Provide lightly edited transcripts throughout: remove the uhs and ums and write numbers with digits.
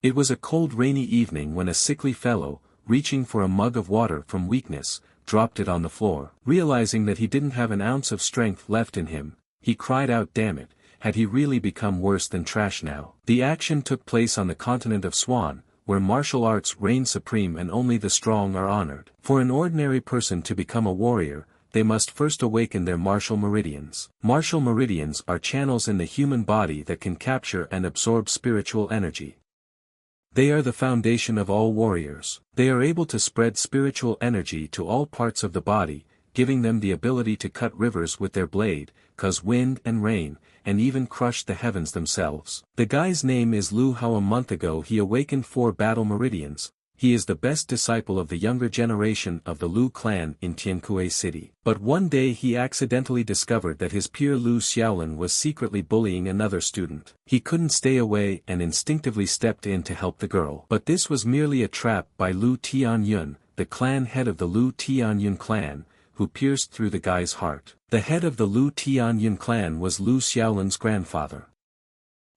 It was a cold rainy evening when a sickly fellow, reaching for a mug of water from weakness, dropped it on the floor. Realizing that he didn't have an ounce of strength left in him, he cried out, "Damn it, had he really become worse than trash now?" The action took place on the continent of Swan, where martial arts reign supreme and only the strong are honored. For an ordinary person to become a warrior, they must first awaken their martial meridians. Martial meridians are channels in the human body that can capture and absorb spiritual energy. They are the foundation of all warriors. They are able to spread spiritual energy to all parts of the body, giving them the ability to cut rivers with their blade, cause wind and rain, and even crush the heavens themselves. The guy's name is Lu Hao. A month ago he awakened 4 battle meridians. He is the best disciple of the younger generation of the Lu clan in Tiankue City. But one day he accidentally discovered that his peer Lu Xiaolin was secretly bullying another student. He couldn't stay away and instinctively stepped in to help the girl. But this was merely a trap by Lu Tianyun, the clan head of the Lu Tianyun clan, who pierced through the guy's heart. The head of the Lu Tianyun clan was Lu Xiaolin's grandfather.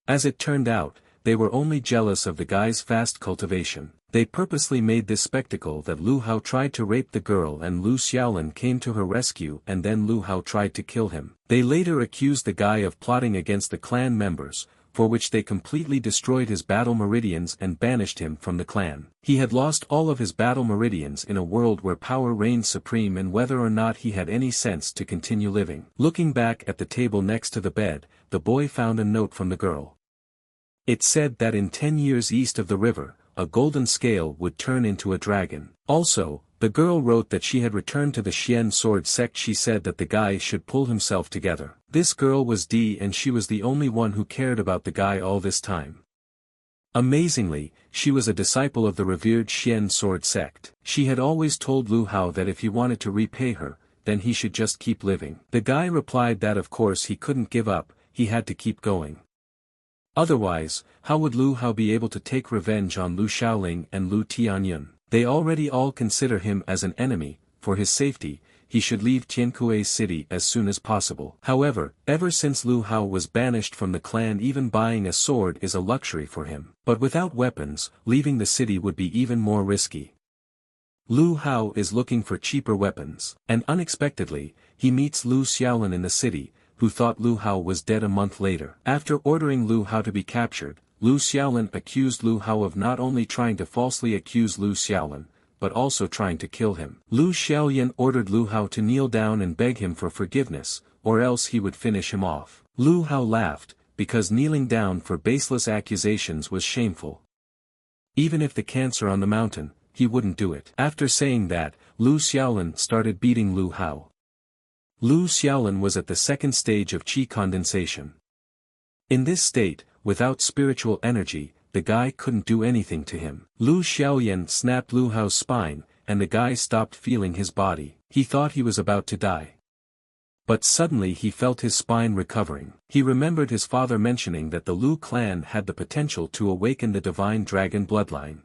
As it turned out, they were only jealous of the guy's fast cultivation. They purposely made this spectacle that Lu Hao tried to rape the girl and Lu Xiaolin came to her rescue and then Lu Hao tried to kill him. They later accused the guy of plotting against the clan members, for which they completely destroyed his battle meridians and banished him from the clan. He had lost all of his battle meridians in a world where power reigned supreme and whether or not he had any sense to continue living. Looking back at the table next to the bed, the boy found a note from the girl. It said that in 10 years east of the river, a golden scale would turn into a dragon. Also, the girl wrote that she had returned to the Xian sword sect. She said that the guy should pull himself together. This girl was D and she was the only one who cared about the guy all this time. Amazingly, she was a disciple of the revered Xian sword sect. She had always told Lu Hao that if he wanted to repay her, then he should just keep living. The guy replied that of course he couldn't give up, he had to keep going. Otherwise, how would Lu Hao be able to take revenge on Lu Xiaoling and Lu Tianyun? They already all consider him as an enemy. For his safety, he should leave Tiankue City as soon as possible. However, ever since Lu Hao was banished from the clan, even buying a sword is a luxury for him. But without weapons, leaving the city would be even more risky. Lu Hao is looking for cheaper weapons, and unexpectedly, he meets Lu Xiaolin in the city, who thought Lu Hao was dead a month later. After ordering Lu Hao to be captured, Lu Xiaolin accused Lu Hao of not only trying to falsely accuse Lu Xiaolin, but also trying to kill him. Lu Xiaolin ordered Lu Hao to kneel down and beg him for forgiveness, or else he would finish him off. Lu Hao laughed, because kneeling down for baseless accusations was shameful. Even if the cancer on the mountain, he wouldn't do it. After saying that, Lu Xiaolin started beating Lu Hao. Lu Xiaolin was at the second stage of qi condensation. In this state, without spiritual energy, the guy couldn't do anything to him. Lu Xiaoyan snapped Lu Hao's spine, and the guy stopped feeling his body. He thought he was about to die. But suddenly he felt his spine recovering. He remembered his father mentioning that the Lu clan had the potential to awaken the divine dragon bloodline.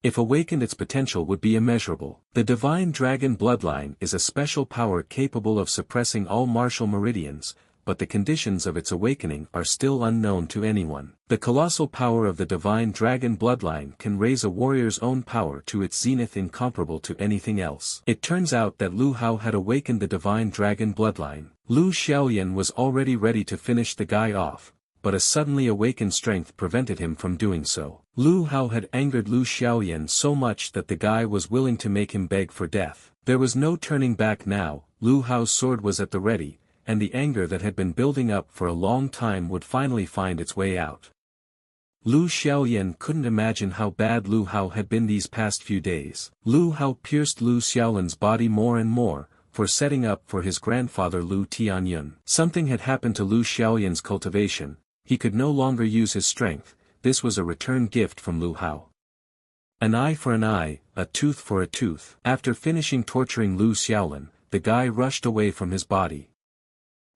If awakened, its potential would be immeasurable. The divine dragon bloodline is a special power capable of suppressing all martial meridians, but the conditions of its awakening are still unknown to anyone. The colossal power of the divine dragon bloodline can raise a warrior's own power to its zenith, incomparable to anything else. It turns out that Lu Hao had awakened the divine dragon bloodline. Lu Xiaoyan was already ready to finish the guy off, but a suddenly awakened strength prevented him from doing so. Lu Hao had angered Lu Xiaoyan so much that the guy was willing to make him beg for death. There was no turning back now. Lu Hao's sword was at the ready, and the anger that had been building up for a long time would finally find its way out. Lu Xiaoyan couldn't imagine how bad Lu Hao had been these past few days. Lu Hao pierced Lu Xiaolin's body more and more, for setting up for his grandfather Lu Tianyun. Something had happened to Lu Xiaoyan's cultivation. He could no longer use his strength. This was a return gift from Lu Hao. An eye for an eye, a tooth for a tooth. After finishing torturing Lu Xiaolin, the guy rushed away from his body.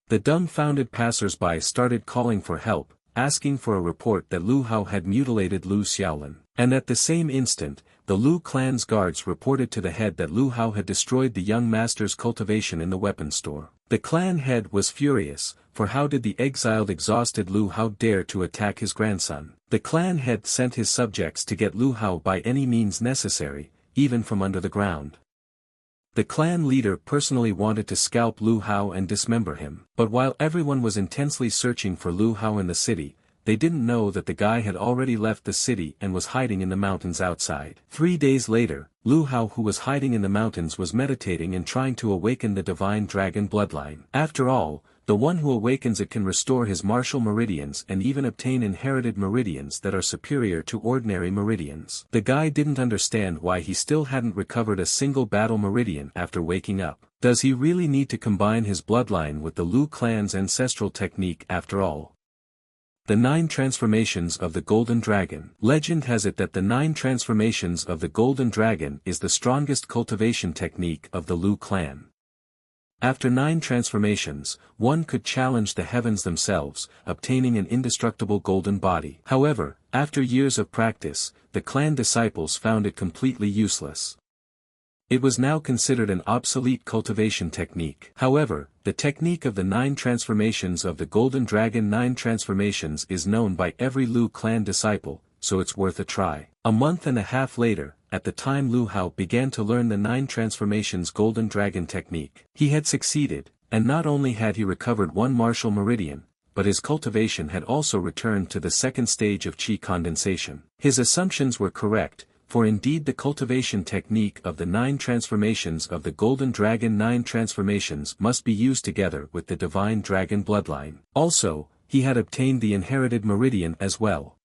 The dumbfounded passers-by started calling for help, asking for a report that Lu Hao had mutilated Lu Xiaolin. And at the same instant, the Lu clan's guards reported to the head that Lu Hao had destroyed the young master's cultivation in the weapon store. The clan head was furious, for how did the exiled exhausted Lu Hao dare to attack his grandson? The clan head sent his subjects to get Lu Hao by any means necessary, even from under the ground. The clan leader personally wanted to scalp Lu Hao and dismember him. But while everyone was intensely searching for Lu Hao in the city, they didn't know that the guy had already left the city and was hiding in the mountains outside. 3 days later, Lu Hao, who was hiding in the mountains, was meditating and trying to awaken the divine dragon bloodline. After all, the one who awakens it can restore his martial meridians and even obtain inherited meridians that are superior to ordinary meridians. The guy didn't understand why he still hadn't recovered a single battle meridian after waking up. Does he really need to combine his bloodline with the Lu clan's ancestral technique after all? The 9 transformations of the Golden Dragon. Legend has it that the 9 transformations of the Golden Dragon is the strongest cultivation technique of the Lu clan. After 9 transformations, one could challenge the heavens themselves, obtaining an indestructible golden body. However, after years of practice, the clan disciples found it completely useless. It was now considered an obsolete cultivation technique. However, the technique of the 9 transformations of the Golden Dragon 9 transformations is known by every Lu clan disciple, so it's worth a try. A month and a half later, at the time Lu Hao began to learn the 9 transformations Golden Dragon technique. He had succeeded, and not only had he recovered 1 martial meridian, but his cultivation had also returned to the 2nd stage of Qi condensation. His assumptions were correct, for indeed the cultivation technique of the 9 transformations of the Golden Dragon 9 transformations must be used together with the divine dragon bloodline. Also, he had obtained the inherited meridian as well.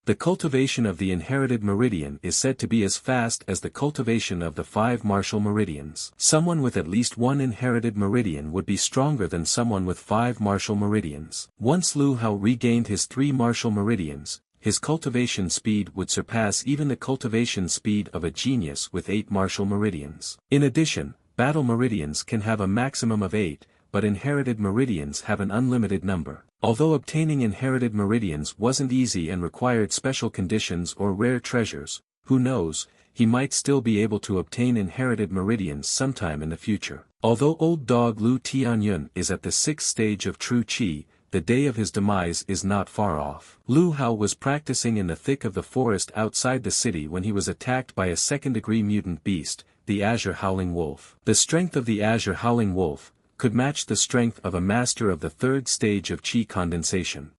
The cultivation of the inherited meridian is said to be as fast as the cultivation of the 5 martial meridians. Someone with at least 1 inherited meridian would be stronger than someone with 5 martial meridians. Once Lu Hao regained his 3 martial meridians, his cultivation speed would surpass even the cultivation speed of a genius with 8 martial meridians. In addition, battle meridians can have a maximum of 8, but inherited meridians have an unlimited number. Although obtaining inherited meridians wasn't easy and required special conditions or rare treasures, who knows, he might still be able to obtain inherited meridians sometime in the future. Although old dog Lu Tianyun is at the 6th stage of true Qi, the day of his demise is not far off. Lu Hao was practicing in the thick of the forest outside the city when he was attacked by a 2nd-degree mutant beast, the Azure Howling Wolf. The strength of the Azure Howling Wolf could match the strength of a master of the 3rd stage of Qi condensation.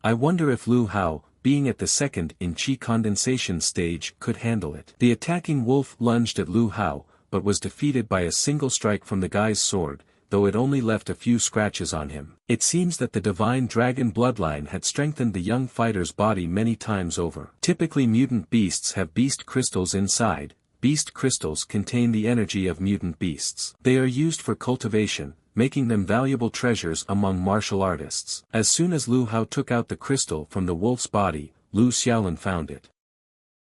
I wonder if Lu Hao, being at the 2nd in Qi condensation stage, could handle it. The attacking wolf lunged at Lu Hao, but was defeated by a single strike from the guy's sword, though it only left a few scratches on him. It seems that the divine dragon bloodline had strengthened the young fighter's body many times over. Typically mutant beasts have beast crystals inside. Beast crystals contain the energy of mutant beasts. They are used for cultivation, making them valuable treasures among martial artists. As soon as Lu Hao took out the crystal from the wolf's body, Lu Xiaolin found it.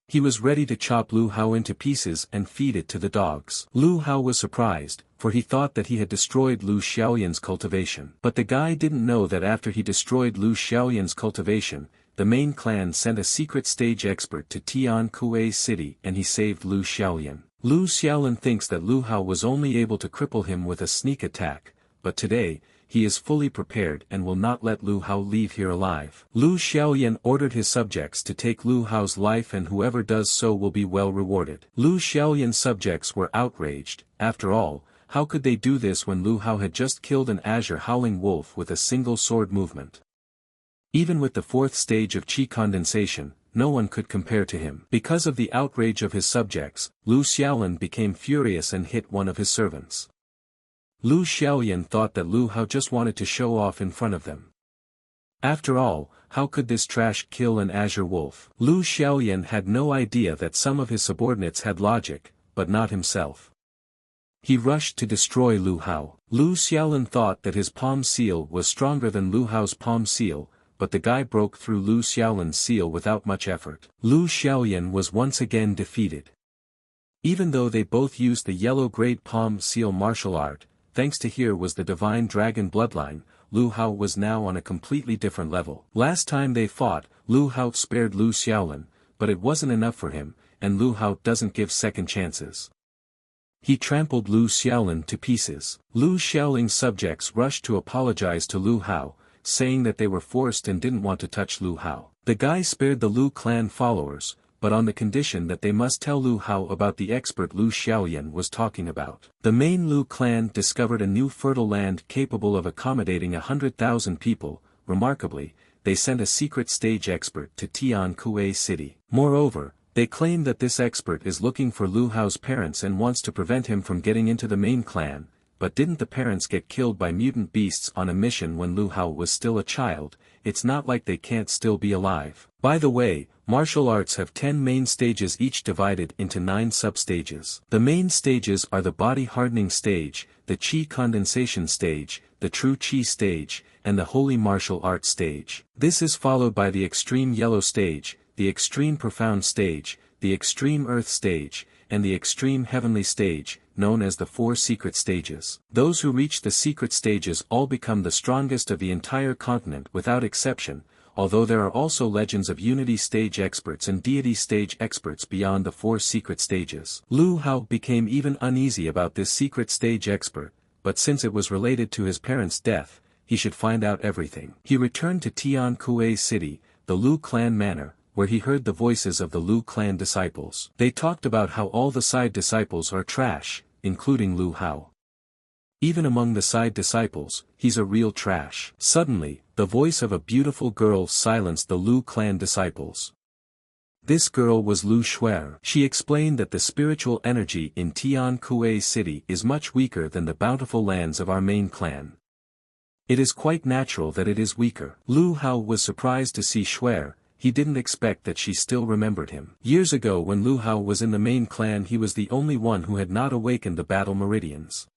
He was ready to chop Lu Hao into pieces and feed it to the dogs. Lu Hao was surprised, for he thought that he had destroyed Lu Xiaoyan's cultivation. But the guy didn't know that after he destroyed Lu Xiaoyan's cultivation, the main clan sent a secret stage expert to Tian Kuei City and he saved Lu Xiaoyan. Lu Xiaolin thinks that Lu Hao was only able to cripple him with a sneak attack, but today, he is fully prepared and will not let Lu Hao leave here alive. Lu Xiaoyan ordered his subjects to take Lu Hao's life and whoever does so will be well rewarded. Lu Xiaoyan's subjects were outraged. After all, how could they do this when Lu Hao had just killed an Azure Howling Wolf with a single sword movement? Even with the 4th stage of Qi condensation, no one could compare to him. Because of the outrage of his subjects, Lu Xiaolin became furious and hit one of his servants. Lu Xiaoyan thought that Lu Hao just wanted to show off in front of them. After all, how could this trash kill an Azure Wolf? Lu Xiaoyan had no idea that some of his subordinates had logic, but not himself. He rushed to destroy Lu Hao. Lu Xiaolin thought that his palm seal was stronger than Lu Hao's palm seal, but the guy broke through Lu Xiaolin's seal without much effort. Lu Xiaoyan was once again defeated. Even though they both used the yellow-grade palm seal martial art, thanks to here was the divine dragon bloodline, Lu Hao was now on a completely different level. Last time they fought, Lu Hao spared Lu Xiaolin, but it wasn't enough for him, and Lu Hao doesn't give second chances. He trampled Lu Xiaolin to pieces. Lu Xiaoling's subjects rushed to apologize to Lu Hao, saying that they were forced and didn't want to touch Lu Hao. The guy spared the Lu clan followers, but on the condition that they must tell Lu Hao about the expert Lu Xiaoyan was talking about. The main Lu clan discovered a new fertile land capable of accommodating 100,000 people. Remarkably, they sent a secret stage expert to Tian Kuei City. Moreover, they claim that this expert is looking for Lu Hao's parents and wants to prevent him from getting into the main clan, but didn't the parents get killed by mutant beasts on a mission when Lu Hao was still a child? It's not like they can't still be alive. By the way, martial arts have 10 main stages, each divided into 9 sub-stages. The main stages are the body hardening stage, the chi condensation stage, the true chi stage, and the holy martial arts stage. This is followed by the extreme yellow stage, the extreme profound stage, the extreme earth stage, and the extreme heavenly stage, known as the 4 secret stages. Those who reach the secret stages all become the strongest of the entire continent without exception, although there are also legends of unity stage experts and deity stage experts beyond the 4 secret stages. Lu Hao became even uneasy about this secret stage expert, but since it was related to his parents' death, he should find out everything. He returned to Tian Kuei City, the Lu clan manor, where he heard the voices of the Lu clan disciples. They talked about how all the side disciples are trash, including Lu Hao. Even among the side disciples, he's a real trash. Suddenly, the voice of a beautiful girl silenced the Lu clan disciples. This girl was Lu Shuer. She explained that the spiritual energy in Tian Kuei City is much weaker than the bountiful lands of our main clan. It is quite natural that it is weaker. Lu Hao was surprised to see Shuer. He didn't expect that she still remembered him. Years ago when Lu Hao was in the main clan, he was the only one who had not awakened the battle meridians.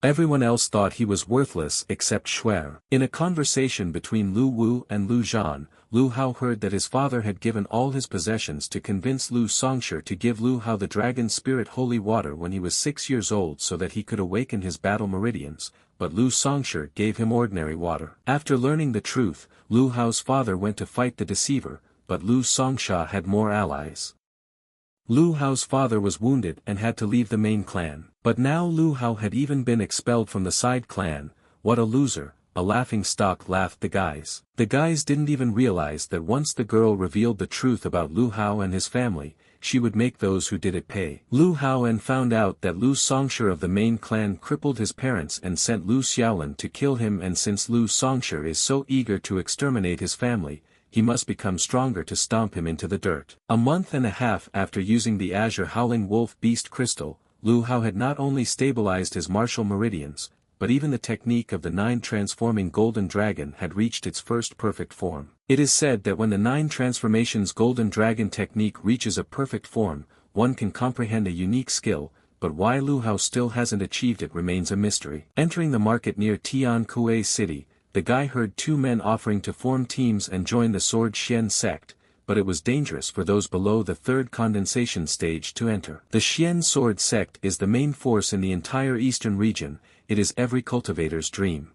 Everyone else thought he was worthless except Shuer. In a conversation between Lu Wu and Lu Zhan, Lu Hao heard that his father had given all his possessions to convince Lu Songshi to give Lu Hao the dragon spirit holy water when he was 6 years old so that he could awaken his battle meridians, but Lu Songshi gave him ordinary water. After learning the truth, Lu Hao's father went to fight the deceiver, but Lu Songshi had more allies. Lu Hao's father was wounded and had to leave the main clan. But now Lu Hao had even been expelled from the side clan. What a loser, a laughing stock, laughed the guys. The guys didn't even realize that once the girl revealed the truth about Lu Hao and his family, she would make those who did it pay. Lu Hao and found out that Lu Songshi of the main clan crippled his parents and sent Lu Xiaolin to kill him, and since Lu Songshi is so eager to exterminate his family, he must become stronger to stomp him into the dirt. A month and a half after using the Azure Howling Wolf Beast Crystal, Lu Hao had not only stabilized his martial meridians, but even the technique of the 9 transforming golden dragon had reached its first perfect form. It is said that when the 9 transformations golden dragon technique reaches a perfect form, one can comprehend a unique skill, but why Lu Hao still hasn't achieved it remains a mystery. Entering the market near Tian Kuei City, the guy heard 2 men offering to form teams and join the Sword Xian sect, but it was dangerous for those below the 3rd condensation stage to enter. The Xian Sword sect is the main force in the entire eastern region. It is every cultivator's dream.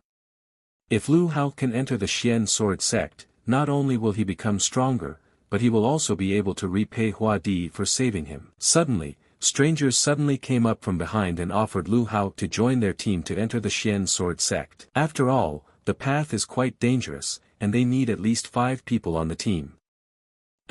If Lu Hao can enter the Xian Sword sect, not only will he become stronger, but he will also be able to repay Hua Di for saving him. Suddenly, strangers suddenly came up from behind and offered Lu Hao to join their team to enter the Xian Sword sect. After all, the path is quite dangerous, and they need at least 5 people on the team.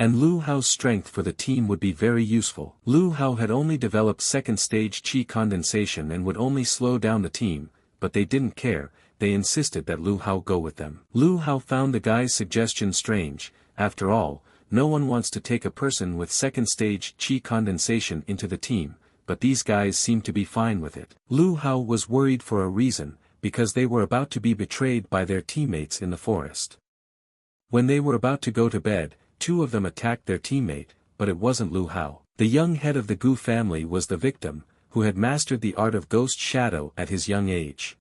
And Lu Hao's strength for the team would be very useful. Lu Hao had only developed 2nd stage chi condensation and would only slow down the team, but they didn't care. They insisted that Lu Hao go with them. Lu Hao found the guy's suggestion strange. After all, no one wants to take a person with 2nd stage chi condensation into the team, but these guys seemed to be fine with it. Lu Hao was worried for a reason, because they were about to be betrayed by their teammates in the forest. When they were about to go to bed, 2 of them attacked their teammate, but it wasn't Lu Hao. The young head of the Gu family was the victim, who had mastered the art of ghost shadow at his young age.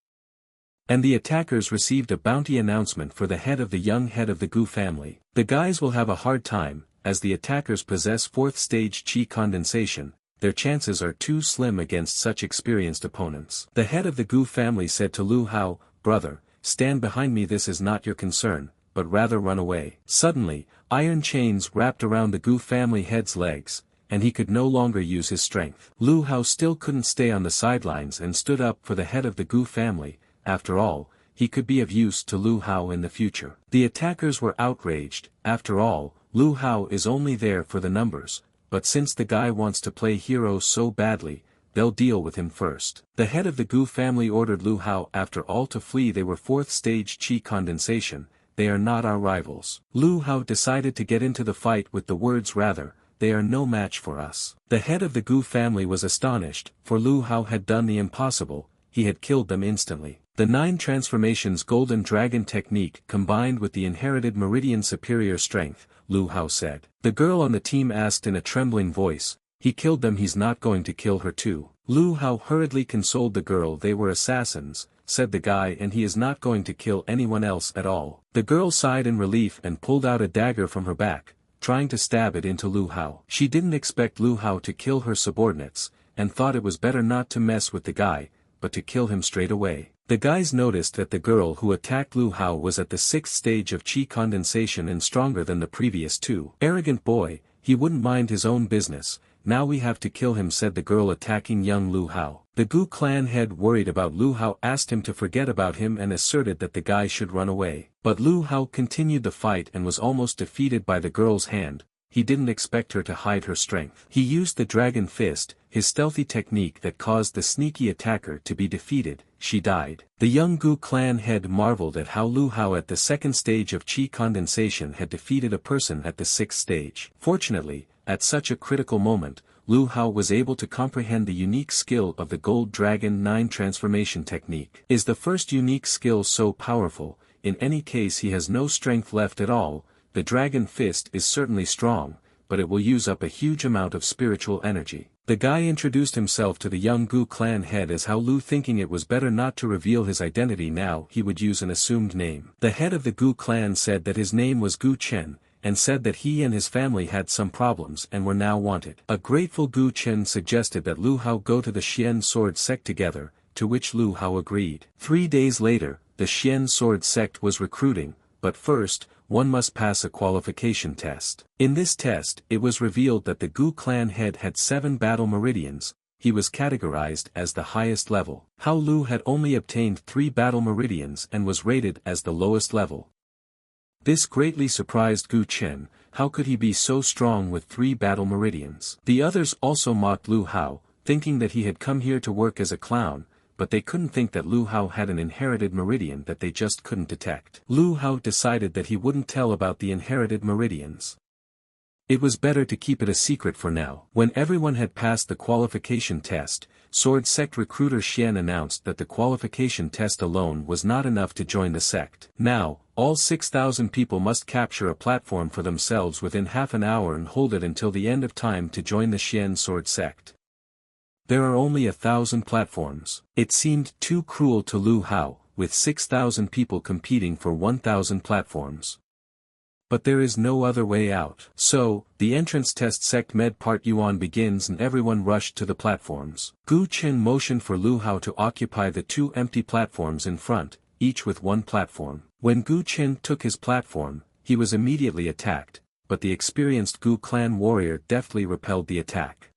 And the attackers received a bounty announcement for the head of the young head of the Gu family. The guys will have a hard time, as the attackers possess 4th stage chi condensation. Their chances are too slim against such experienced opponents. The head of the Gu family said to Lu Hao, "Brother, stand behind me. This is not your concern, but rather run away." Suddenly, iron chains wrapped around the Gu family head's legs, and he could no longer use his strength. Lu Hao still couldn't stay on the sidelines and stood up for the head of the Gu family. After all, he could be of use to Lu Hao in the future. The attackers were outraged. After all, Lu Hao is only there for the numbers, but since the guy wants to play hero so badly, they'll deal with him first. The head of the Gu family ordered Lu Hao after all to flee. They were 4th stage chi condensation. They are not our rivals. Lu Hao decided to get into the fight with the words rather, they are no match for us. The head of the Gu family was astonished, for Lu Hao had done the impossible, he had killed them instantly. The 9 transformations golden dragon technique combined with the inherited meridian superior strength, Lu Hao said. The girl on the team asked in a trembling voice, he killed them, he's not going to kill her too. Lu Hao hurriedly consoled the girl. They were assassins, said the guy, and he is not going to kill anyone else at all. The girl sighed in relief and pulled out a dagger from her back, trying to stab it into Lu Hao. She didn't expect Lu Hao to kill her subordinates, and thought it was better not to mess with the guy, but to kill him straight away. The guys noticed that the girl who attacked Lu Hao was at the 6th stage of chi condensation and stronger than the previous 2. Arrogant boy, he wouldn't mind his own business. Now we have to kill him, said the girl attacking young Lu Hao. The Gu clan head, worried about Lu Hao, asked him to forget about him and asserted that the guy should run away. But Lu Hao continued the fight and was almost defeated by the girl's hand. He didn't expect her to hide her strength. He used the dragon fist, his stealthy technique that caused the sneaky attacker to be defeated. She died. The young Gu clan head marveled at how Lu Hao at the 2nd stage of chi condensation had defeated a person at the 6th stage. Fortunately, at such a critical moment, Lu Hao was able to comprehend the unique skill of the Gold Dragon 9 transformation technique. Is the first unique skill so powerful? In any case, he has no strength left at all. The dragon fist is certainly strong, but it will use up a huge amount of spiritual energy. The guy introduced himself to the young Gu clan head as Hao Lu, thinking it was better not to reveal his identity now. He would use an assumed name. The head of the Gu clan said that his name was Gu Chen, and said that he and his family had some problems and were now wanted. A grateful Gu Chen suggested that Lu Hao go to the Xian sword sect together, to which Lu Hao agreed. 3 days later, the Xian sword sect was recruiting, but first, one must pass a qualification test. In this test, it was revealed that the Gu clan head had 7 battle meridians. He was categorized as the highest level. Hao Lu had only obtained 3 battle meridians and was rated as the lowest level. This greatly surprised Gu Chen. How could he be so strong with 3 battle meridians? The others also mocked Lu Hao, thinking that he had come here to work as a clown, but they couldn't think that Lu Hao had an inherited meridian that they just couldn't detect. Lu Hao decided that he wouldn't tell about the inherited meridians. It was better to keep it a secret for now. When everyone had passed the qualification test, Sword Sect recruiter Xian announced that the qualification test alone was not enough to join the sect. Now, all 6,000 people must capture a platform for themselves within half an hour and hold it until the end of time to join the Xian Sword Sect. There are only 1,000 platforms. It seemed too cruel to Lu Hao, with 6,000 people competing for 1,000 platforms. But there is no other way out. So, the entrance test Sect Med Part Yuan begins and everyone rushed to the platforms. Gu Chen motioned for Lu Hao to occupy the 2 empty platforms in front, each with 1 platform. When Gu Chen took his platform, he was immediately attacked, but the experienced Gu clan warrior deftly repelled the attack.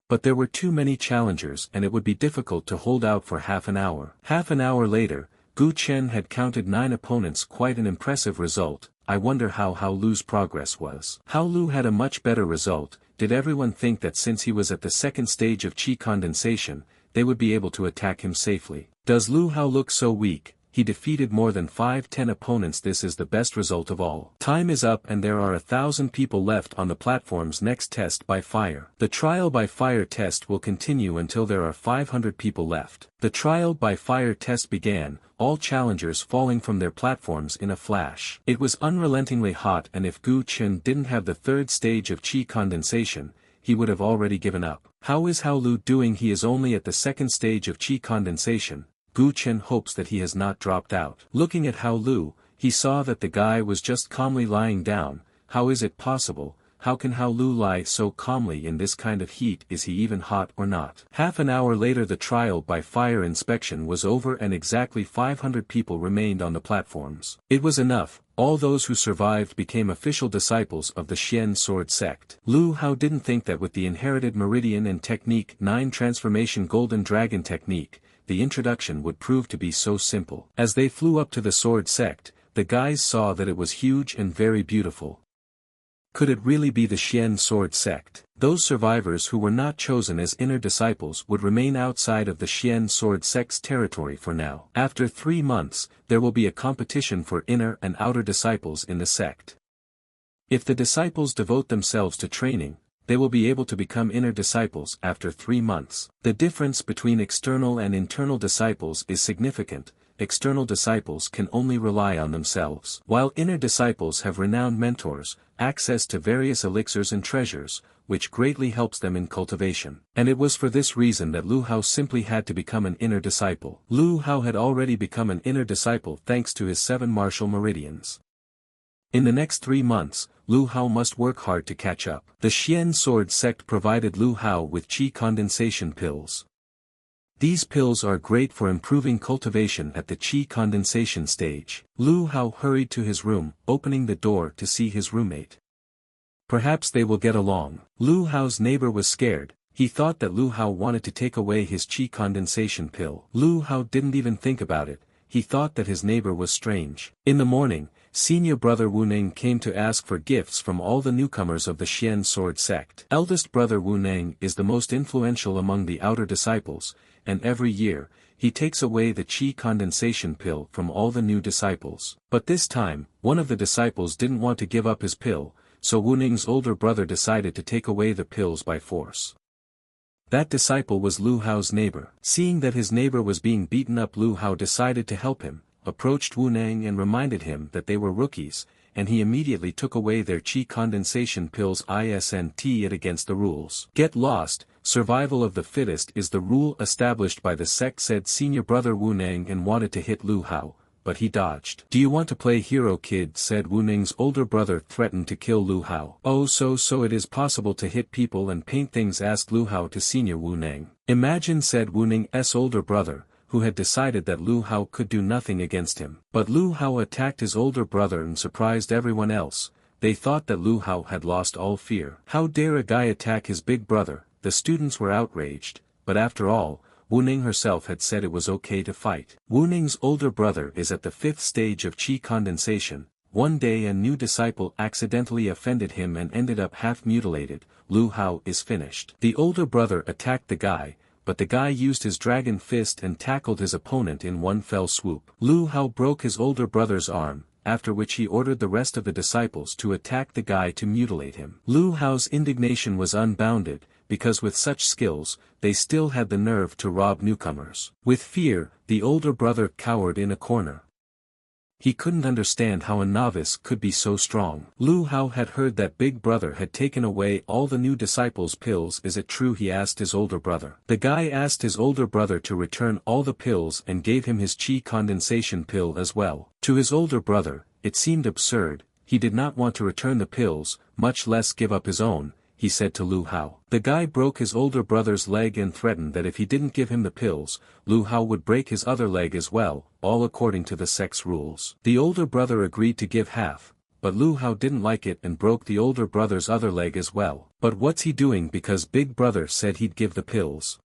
But there were too many challengers and it would be difficult to hold out for half an hour. Half an hour later, Gu Chen had counted 9 opponents, quite an impressive result. I wonder how Hao Lu's progress was. Hao Lu had a much better result. Did everyone think that since he was at the 2nd stage of chi condensation, they would be able to attack him safely? Does Lu Hao look so weak? He defeated more than 5-10 opponents. This is the best result of all. Time is up and there are 1,000 people left on the platform's next test by fire. The trial by fire test will continue until there are 500 people left. The trial by fire test began, all challengers falling from their platforms in a flash. It was unrelentingly hot, and if Gu Chen didn't have the 3rd stage of chi condensation, he would have already given up. How is Hao Lu doing? He is only at the 2nd stage of chi condensation. Gu Chen hopes that he has not dropped out. Looking at Hao Lu, he saw that the guy was just calmly lying down. How is it possible? how can Hao Lu lie so calmly in this kind of heat? Is he even hot or not? Half an hour later the trial by fire inspection was over and exactly 500 people remained on the platforms. It was enough. All those who survived became official disciples of the Xian sword sect. Lu Hao didn't think that with the inherited Meridian and Technique 9 transformation Golden Dragon technique, the introduction would prove to be so simple. As they flew up to the sword sect, the guys saw that it was huge and very beautiful. Could it really be the Xian sword sect? Those survivors who were not chosen as inner disciples would remain outside of the Xian sword sect's territory for now. After 3 months, there will be a competition for inner and outer disciples in the sect. If the disciples devote themselves to training, they will be able to become inner disciples after 3 months. The difference between external and internal disciples is significant. External disciples can only rely on themselves, while inner disciples have renowned mentors, access to various elixirs and treasures, which greatly helps them in cultivation. And it was for this reason that Lu Hao simply had to become an inner disciple. Lu Hao had already become an inner disciple thanks to his 7 martial meridians. In the next 3 months, Lu Hao must work hard to catch up. The Xian sword sect provided Lu Hao with qi condensation pills. These pills are great for improving cultivation at the qi condensation stage. Lu Hao hurried to his room, opening the door to see his roommate. Perhaps they will get along. Lu Hao's neighbor was scared. He thought that Lu Hao wanted to take away his qi condensation pill. Lu Hao didn't even think about it. He thought that his neighbor was strange. In the morning, senior brother Wu Ning came to ask for gifts from all the newcomers of the Xian sword sect. Eldest brother Wu Ning is the most influential among the outer disciples, and every year, he takes away the qi condensation pill from all the new disciples. But this time, one of the disciples didn't want to give up his pill, so Wu Ning's older brother decided to take away the pills by force. That disciple was Lu Hao's neighbor. Seeing that his neighbor was being beaten up, Lu Hao decided to help him, approached Wu Ning and reminded him that they were rookies, and he immediately took away their qi condensation pills. Isn't it against the rules? Get lost. Survival of the fittest is the rule established by the sect, said senior brother Wu Ning, and wanted to hit Lu Hao, but he dodged. Do you want to play hero, kid? Said Wu Ning's older brother, threatened to kill Lu Hao. Oh, so it is possible to hit people and paint things? Asked Lu Hao to senior Wu Ning. Imagine, said Wu Ning's older brother, who had decided that Lu Hao could do nothing against him. But Lu Hao attacked his older brother and surprised everyone else. They thought that Lu Hao had lost all fear. How dare a guy attack his big brother? The students were outraged, but after all, Wu Ning herself had said it was okay to fight. Wu Ning's older brother is at the 5th stage of qi condensation. One day a new disciple accidentally offended him and ended up half mutilated. Lu Hao is finished. The older brother attacked the guy, but the guy used his dragon fist and tackled his opponent in one fell swoop. Lu Hao broke his older brother's arm, after which he ordered the rest of the disciples to attack the guy to mutilate him. Lu Hao's indignation was unbounded, because with such skills, they still had the nerve to rob newcomers. With fear, the older brother cowered in a corner. He couldn't understand how a novice could be so strong. Lu Hao had heard that big brother had taken away all the new disciples' pills. Is it true? He asked his older brother. The guy asked his older brother to return all the pills and gave him his qi condensation pill as well. To his older brother, it seemed absurd. He did not want to return the pills, much less give up his own. He said to Lu Hao. The guy broke his older brother's leg and threatened that if he didn't give him the pills, Lu Hao would break his other leg as well, all according to the sect's rules. The older brother agreed to give half, but Lu Hao didn't like it and broke the older brother's other leg as well. But what's he doing? Because big brother said he'd give the pills.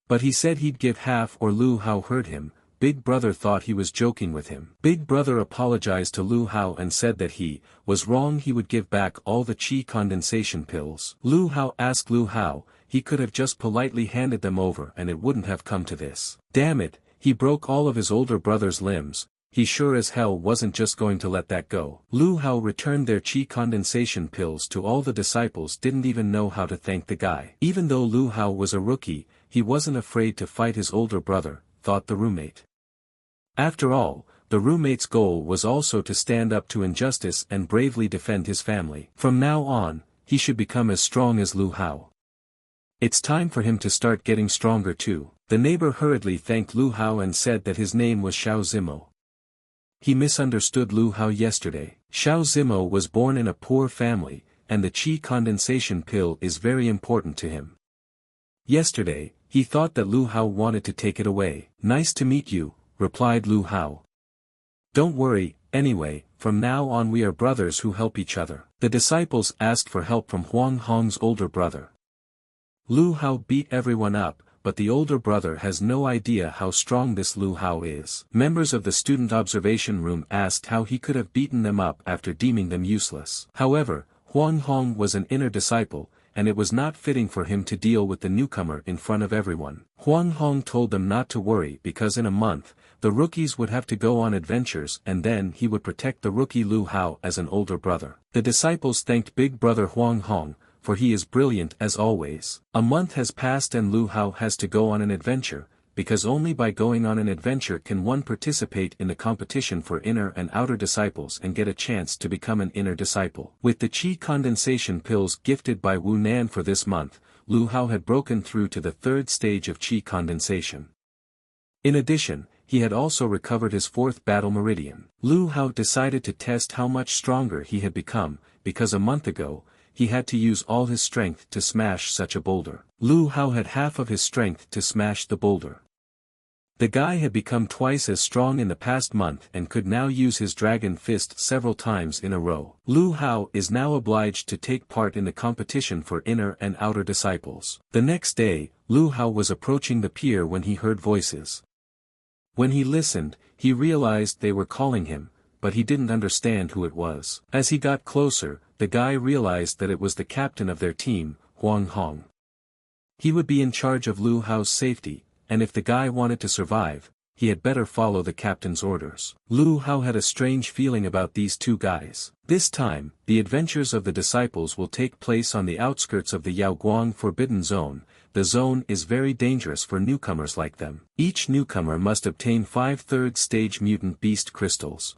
But he said he'd give half, or Lu Hao heard him. Big brother thought he was joking with him. Big brother apologized to Lu Hao and said that he was wrong. He would give back all the qi condensation pills. Lu Hao asked Lu Hao, he could have just politely handed them over and it wouldn't have come to this. Damn it, he broke all of his older brother's limbs. He sure as hell wasn't just going to let that go. Lu Hao returned their qi condensation pills to all the disciples. Didn't even know how to thank the guy. Even though Lu Hao was a rookie, he wasn't afraid to fight his older brother, thought the roommate. After all, the roommate's goal was also to stand up to injustice and bravely defend his family. From now on, he should become as strong as Lu Hao. It's time for him to start getting stronger too. The neighbor hurriedly thanked Lu Hao and said that his name was Xiao Zimo. He misunderstood Lu Hao yesterday. Xiao Zimo was born in a poor family, and the chi condensation pill is very important to him. Yesterday, he thought that Lu Hao wanted to take it away. Nice to meet you, replied Lu Hao. Don't worry, anyway, from now on we are brothers who help each other. The disciples asked for help from Huang Hong's older brother. Lu Hao beat everyone up, but the older brother has no idea how strong this Lu Hao is. Members of the student observation room asked how he could have beaten them up after deeming them useless. However, Huang Hong was an inner disciple, and it was not fitting for him to deal with the newcomer in front of everyone. Huang Hong told them not to worry because in a month, the rookies would have to go on adventures and then he would protect the rookie Lu Hao as an older brother. The disciples thanked big brother Huang Hong, for he is brilliant as always. A month has passed and Lu Hao has to go on an adventure, because only by going on an adventure can one participate in the competition for inner and outer disciples and get a chance to become an inner disciple. With the chi condensation pills gifted by Wu Nan for this month, Lu Hao had broken through to the third stage of chi condensation. In addition, he had also recovered his fourth battle meridian. Lu Hao decided to test how much stronger he had become, because a month ago, he had to use all his strength to smash such a boulder. Lu Hao had half of his strength to smash the boulder. The guy had become twice as strong in the past month and could now use his dragon fist several times in a row. Lu Hao is now obliged to take part in the competition for inner and outer disciples. The next day, Lu Hao was approaching the pier when he heard voices. When he listened, he realized they were calling him, but he didn't understand who it was. As he got closer, the guy realized that it was the captain of their team, Huang Hong. He would be in charge of Lu Hao's safety, and if the guy wanted to survive, he had better follow the captain's orders. Lu Hao had a strange feeling about these two guys. This time, the adventures of the disciples will take place on the outskirts of the Yaoguang Forbidden Zone. The zone is very dangerous for newcomers like them. Each newcomer must obtain 5 third-stage mutant beast crystals.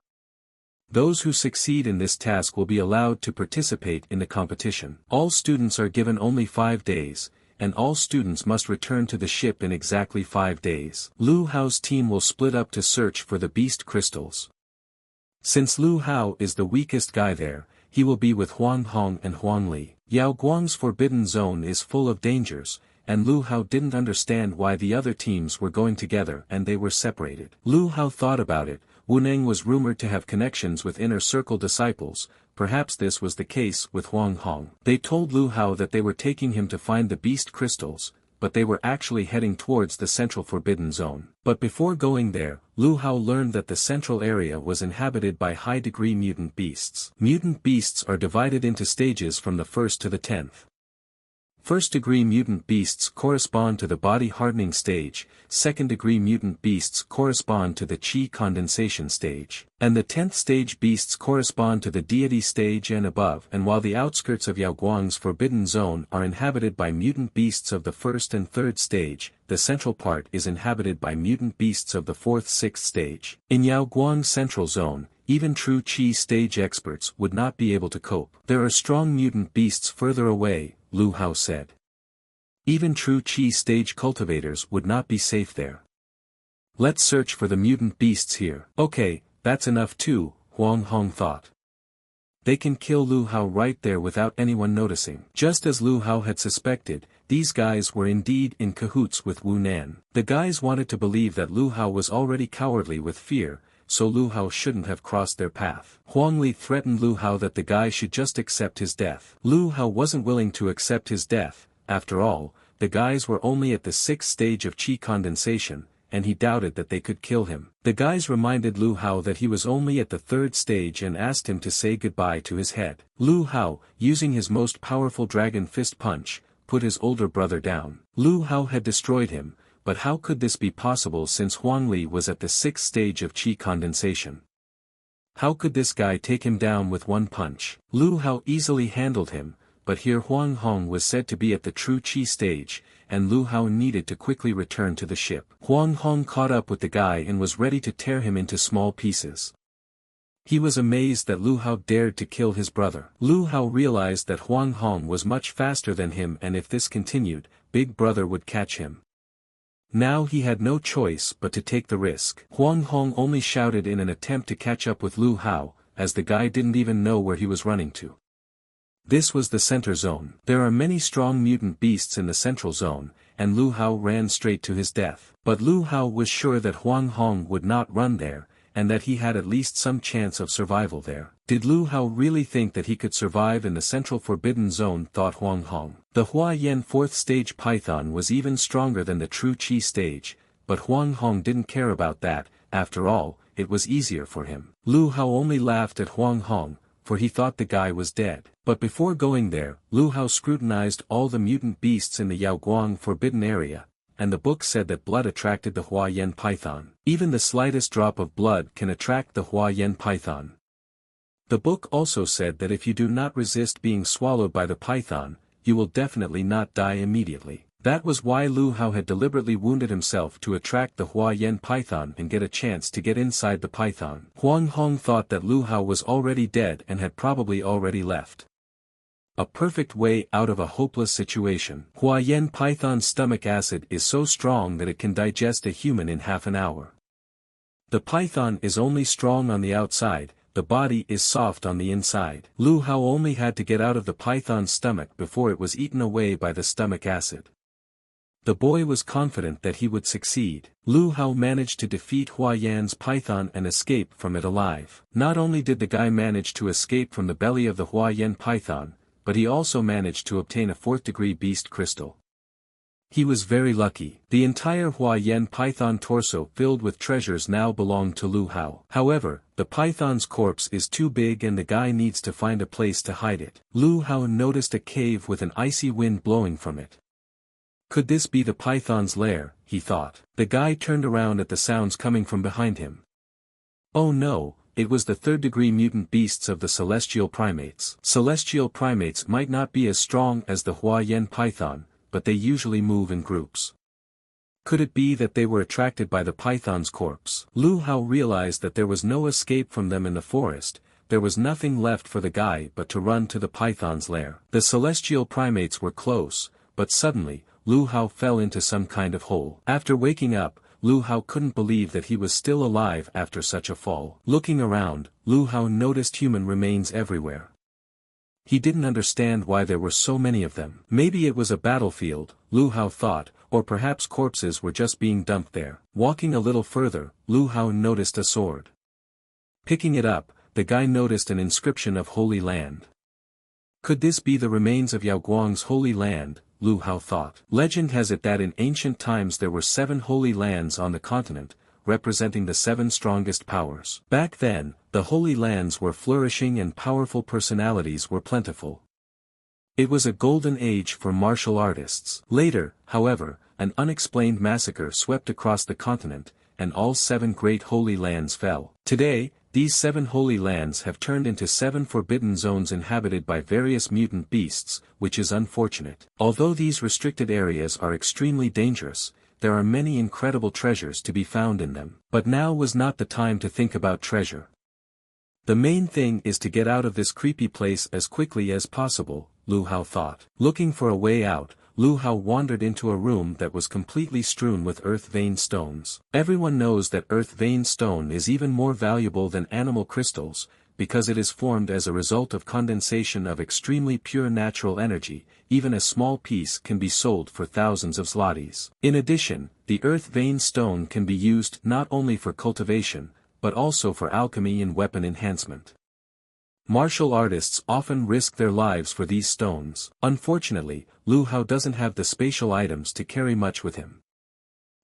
Those who succeed in this task will be allowed to participate in the competition. All students are given only 5 days, and all students must return to the ship in exactly 5 days. Lu Hao's team will split up to search for the beast crystals. Since Lu Hao is the weakest guy there, he will be with Huang Hong and Huang Li. Yaoguang's forbidden zone is full of dangers, and Lu Hao didn't understand why the other teams were going together and they were separated. Lu Hao thought about it. Wu Neng was rumored to have connections with inner circle disciples, perhaps this was the case with Huang Hong. They told Lu Hao that they were taking him to find the beast crystals, but they were actually heading towards the central forbidden zone. But before going there, Lu Hao learned that the central area was inhabited by high-degree mutant beasts. Mutant beasts are divided into stages from the 1st to the 10th. First-degree mutant beasts correspond to the body-hardening stage, second-degree mutant beasts correspond to the chi condensation stage, and the 10th stage beasts correspond to the deity stage and above. And while the outskirts of Yaoguang's forbidden zone are inhabited by mutant beasts of the 1st and 3rd stage, the central part is inhabited by mutant beasts of the 4th, 6th stage. In Yaoguang's central zone, even true chi stage experts would not be able to cope. There are strong mutant beasts further away, Lu Hao said. Even true chi stage cultivators would not be safe there. Let's search for the mutant beasts here. Okay, that's enough too, Huang Hong thought. They can kill Lu Hao right there without anyone noticing. Just as Lu Hao had suspected, these guys were indeed in cahoots with Wu Nan. The guys wanted to believe that Lu Hao was already cowardly with fear, so Lu Hao shouldn't have crossed their path. Huang Li threatened Lu Hao that the guy should just accept his death. Lu Hao wasn't willing to accept his death. After all, the guys were only at the 6th stage of chi condensation, and he doubted that they could kill him. The guys reminded Lu Hao that he was only at the 3rd stage and asked him to say goodbye to his head. Lu Hao, using his most powerful dragon fist punch, put his older brother down. Lu Hao had destroyed him, but how could this be possible since Huang Li was at the 6th stage of chi condensation? How could this guy take him down with one punch? Lu Hao easily handled him, but here Huang Hong was said to be at the true chi stage, and Lu Hao needed to quickly return to the ship. Huang Hong caught up with the guy and was ready to tear him into small pieces. He was amazed that Lu Hao dared to kill his brother. Lu Hao realized that Huang Hong was much faster than him, and if this continued, Big Brother would catch him. Now he had no choice but to take the risk. Huang Hong only shouted in an attempt to catch up with Lu Hao, as the guy didn't even know where he was running to. This was the center zone. There are many strong mutant beasts in the central zone, and Lu Hao ran straight to his death. But Lu Hao was sure that Huang Hong would not run there, and that he had at least some chance of survival there. Did Lu Hao really think that he could survive in the central forbidden zone, thought Huang Hong. The Hua Yen 4th stage python was even stronger than the true Qi stage, but Huang Hong didn't care about that. After all, it was easier for him. Lu Hao only laughed at Huang Hong, for he thought the guy was dead. But before going there, Lu Hao scrutinized all the mutant beasts in the Yaoguang forbidden area, and the book said that blood attracted the Hua Yen python. Even the slightest drop of blood can attract the Hua Yen python. The book also said that if you do not resist being swallowed by the python, you will definitely not die immediately. That was why Lu Hao had deliberately wounded himself to attract the Hua Yen python and get a chance to get inside the python. Huang Hong thought that Lu Hao was already dead and had probably already left. A perfect way out of a hopeless situation. Hua Yen python's stomach acid is so strong that it can digest a human in half an hour. The python is only strong on the outside, the body is soft on the inside. Lu Hao only had to get out of the python's stomach before it was eaten away by the stomach acid. The boy was confident that he would succeed. Lu Hao managed to defeat Hua Yan's python and escape from it alive. Not only did the guy manage to escape from the belly of the Hua Yan python, but he also managed to obtain a 4th-degree beast crystal. He was very lucky. The entire Hua Yan python torso filled with treasures now belonged to Lu Hao. However, the python's corpse is too big and the guy needs to find a place to hide it. Lu Hao noticed a cave with an icy wind blowing from it. Could this be the python's lair, he thought. The guy turned around at the sounds coming from behind him. Oh no, it was the 3rd-degree mutant beasts of the celestial primates. Celestial primates might not be as strong as the Hua Yen python, but they usually move in groups. Could it be that they were attracted by the python's corpse? Lu Hao realized that there was no escape from them in the forest. There was nothing left for the guy but to run to the python's lair. The celestial primates were close, but suddenly, Lu Hao fell into some kind of hole. After waking up, Lu Hao couldn't believe that he was still alive after such a fall. Looking around, Lu Hao noticed human remains everywhere. He didn't understand why there were so many of them. Maybe it was a battlefield, Lu Hao thought, or perhaps corpses were just being dumped there. Walking a little further, Lu Hao noticed a sword. Picking it up, the guy noticed an inscription of Holy Land. Could this be the remains of Yaoguang's Holy Land? Lu Hao thought. Legend has it that in ancient times there were 7 holy lands on the continent, representing the 7 strongest powers. Back then, the holy lands were flourishing and powerful personalities were plentiful. It was a golden age for martial artists. Later, however, an unexplained massacre swept across the continent, and all 7 great holy lands fell. Today, these 7 holy lands have turned into 7 forbidden zones inhabited by various mutant beasts, which is unfortunate. Although these restricted areas are extremely dangerous, there are many incredible treasures to be found in them. But now was not the time to think about treasure. The main thing is to get out of this creepy place as quickly as possible, Lu Hao thought. Looking for a way out, Lu Hao wandered into a room that was completely strewn with earth-veined stones. Everyone knows that earth-veined stone is even more valuable than animal crystals, because it is formed as a result of condensation of extremely pure natural energy. Even a small piece can be sold for thousands of zlotys. In addition, the earth-veined stone can be used not only for cultivation, but also for alchemy and weapon enhancement. Martial artists often risk their lives for these stones. Unfortunately, Lu Hao doesn't have the spatial items to carry much with him.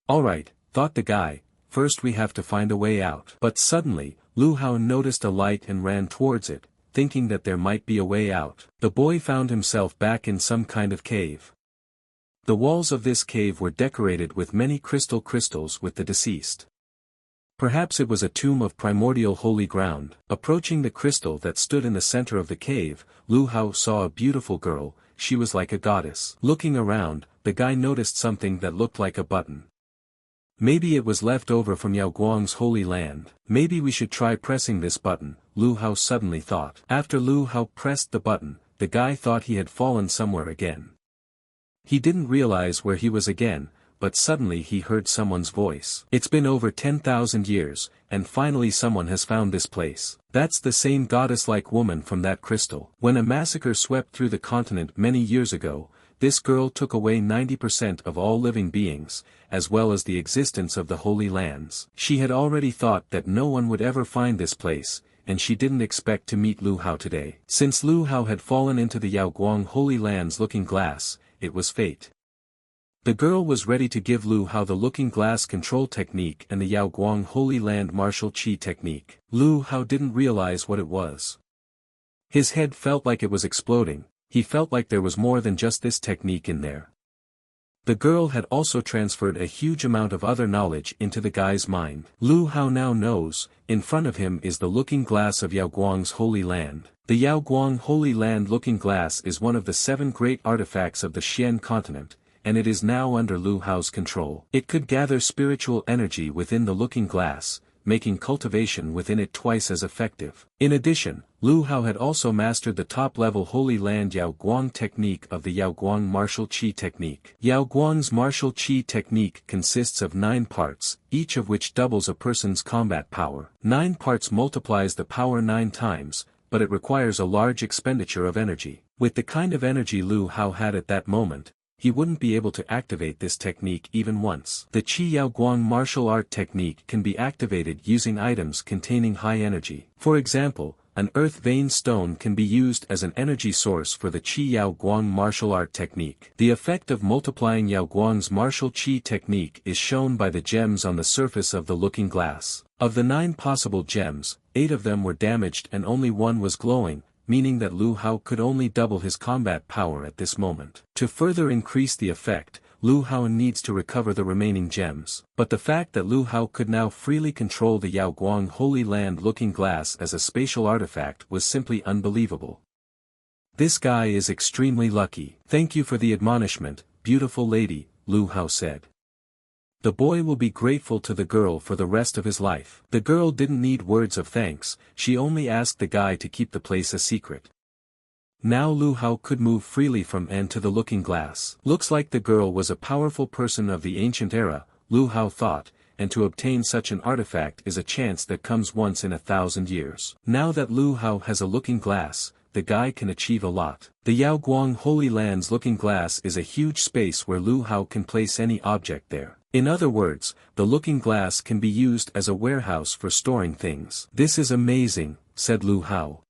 Alright, thought the guy, first we have to find a way out. But suddenly, Lu Hao noticed a light and ran towards it, thinking that there might be a way out. The boy found himself back in some kind of cave. The walls of this cave were decorated with many crystals with the deceased. Perhaps it was a tomb of primordial holy ground. Approaching the crystal that stood in the center of the cave, Lu Hao saw a beautiful girl. She was like a goddess. Looking around, the guy noticed something that looked like a button. Maybe it was left over from Yaoguang's Holy Land. Maybe we should try pressing this button, Lu Hao suddenly thought. After Lu Hao pressed the button, the guy thought he had fallen somewhere again. He didn't realize where he was again, but suddenly he heard someone's voice. It's been over 10,000 years, and finally someone has found this place. That's the same goddess-like woman from that crystal. When a massacre swept through the continent many years ago, this girl took away 90% of all living beings, as well as the existence of the Holy Lands. She had already thought that no one would ever find this place, and she didn't expect to meet Lu Hao today. Since Lu Hao had fallen into the Yaoguang Holy Land's looking glass, it was fate. The girl was ready to give Lu Hao the looking glass control technique and the Yaoguang Holy Land martial chi technique. Lu Hao didn't realize what it was. His head felt like it was exploding. He felt like there was more than just this technique in there. The girl had also transferred a huge amount of other knowledge into the guy's mind. Lu Hao now knows, in front of him is the looking glass of Yaoguang's Holy Land. The Yaoguang Holy Land looking glass is one of the 7 great artifacts of the Xian continent, and it is now under Lu Hao's control. It could gather spiritual energy within the looking glass, making cultivation within it twice as effective. In addition, Lu Hao had also mastered the top-level Holy Land Yaoguang technique of the Yaoguang martial chi technique. Yaoguang's martial chi technique consists of 9 parts, each of which doubles a person's combat power. 9 parts multiplies the power 9 times, but it requires a large expenditure of energy. With the kind of energy Lu Hao had at that moment, he wouldn't be able to activate this technique even once. The Qi Yaoguang martial art technique can be activated using items containing high energy. For example, an earth vein stone can be used as an energy source for the Qi Yaoguang martial art technique. The effect of multiplying Yaoguang's martial Qi technique is shown by the gems on the surface of the looking glass. Of the 9 possible gems, 8 of them were damaged and only 1 was glowing, meaning that Lu Hao could only double his combat power at this moment. To further increase the effect, Lu Hao needs to recover the remaining gems. But the fact that Lu Hao could now freely control the Yaoguang Holy Land looking glass as a spatial artifact was simply unbelievable. This guy is extremely lucky. Thank you for the admonishment, beautiful lady, Lu Hao said. The boy will be grateful to the girl for the rest of his life. The girl didn't need words of thanks, she only asked the guy to keep the place a secret. Now Lu Hao could move freely from and to the looking glass. Looks like the girl was a powerful person of the ancient era, Lu Hao thought, and to obtain such an artifact is a chance that comes once in 1,000 years. Now that Lu Hao has a looking glass, the guy can achieve a lot. The Yaoguang Holy Land's looking glass is a huge space where Lu Hao can place any object there. In other words, the looking glass can be used as a warehouse for storing things. This is amazing, said Lu Hao.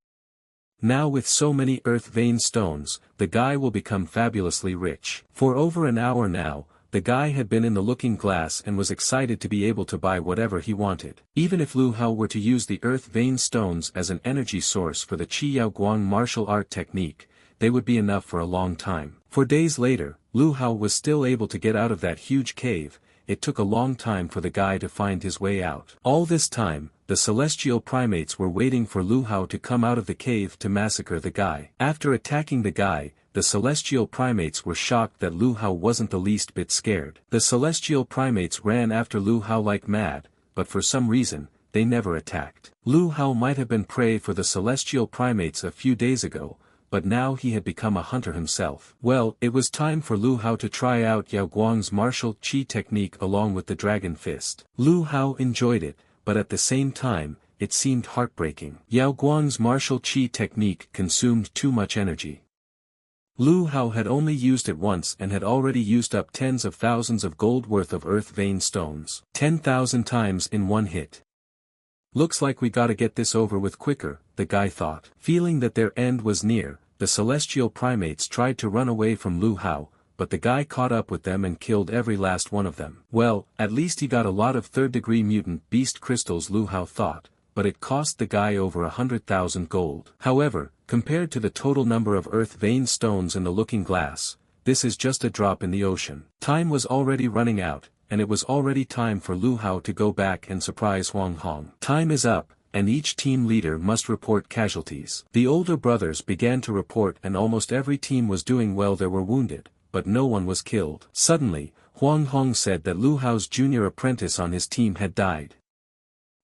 Now with so many earth vein stones, the guy will become fabulously rich. For over an hour now, the guy had been in the looking glass and was excited to be able to buy whatever he wanted. Even if Lu Hao were to use the earth vein stones as an energy source for the Qi Yaoguang martial art technique, they would be enough for a long time. For days later, Lu Hao was still able to get out of that huge cave. It took a long time for the guy to find his way out. All this time, the celestial primates were waiting for Lu Hao to come out of the cave to massacre the guy. After attacking the guy, the celestial primates were shocked that Lu Hao wasn't the least bit scared. The celestial primates ran after Lu Hao like mad, but for some reason, they never attacked. Lu Hao might have been prey for the celestial primates a few days ago, but now he had become a hunter himself. Well, it was time for Lu Hao to try out Yaoguang's martial chi technique along with the dragon fist. Lu Hao enjoyed it, but at the same time, it seemed heartbreaking. Yaoguang's martial chi technique consumed too much energy. Lu Hao had only used it once and had already used up tens of thousands of gold worth of earth vein stones. 10,000 times in one hit. Looks like we gotta get this over with quicker, the guy thought. Feeling that their end was near, the celestial primates tried to run away from Lu Hao, but the guy caught up with them and killed every last one of them. Well, at least he got a lot of third-degree mutant beast crystals, Lu Hao thought, but it cost the guy over 100,000 gold. However, compared to the total number of earth vein stones in the looking glass, this is just a drop in the ocean. Time was already running out, and it was already time for Lu Hao to go back and surprise Huang Hong. Time is up, and each team leader must report casualties. The older brothers began to report and almost every team was doing well. There were wounded, but no one was killed. Suddenly, Huang Hong said that Lu Hao's junior apprentice on his team had died.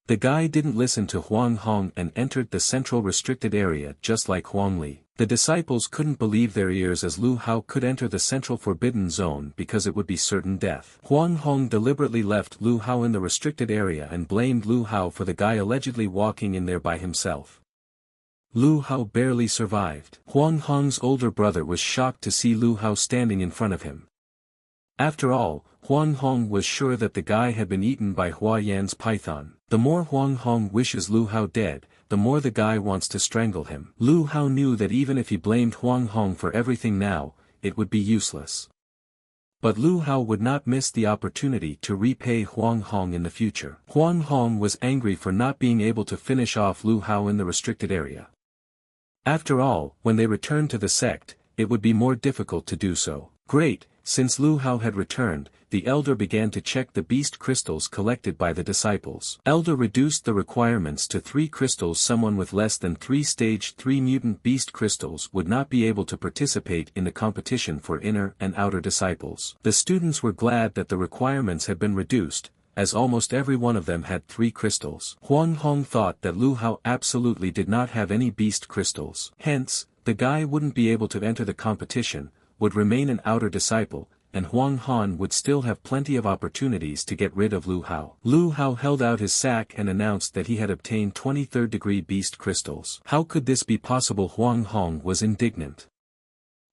The guy didn't listen to Huang Hong and entered the central restricted area just like Huang Li. The disciples couldn't believe their ears as Lu Hao could enter the central forbidden zone because it would be certain death. Huang Hong deliberately left Lu Hao in the restricted area and blamed Lu Hao for the guy allegedly walking in there by himself. Lu Hao barely survived. Huang Hong's older brother was shocked to see Lu Hao standing in front of him. After all, Huang Hong was sure that the guy had been eaten by Hua Yan's python. The more Huang Hong wishes Lu Hao dead, the more the guy wants to strangle him. Lu Hao knew that even if he blamed Huang Hong for everything now, it would be useless. But Lu Hao would not miss the opportunity to repay Huang Hong in the future. Huang Hong was angry for not being able to finish off Lu Hao in the restricted area. After all, when they returned to the sect, it would be more difficult to do so. Great, since Lu Hao had returned, the elder began to check the beast crystals collected by the disciples. Elder reduced the requirements to 3 crystals. Someone with less than 3 stage 3 mutant beast crystals would not be able to participate in the competition for inner and outer disciples. The students were glad that the requirements had been reduced, as almost every one of them had 3 crystals. Huang Hong thought that Lu Hao absolutely did not have any beast crystals. Hence, the guy wouldn't be able to enter the competition, would remain an outer disciple, and Huang Hong would still have plenty of opportunities to get rid of Lu Hao. Lu Hao held out his sack and announced that he had obtained 23rd degree beast crystals. How could this be possible? Huang Hong was indignant.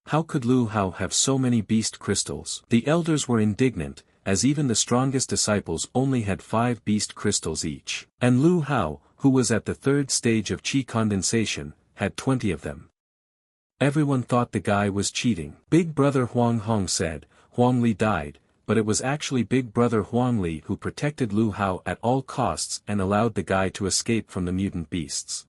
How could Lu Hao have so many beast crystals? The elders were indignant, as even the strongest disciples only had 5 beast crystals each. And Lu Hao, who was at the 3rd stage of qi condensation, had 20 of them. Everyone thought the guy was cheating. Big brother Huang Hong said, Huang Li died, but it was actually big brother Huang Li who protected Lu Hao at all costs and allowed the guy to escape from the mutant beasts.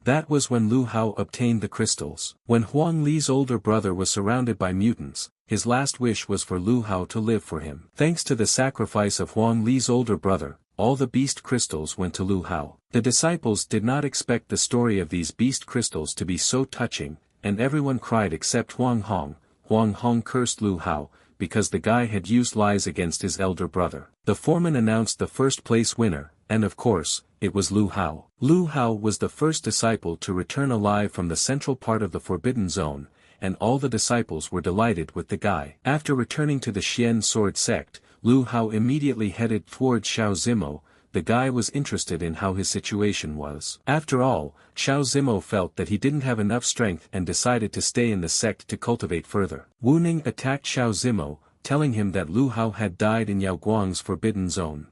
That was when Lu Hao obtained the crystals. When Huang Li's older brother was surrounded by mutants, his last wish was for Lu Hao to live for him. Thanks to the sacrifice of Huang Li's older brother, all the beast crystals went to Lu Hao. The disciples did not expect the story of these beast crystals to be so touching, and everyone cried except Huang Hong. Huang Hong cursed Lu Hao, because the guy had used lies against his elder brother. The foreman announced the first place winner, and of course, it was Lu Hao. Lu Hao was the first disciple to return alive from the central part of the Forbidden Zone, and all the disciples were delighted with the guy. After returning to the Xian Sword sect, Lu Hao immediately headed towards Xiao Zimo. The guy was interested in how his situation was. After all, Xiao Zimo felt that he didn't have enough strength and decided to stay in the sect to cultivate further. Wu Ning attacked Xiao Zimo, telling him that Lu Hao had died in Yao Guang's forbidden zone.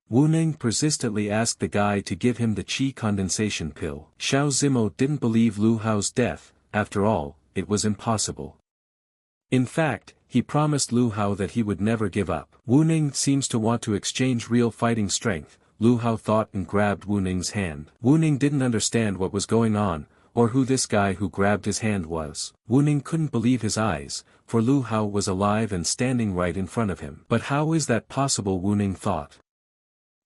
Wu Ning persistently asked the guy to give him the qi condensation pill. Xiao Zimo didn't believe Lu Hao's death. After all, it was impossible. In fact, he promised Lu Hao that he would never give up. Wu Ning seems to want to exchange real fighting strength, Lu Hao thought and grabbed Wu Ning's hand. Wu Ning didn't understand what was going on, or who this guy who grabbed his hand was. Wu Ning couldn't believe his eyes, for Lu Hao was alive and standing right in front of him. But how is that possible? Wu Ning thought.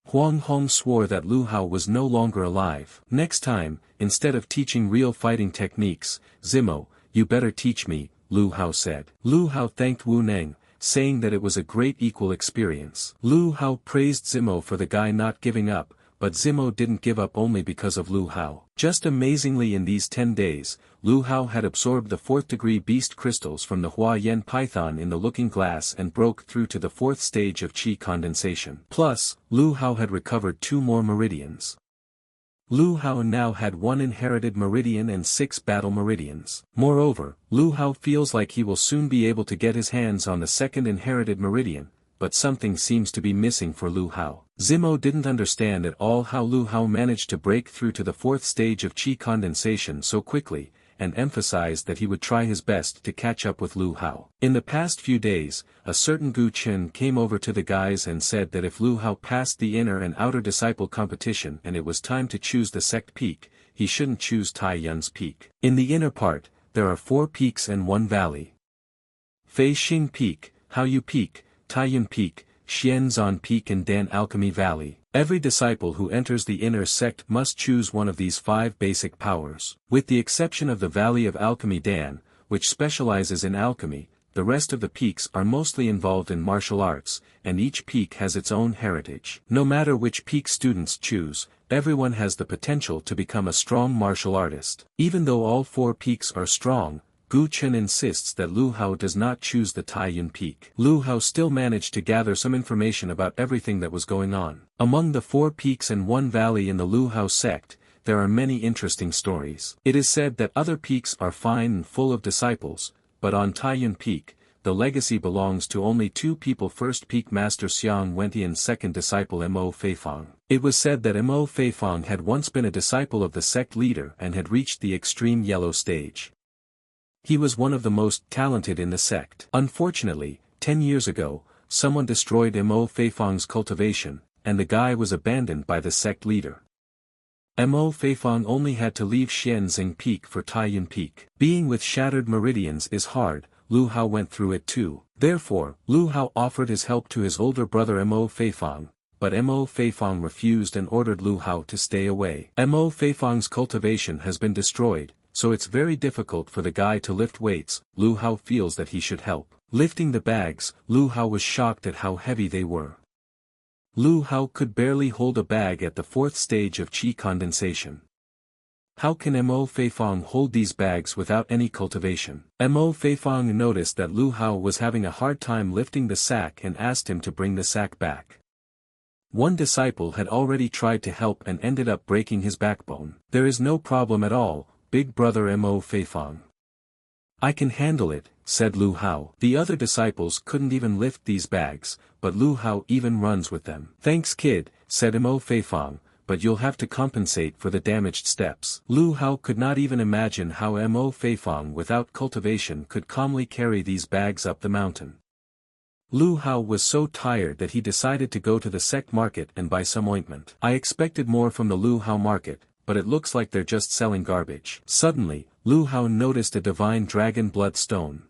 Huang Hong swore that Lu Hao was no longer alive. Next time, instead of teaching real fighting techniques, Zimo, you better teach me, Lu Hao said. Lu Hao thanked Wu Ning, saying that it was a great equal experience. Lu Hao praised Zimo for the guy not giving up, but Zimo didn't give up only because of Lu Hao. Just amazingly, in these 10 days, Lu Hao had absorbed the 4th degree beast crystals from the Hua Yan python in the looking glass and broke through to the 4th stage of qi condensation. Plus, Lu Hao had recovered 2 more meridians. Lu Hao now had 1 inherited meridian and 6 battle meridians. Moreover, Lu Hao feels like he will soon be able to get his hands on the 2nd inherited meridian, but something seems to be missing for Lu Hao. Zimo didn't understand at all how Lu Hao managed to break through to the 4th stage of qi condensation so quickly, and emphasized that he would try his best to catch up with Lu Hao. In the past few days, a certain Gu Chen came over to the guys and said that if Lu Hao passed the inner and outer disciple competition and it was time to choose the sect peak, he shouldn't choose Tai Yun's peak. In the inner part, there are 4 peaks and 1 valley. Fei Xing Peak, Haoyu Peak, Taiyun Peak, Xianzan Peak and Dan Alchemy Valley. Every disciple who enters the inner sect must choose one of these 5 basic powers. With the exception of the Valley of Alchemy Dan, which specializes in alchemy, the rest of the peaks are mostly involved in martial arts, and each peak has its own heritage. No matter which peak students choose, everyone has the potential to become a strong martial artist. Even though all 4 peaks are strong, Gu Chen insists that Lu Hao does not choose the Taiyuan peak. Lu Hao still managed to gather some information about everything that was going on. Among the 4 peaks and 1 valley in the Lu Hao sect, there are many interesting stories. It is said that other peaks are fine and full of disciples, but on Taiyuan Peak, the legacy belongs to only 2 people: first peak master Xiang Wenti and second disciple Mo Feifang. It was said that Mo Feifang had once been a disciple of the sect leader and had reached the extreme yellow stage. He was one of the most talented in the sect. Unfortunately, 10 years ago, someone destroyed Mo Feifang's cultivation, and the guy was abandoned by the sect leader. Mo Feifang only had to leave Xianxing Peak for Taiyuan Peak. Being with shattered meridians is hard, Lu Hao went through it too. Therefore, Lu Hao offered his help to his older brother Mo Feifang, but Mo Feifang refused and ordered Lu Hao to stay away. Mo Feifang's cultivation has been destroyed, so it's very difficult for the guy to lift weights. Lu Hao feels that he should help. Lifting the bags, Lu Hao was shocked at how heavy they were. Lu Hao could barely hold a bag at the 4th stage of qi condensation. How can Mo Feifang hold these bags without any cultivation? Mo Feifang noticed that Lu Hao was having a hard time lifting the sack and asked him to bring the sack back. One disciple had already tried to help and ended up breaking his backbone. There is no problem at all, big brother Mo Feifang. I can handle it, said Lu Hao. The other disciples couldn't even lift these bags, but Lu Hao even runs with them. Thanks kid, said Mo Feifang, but you'll have to compensate for the damaged steps. Lu Hao could not even imagine how Mo Feifang without cultivation could calmly carry these bags up the mountain. Lu Hao was so tired that he decided to go to the sect market and buy some ointment. I expected more from the Lu Hao market, but it looks like they're just selling garbage. Suddenly, Lu Hao noticed a divine dragon blood stone.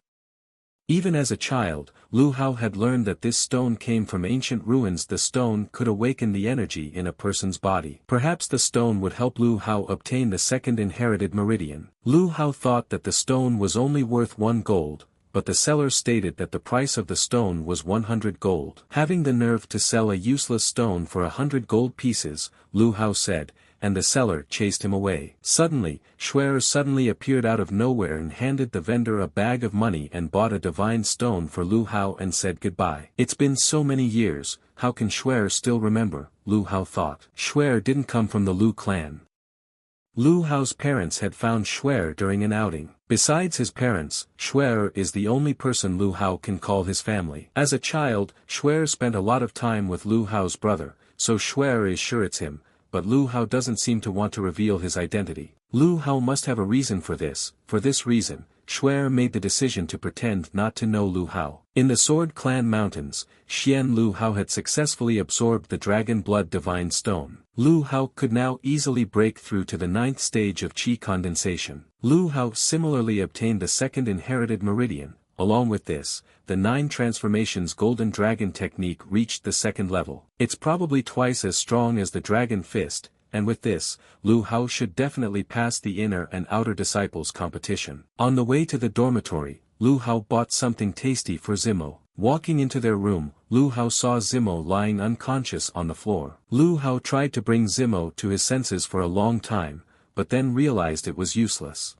Even as a child, Lu Hao had learned that this stone came from ancient ruins. The stone could awaken the energy in a person's body. Perhaps the stone would help Lu Hao obtain the 2nd inherited meridian. Lu Hao thought that the stone was only worth 1 gold, but the seller stated that the price of the stone was 100 gold. Having the nerve to sell a useless stone for 100 gold pieces, Lu Hao said, and the seller chased him away. Suddenly, Xuer suddenly appeared out of nowhere and handed the vendor a bag of money and bought a divine stone for Lu Hao and said goodbye. It's been so many years, how can Xuer still remember, Lu Hao thought. Xuer didn't come from the Lu clan. Lu Hao's parents had found Xuer during an outing. Besides his parents, Xuer is the only person Lu Hao can call his family. As a child, Xuer spent a lot of time with Lu Hao's brother, so Xuer is sure it's him, but Lu Hao doesn't seem to want to reveal his identity. Lu Hao must have a reason for this. For this reason, Xuer made the decision to pretend not to know Lu Hao. In the Sword Clan Mountains, Xian Lu Hao had successfully absorbed the Dragon Blood Divine Stone. Lu Hao could now easily break through to the 9th stage of qi condensation. Lu Hao similarly obtained the 2nd inherited meridian. Along with this, the 9 transformations golden dragon technique reached the 2nd level. It's probably twice as strong as the dragon fist, and with this, Lu Hao should definitely pass the inner and outer disciples competition. On the way to the dormitory, Lu Hao bought something tasty for Zimo. Walking into their room, Lu Hao saw Zimo lying unconscious on the floor. Lu Hao tried to bring Zimo to his senses for a long time, but then realized it was useless.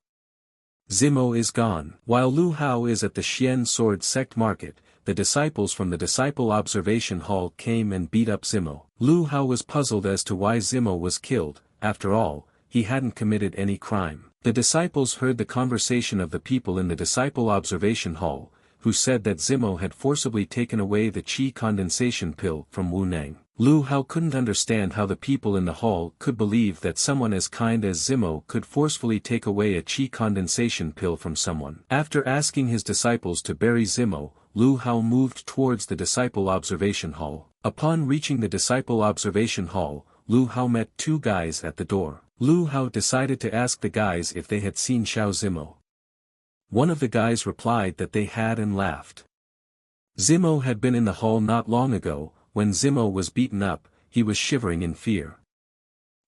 Zimo is gone. While Lu Hao is at the Xian Sword Sect Market, the disciples from the Disciple Observation Hall came and beat up Zimo. Lu Hao was puzzled as to why Zimo was killed. After all, he hadn't committed any crime. The disciples heard the conversation of the people in the Disciple Observation Hall, who said that Zimo had forcibly taken away the qi condensation pill from Wu Nang. Lu Hao couldn't understand how the people in the hall could believe that someone as kind as Zimo could forcefully take away a qi condensation pill from someone. After asking his disciples to bury Zimo, Lu Hao moved towards the Disciple Observation Hall. Upon reaching the Disciple Observation Hall, Lu Hao met 2 guys at the door. Lu Hao decided to ask the guys if they had seen Xiao Zimo. One of the guys replied that they had and laughed. Zimo had been in the hall not long ago. When Zimo was beaten up, he was shivering in fear.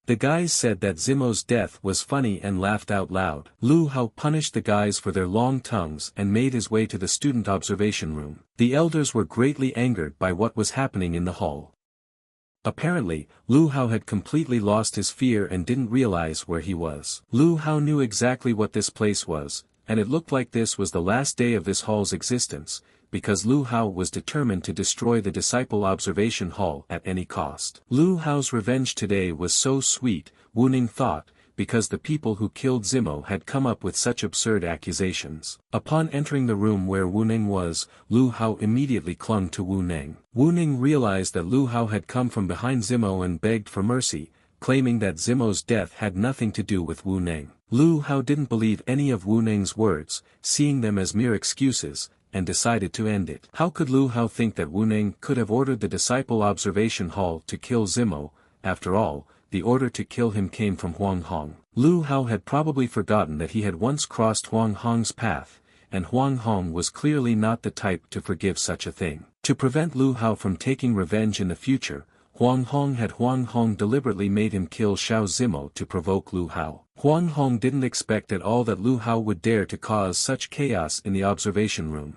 The guys said that Zimo's death was funny and laughed out loud. Lu Hao punished the guys for their long tongues and made his way to the student observation room. The elders were greatly angered by what was happening in the hall. Apparently, Lu Hao had completely lost his fear and didn't realize where he was. Lu Hao knew exactly what this place was, and it looked like this was the last day of this hall's existence, because Lu Hao was determined to destroy the disciple observation hall at any cost. Lu Hao's revenge today was so sweet, Wu Ning thought, because the people who killed Zimo had come up with such absurd accusations. Upon entering the room where Wu Ning was, Lu Hao immediately clung to Wu Ning. Wu Ning realized that Lu Hao had come from behind Zimo and begged for mercy, claiming that Zimo's death had nothing to do with Wu Ning. Lu Hao didn't believe any of Wu Ning's words, seeing them as mere excuses, and decided to end it. How could Lu Hao think that Wu Ning could have ordered the disciple observation hall to kill Zimo? After all, the order to kill him came from Huang Hong. Lu Hao had probably forgotten that he had once crossed Huang Hong's path, and Huang Hong was clearly not the type to forgive such a thing. To prevent Lu Hao from taking revenge in the future, Huang Hong deliberately made him kill Xiao Zimo to provoke Lu Hao. Huang Hong didn't expect at all that Lu Hao would dare to cause such chaos in the observation room.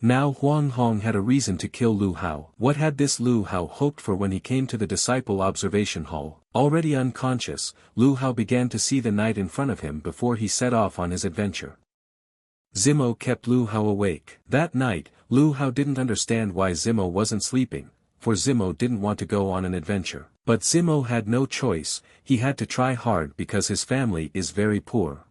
Now Huang Hong had a reason to kill Lu Hao. What had this Lu Hao hoped for when he came to the disciple observation hall? Already unconscious, Lu Hao began to see the night in front of him before he set off on his adventure. Zimo kept Lu Hao awake. That night, Lu Hao didn't understand why Zimo wasn't sleeping, for Zimo didn't want to go on an adventure. But Zimo had no choice, he had to try hard because his family is very poor.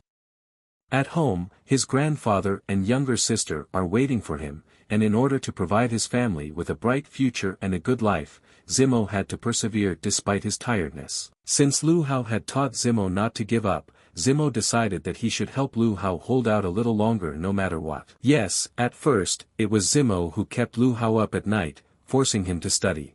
At home, his grandfather and younger sister are waiting for him, and in order to provide his family with a bright future and a good life, Zimo had to persevere despite his tiredness. Since Lu Hao had taught Zimo not to give up, Zimo decided that he should help Lu Hao hold out a little longer no matter what. Yes, at first, it was Zimo who kept Lu Hao up at night, forcing him to study.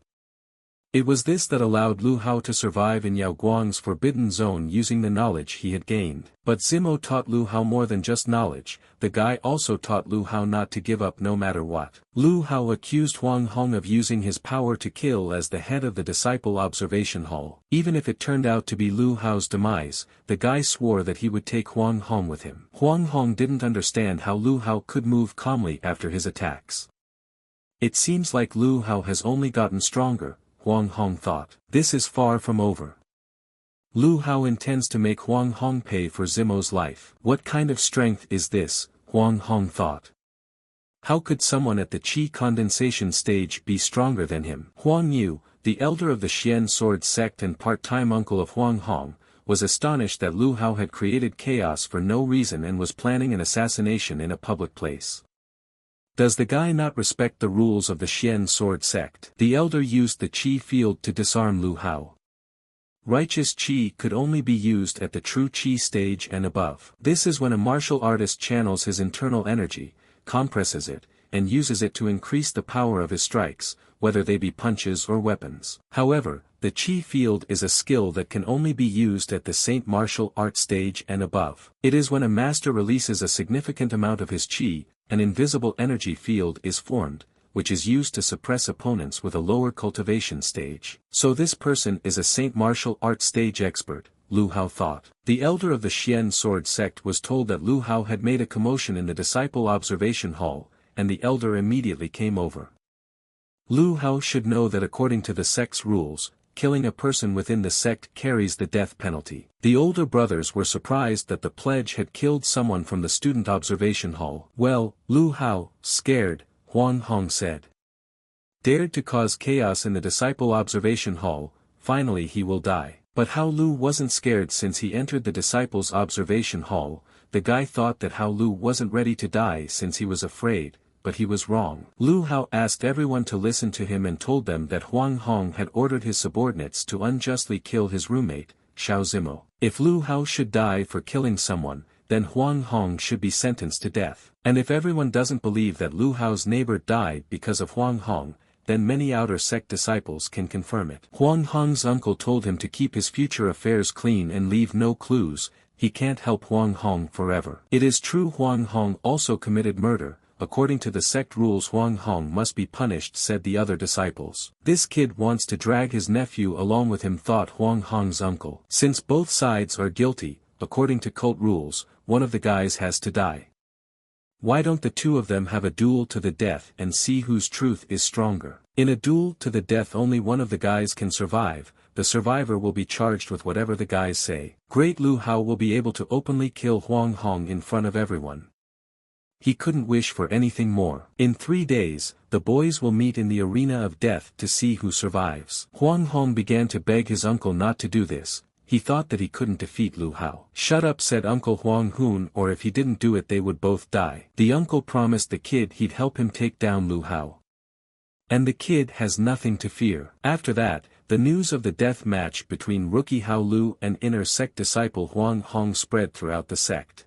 It was this that allowed Lu Hao to survive in Yao Guang's forbidden zone using the knowledge he had gained. But Zimo taught Lu Hao more than just knowledge, the guy also taught Lu Hao not to give up no matter what. Lu Hao accused Huang Hong of using his power to kill as the head of the disciple observation hall. Even if it turned out to be Lu Hao's demise, the guy swore that he would take Huang Hong with him. Huang Hong didn't understand how Lu Hao could move calmly after his attacks. It seems like Lu Hao has only gotten stronger, Huang Hong thought. This is far from over. Lu Hao intends to make Huang Hong pay for Zimo's life. What kind of strength is this, Huang Hong thought. How could someone at the qi condensation stage be stronger than him? Huang Yu, the elder of the Xian sword sect and part-time uncle of Huang Hong, was astonished that Lu Hao had created chaos for no reason and was planning an assassination in a public place. Does the guy not respect the rules of the Xian sword sect? The elder used the qi field to disarm Lu Hao. Righteous qi could only be used at the true qi stage and above. This is when a martial artist channels his internal energy, compresses it, and uses it to increase the power of his strikes, whether they be punches or weapons. However, the qi field is a skill that can only be used at the Saint martial art stage and above. It is when a master releases a significant amount of his qi, an invisible energy field is formed, which is used to suppress opponents with a lower cultivation stage. So this person is a Saint martial art stage expert, Lu Hao thought. The elder of the Xian sword sect was told that Lu Hao had made a commotion in the disciple observation hall, and the elder immediately came over. Lu Hao should know that according to the sect's rules, killing a person within the sect carries the death penalty. The older brothers were surprised that the pledge had killed someone from the student observation hall. Well, Lu Hao, scared, Huang Hong said. Dared to cause chaos in the disciple observation hall, finally he will die. But Hao Lu wasn't scared since he entered the disciples' observation hall. The guy thought that Hao Lu wasn't ready to die since he was afraid, but he was wrong. Lu Hao asked everyone to listen to him and told them that Huang Hong had ordered his subordinates to unjustly kill his roommate, Xiao Zimo. If Lu Hao should die for killing someone, then Huang Hong should be sentenced to death. And if everyone doesn't believe that Lu Hao's neighbor died because of Huang Hong, then many outer sect disciples can confirm it. Huang Hong's uncle told him to keep his future affairs clean and leave no clues. He can't help Huang Hong forever. It is true Huang Hong also committed murder, according to the sect rules Huang Hong must be punished, said the other disciples. This kid wants to drag his nephew along with him, thought Huang Hong's uncle. Since both sides are guilty, according to cult rules, one of the guys has to die. Why don't the two of them have a duel to the death and see whose truth is stronger? In a duel to the death only one of the guys can survive, the survivor will be charged with whatever the guys say. Great Lu Hao will be able to openly kill Huang Hong in front of everyone. He couldn't wish for anything more. In 3 days, the boys will meet in the arena of death to see who survives. Huang Hong began to beg his uncle not to do this. He thought that he couldn't defeat Lu Hao. Shut up, said Uncle Huang Hun, or if he didn't do it they would both die. The uncle promised the kid he'd help him take down Lu Hao. And the kid has nothing to fear. After that, the news of the death match between rookie Hao Lu and inner sect disciple Huang Hong spread throughout the sect.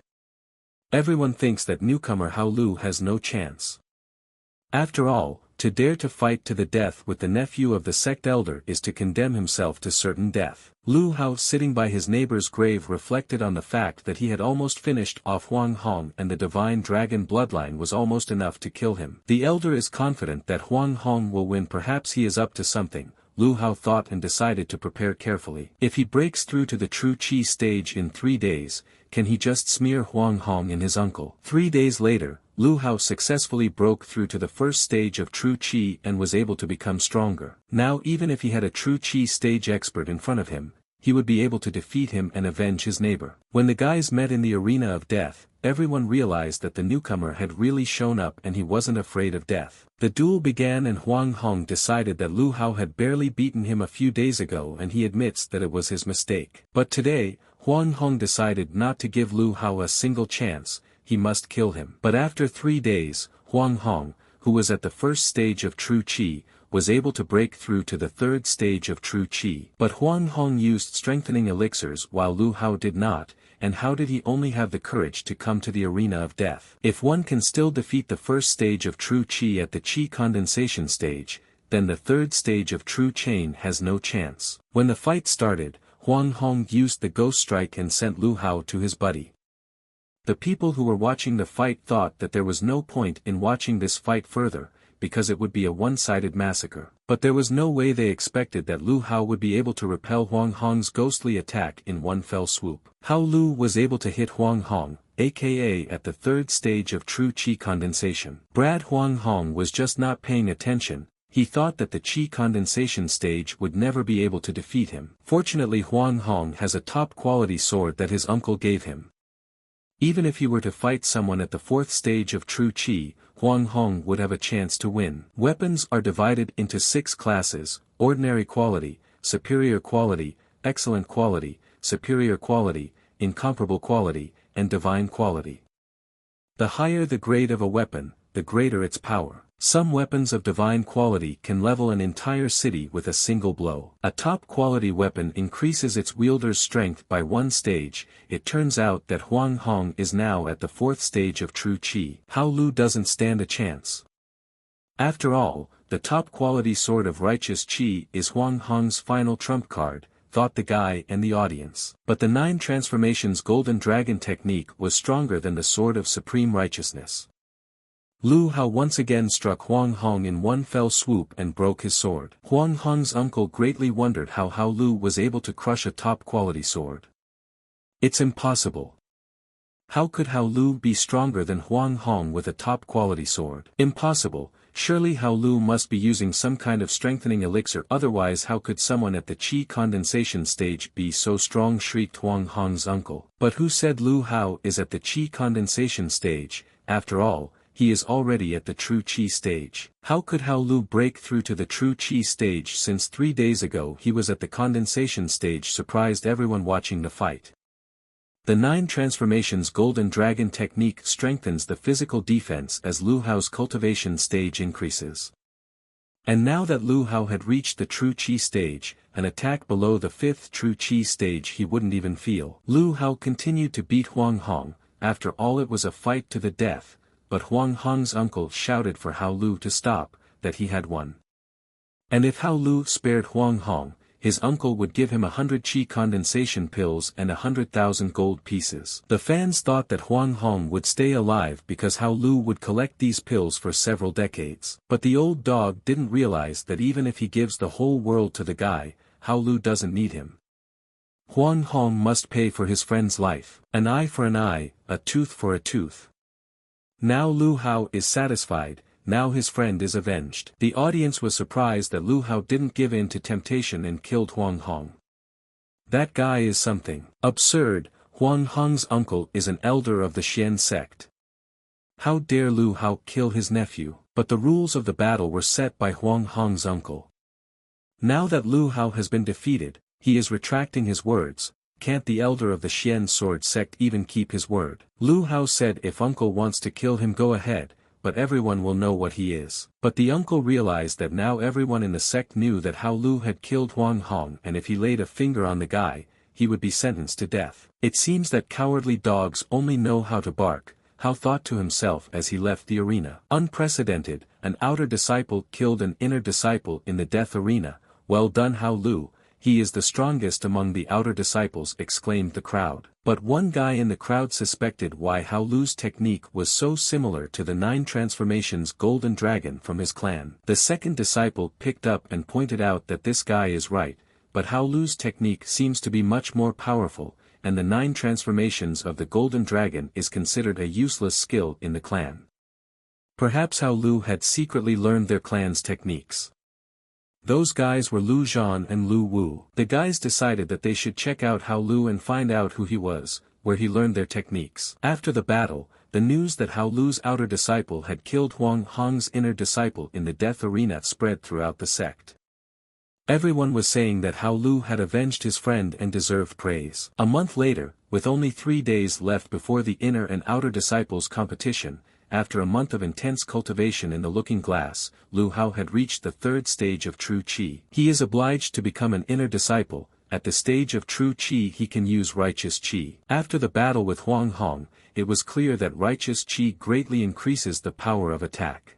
Everyone thinks that newcomer Hao Lu has no chance. After all, to dare to fight to the death with the nephew of the sect elder is to condemn himself to certain death. Lu Hao sitting by his neighbor's grave reflected on the fact that he had almost finished off Huang Hong and the divine dragon bloodline was almost enough to kill him. The elder is confident that Huang Hong will win, perhaps he is up to something. Lu Hao thought and decided to prepare carefully. If he breaks through to the true Qi stage in 3 days, can he just smear Huang Hong and his uncle? 3 days later, Lu Hao successfully broke through to the first stage of true Qi and was able to become stronger. Now even if he had a true Qi stage expert in front of him, he would be able to defeat him and avenge his neighbor. When the guys met in the arena of death, everyone realized that the newcomer had really shown up and he wasn't afraid of death. The duel began and Huang Hong decided that Lu Hao had barely beaten him a few days ago and he admits that it was his mistake. But today, Huang Hong decided not to give Lu Hao a single chance, he must kill him. But after 3 days, Huang Hong, who was at the first stage of true Qi, was able to break through to the 3rd stage of true Qi. But Huang Hong used strengthening elixirs while Lu Hao did not, and how did he only have the courage to come to the arena of death? If one can still defeat the first stage of true Qi at the Qi condensation stage, then the 3rd stage of true Chain has no chance. When the fight started, Huang Hong used the ghost strike and sent Lu Hao to his buddy. The people who were watching the fight thought that there was no point in watching this fight further, because it would be a one-sided massacre. But there was no way they expected that Lu Hao would be able to repel Huang Hong's ghostly attack in one fell swoop. Hao Lu was able to hit Huang Hong, aka at the 3rd stage of true Qi condensation. Brad Huang Hong was just not paying attention, he thought that the Qi condensation stage would never be able to defeat him. Fortunately Huang Hong has a top-quality sword that his uncle gave him. Even if he were to fight someone at the 4th stage of true Qi, Huang Hong would have a chance to win. Weapons are divided into 6 classes: ordinary quality, superior quality, excellent quality, superior quality, incomparable quality, and divine quality. The higher the grade of a weapon, the greater its power. Some weapons of divine quality can level an entire city with a single blow. A top-quality weapon increases its wielder's strength by 1 stage. It turns out that Huang Hong is now at the 4th stage of true Qi. Hao Lu doesn't stand a chance. After all, the top-quality sword of righteous Qi is Huang Hong's final trump card, thought the guy and the audience. But the 9 transformations golden dragon technique was stronger than the sword of supreme righteousness. Lu Hao once again struck Huang Hong in one fell swoop and broke his sword. Huang Hong's uncle greatly wondered how Hao Lu was able to crush a top-quality sword. It's impossible. How could Hao Lu be stronger than Huang Hong with a top-quality sword? Impossible, surely Hao Lu must be using some kind of strengthening elixir, otherwise how could someone at the Qi condensation stage be so strong, shrieked Huang Hong's uncle. But who said Lu Hao is at the Qi condensation stage? After all, he is already at the true Qi stage. How could Hao Lu break through to the true Qi stage since 3 days ago he was at the condensation stage? Surprised everyone watching the fight. The 9 transformations golden dragon technique strengthens the physical defense as Lu Hao's cultivation stage increases. And now that Lu Hao had reached the true Qi stage, an attack below the 5th true Qi stage he wouldn't even feel. Lu Hao continued to beat Huang Hong. After all, it was a fight to the death. But Huang Hong's uncle shouted for Hao Lu to stop, that he had won. And if Hao Lu spared Huang Hong, his uncle would give him 100 chi condensation pills and 100,000 gold pieces. The fans thought that Huang Hong would stay alive because Hao Lu would collect these pills for several decades. But the old dog didn't realize that even if he gives the whole world to the guy, Hao Lu doesn't need him. Huang Hong must pay for his friend's life. An eye for an eye, a tooth for a tooth. Now Lu Hao is satisfied, now his friend is avenged. The audience was surprised that Lu Hao didn't give in to temptation and killed Huang Hong. That guy is something. Absurd, Huang Hong's uncle is an elder of the Xian sect. How dare Lu Hao kill his nephew? But the rules of the battle were set by Huang Hong's uncle. Now that Lu Hao has been defeated, he is retracting his words. Can't the elder of the Xian sword sect even keep his word? Lu Hao said if uncle wants to kill him go ahead, but everyone will know what he is. But the uncle realized that now everyone in the sect knew that Hao Lu had killed Huang Hong, and if he laid a finger on the guy, he would be sentenced to death. It seems that cowardly dogs only know how to bark, Hao thought to himself as he left the arena. Unprecedented, an outer disciple killed an inner disciple in the death arena. Well done Hao Lu. He is the strongest among the outer disciples, exclaimed the crowd. But one guy in the crowd suspected why Hao Lu's technique was so similar to the 9 transformations golden dragon from his clan. The second disciple picked up and pointed out that this guy is right, but Hao Lu's technique seems to be much more powerful, and the 9 transformations of the golden dragon is considered a useless skill in the clan. Perhaps Hao Lu had secretly learned their clan's techniques. Those guys were Lu Zhan and Lu Wu. The guys decided that they should check out Hao Lu and find out who he was, where he learned their techniques. After the battle, the news that Hao Lu's outer disciple had killed Huang Hong's inner disciple in the death arena spread throughout the sect. Everyone was saying that Hao Lu had avenged his friend and deserved praise. A month later, with only 3 days left before the inner and outer disciples' competition, after a month of intense cultivation in the looking glass, Lu Hao had reached the 3rd stage of true qi. He is obliged to become an inner disciple. At the stage of true qi he can use righteous qi. After the battle with Huang Hong, it was clear that righteous qi greatly increases the power of attack.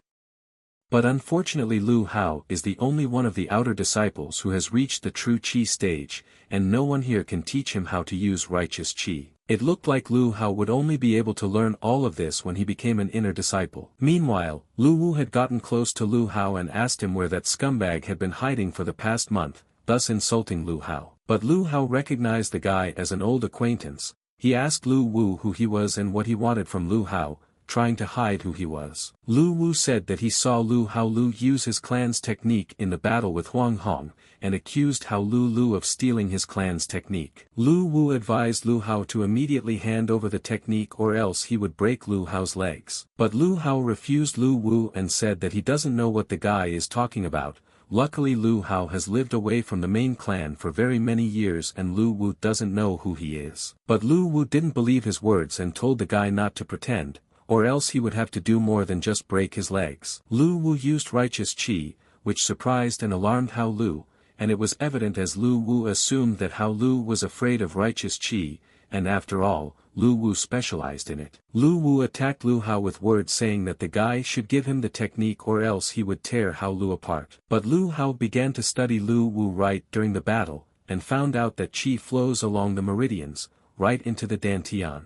But unfortunately Lu Hao is the only one of the outer disciples who has reached the true qi stage, and no one here can teach him how to use righteous qi. It looked like Lu Hao would only be able to learn all of this when he became an inner disciple. Meanwhile, Lu Wu had gotten close to Lu Hao and asked him where that scumbag had been hiding for the past month, thus insulting Lu Hao. But Lu Hao recognized the guy as an old acquaintance. He asked Lu Wu who he was and what he wanted from Lu Hao, trying to hide who he was. Lu Wu said that he saw Lu Hao use his clan's technique in the battle with Huang Hong, and accused Hao Lu of stealing his clan's technique. Lu Wu advised Lu Hao to immediately hand over the technique or else he would break Lu Hao's legs. But Lu Hao refused Lu Wu and said that he doesn't know what the guy is talking about. Luckily Lu Hao has lived away from the main clan for very many years and Lu Wu doesn't know who he is. But Lu Wu didn't believe his words and told the guy not to pretend, or else he would have to do more than just break his legs. Lu Wu used righteous qi, which surprised and alarmed Hao Lu, and it was evident as Lu Wu assumed that Hao Lu was afraid of righteous qi, and after all, Lu Wu specialized in it. Lu Wu attacked Lu Hao with words saying that the guy should give him the technique or else he would tear Hao Lu apart. But Lu Hao began to study Lu Wu right during the battle, and found out that qi flows along the meridians, right into the dantian.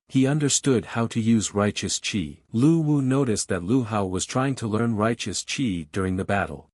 He understood how to use righteous qi. Lu Wu noticed that Lu Hao was trying to learn righteous qi during the battle.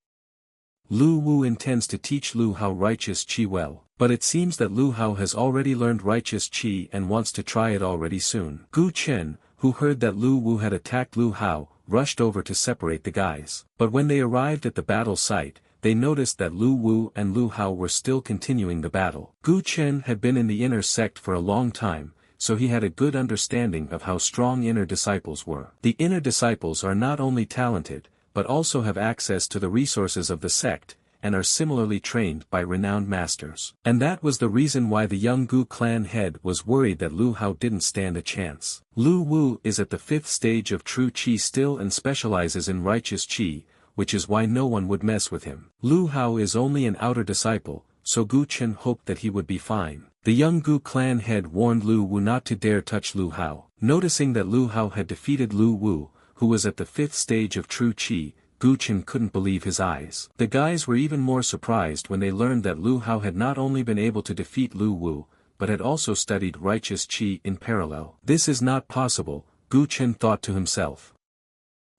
Lu Wu intends to teach Lu Hao righteous qi well, but it seems that Lu Hao has already learned righteous qi and wants to try it already soon. Gu Chen, who heard that Lu Wu had attacked Lu Hao, rushed over to separate the guys. But when they arrived at the battle site, they noticed that Lu Wu and Lu Hao were still continuing the battle. Gu Chen had been in the inner sect for a long time, so he had a good understanding of how strong inner disciples were. The inner disciples are not only talented, but also have access to the resources of the sect, and are similarly trained by renowned masters. And that was the reason why the young Gu clan head was worried that Lu Hao didn't stand a chance. Lu Wu is at the 5th stage of true qi still and specializes in righteous qi, which is why no one would mess with him. Lu Hao is only an outer disciple, so Gu Chen hoped that he would be fine. The young Gu clan head warned Lu Wu not to dare touch Lu Hao. Noticing that Lu Hao had defeated Lu Wu, who was at the 5th stage of true qi, Gu Chen couldn't believe his eyes. The guys were even more surprised when they learned that Lu Hao had not only been able to defeat Lu Wu, but had also studied righteous qi in parallel. This is not possible, Gu Chen thought to himself.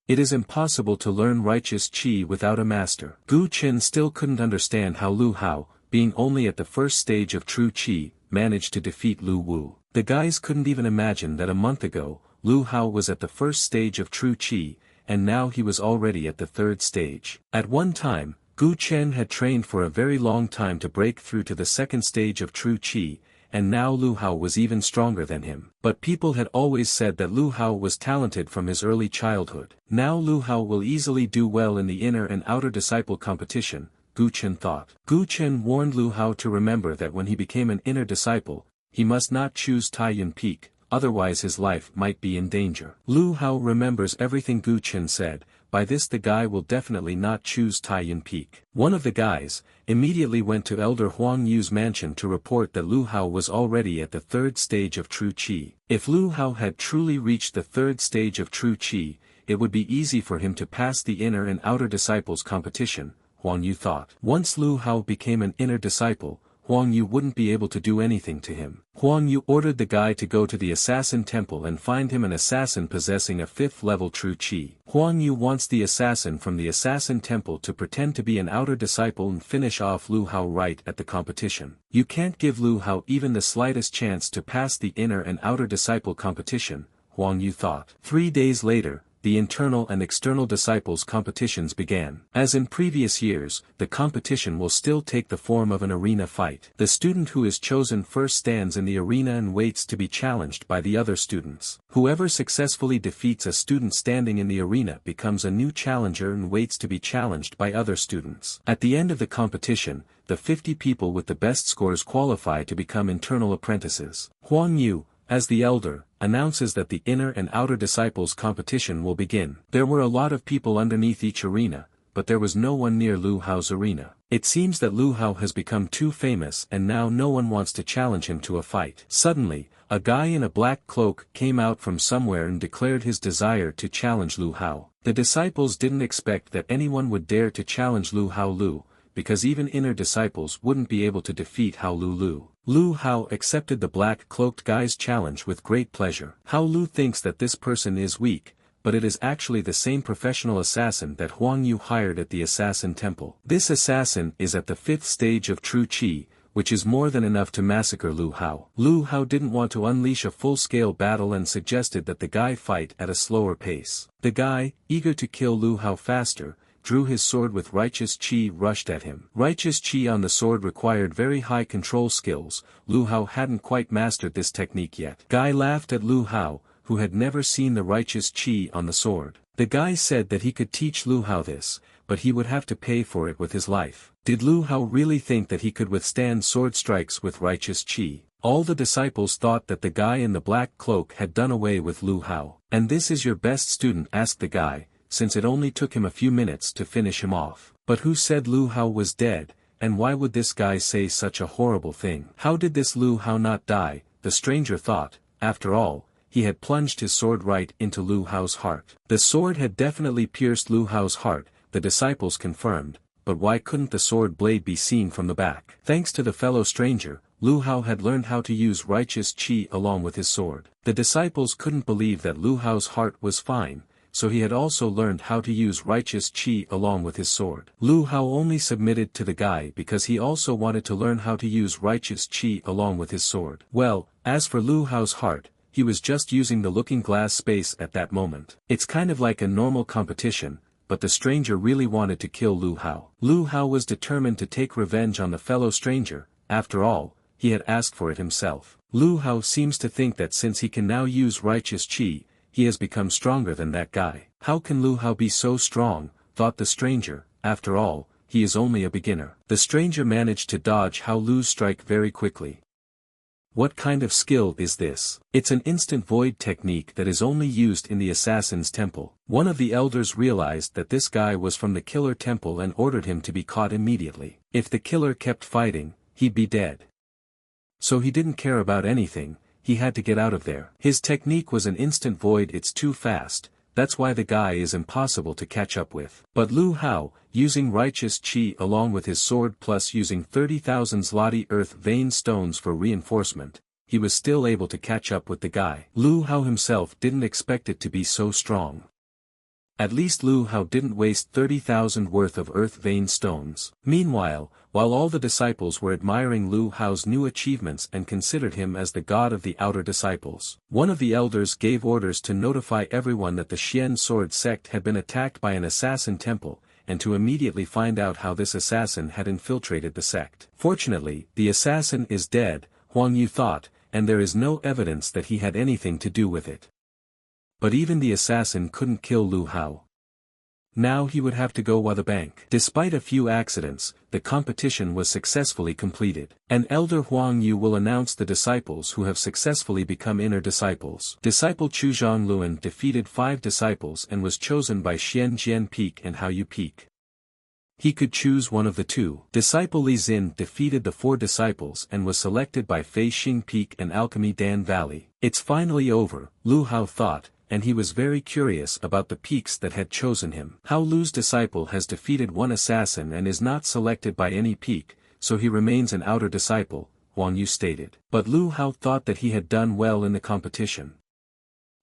It is impossible to learn righteous qi without a master. Gu Chen still couldn't understand how Lu Hao, being only at the first stage of true qi, managed to defeat Lu Wu. The guys couldn't even imagine that a month ago, Lu Hao was at the first stage of true qi, and now he was already at the third stage. At one time, Gu Chen had trained for a very long time to break through to the second stage of true qi, and now Lu Hao was even stronger than him. But people had always said that Lu Hao was talented from his early childhood. Now Lu Hao will easily do well in the inner and outer disciple competition, Gu Chen thought. Gu Chen warned Lu Hao to remember that when he became an inner disciple, he must not choose Taiyuan Peak, otherwise his life might be in danger. Lu Hao remembers everything Gu Chen said, by this the guy will definitely not choose Taiyuan Peak. One of the guys immediately went to Elder Huang Yu's mansion to report that Lu Hao was already at the third stage of true qi. If Lu Hao had truly reached the third stage of true qi, it would be easy for him to pass the inner and outer disciples competition, Huang Yu thought. Once Lu Hao became an inner disciple, Huang Yu wouldn't be able to do anything to him. Huang Yu ordered the guy to go to the assassin temple and find him an assassin possessing a 5th level true qi. Huang Yu wants the assassin from the assassin temple to pretend to be an outer disciple and finish off Lu Hao right at the competition. You can't give Lu Hao even the slightest chance to pass the inner and outer disciple competition, Huang Yu thought. 3 days later, the internal and external disciples competitions began. As in previous years, the competition will still take the form of an arena fight. The student who is chosen first stands in the arena and waits to be challenged by the other students. Whoever successfully defeats a student standing in the arena becomes a new challenger and waits to be challenged by other students. At the end of the competition, the 50 people with the best scores qualify to become internal apprentices. Huang Yu, as the elder, announces that the inner and outer disciples competition will begin. There were a lot of people underneath each arena, but there was no one near Lu Hao's arena. It seems that Lu Hao has become too famous and now no one wants to challenge him to a fight. Suddenly, a guy in a black cloak came out from somewhere and declared his desire to challenge Lu Hao. The disciples didn't expect that anyone would dare to challenge Lu Hao, because even inner disciples wouldn't be able to defeat Hao Lu. Lu Hao accepted the black-cloaked guy's challenge with great pleasure. Hao Lu thinks that this person is weak, but it is actually the same professional assassin that Huang Yu hired at the assassin temple. This assassin is at the 5th stage of true qi, which is more than enough to massacre Lu Hao. Lu Hao didn't want to unleash a full-scale battle and suggested that the guy fight at a slower pace. The guy, eager to kill Lu Hao faster, drew his sword with righteous qi rushed at him. Righteous qi on the sword required very high control skills. Lu Hao hadn't quite mastered this technique yet. Guy laughed at Lu Hao, who had never seen the righteous qi on the sword. The guy said that he could teach Lu Hao this, but he would have to pay for it with his life. Did Lu Hao really think that he could withstand sword strikes with righteous qi? All the disciples thought that the guy in the black cloak had done away with Lu Hao. And this is your best student? Asked the guy, since it only took him a few minutes to finish him off. But who said Lu Hao was dead, and why would this guy say such a horrible thing? How did this Lu Hao not die? The stranger thought. After all, he had plunged his sword right into Lu Hao's heart. The sword had definitely pierced Lu Hao's heart, the disciples confirmed, but why couldn't the sword blade be seen from the back? Thanks to the fellow stranger, Lu Hao had learned how to use righteous qi along with his sword. The disciples couldn't believe that Lu Hao's heart was fine, so he had also learned how to use righteous qi along with his sword. Lu Hao only submitted to the guy because he also wanted to learn how to use righteous qi along with his sword. Well, as for Lu Hao's heart, he was just using the looking glass space at that moment. It's kind of like a normal competition, but the stranger really wanted to kill Lu Hao. Lu Hao was determined to take revenge on the fellow stranger. After all, he had asked for it himself. Lu Hao seems to think that since he can now use righteous qi, he has become stronger than that guy. How can Lu Hao be so strong, thought the stranger, after all, he is only a beginner. The stranger managed to dodge Hao Lu's strike very quickly. What kind of skill is this? It's an instant void technique that is only used in the assassin's temple. One of the elders realized that this guy was from the killer temple and ordered him to be caught immediately. If the killer kept fighting, he'd be dead. So he didn't care about anything. He had to get out of there. His technique was an instant void. It's too fast, that's why the guy is impossible to catch up with. But Lu Hao, using righteous chi along with his sword plus using 30,000 zloty earth vein stones for reinforcement, he was still able to catch up with the guy. Lu Hao himself didn't expect it to be so strong. At least Lu Hao didn't waste 30,000 worth of earth vein stones. Meanwhile, while all the disciples were admiring Lu Hao's new achievements and considered him as the god of the outer disciples, one of the elders gave orders to notify everyone that the Xian sword sect had been attacked by an assassin temple, and to immediately find out how this assassin had infiltrated the sect. Fortunately, the assassin is dead, Huang Yu thought, and there is no evidence that he had anything to do with it. But even the assassin couldn't kill Lu Hao. Now he would have to go while the bank. Despite a few accidents, the competition was successfully completed. An elder Huang Yu will announce the disciples who have successfully become inner disciples. Disciple Chu Zhongluan defeated 5 disciples and was chosen by Xian Jian Peak and Hao Yu Peak. He could choose one of the two. Disciple Li Xin defeated the 4 disciples and was selected by Fei Xing Peak and Alchemy Dan Valley. It's finally over, Lu Hao thought, and he was very curious about the peaks that had chosen him. Hao Lu's disciple has defeated 1 assassin and is not selected by any peak, so he remains an outer disciple, Huang Yu stated. But Lu Hao thought that he had done well in the competition.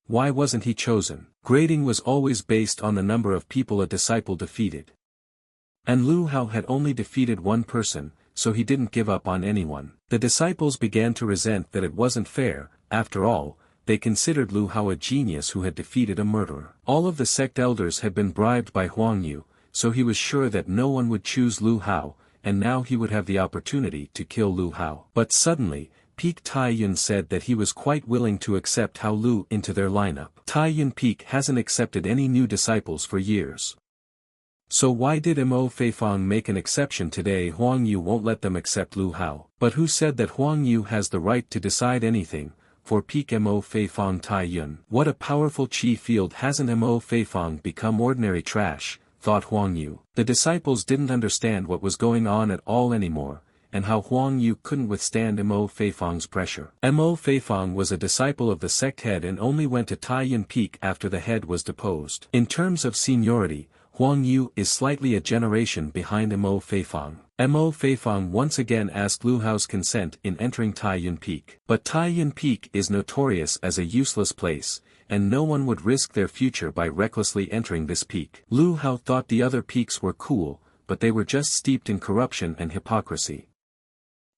Why wasn't he chosen? Grading was always based on the number of people a disciple defeated. And Lu Hao had only defeated 1 person, so he didn't give up on anyone. The disciples began to resent that it wasn't fair. After all, they considered Lu Hao a genius who had defeated a murderer. All of the sect elders had been bribed by Huang Yu, so he was sure that no one would choose Lu Hao, and now he would have the opportunity to kill Lu Hao. But suddenly, Peak Tai Yun said that he was quite willing to accept Hao Lu into their lineup. Tai Yun Peak hasn't accepted any new disciples for years. So why did Mo Feifang make an exception today? Huang Yu won't let them accept Lu Hao. But who said that Huang Yu has the right to decide anything? For Peak Mo Feifang Tai Yun. What a powerful chi field. Hasn't Mo Feifang become ordinary trash, thought Huang Yu. The disciples didn't understand what was going on at all anymore, and how Huang Yu couldn't withstand Mo Feifang's pressure. Mo Feifang was a disciple of the sect head and only went to Tai Yun Peak after the head was deposed. In terms of seniority, Huang Yu is slightly a generation behind Mo Feifang. Mo Feifang once again asked Lu Hao's consent in entering Tai Yun Peak. But Tai Yun Peak is notorious as a useless place, and no one would risk their future by recklessly entering this peak. Lu Hao thought the other peaks were cool, but they were just steeped in corruption and hypocrisy.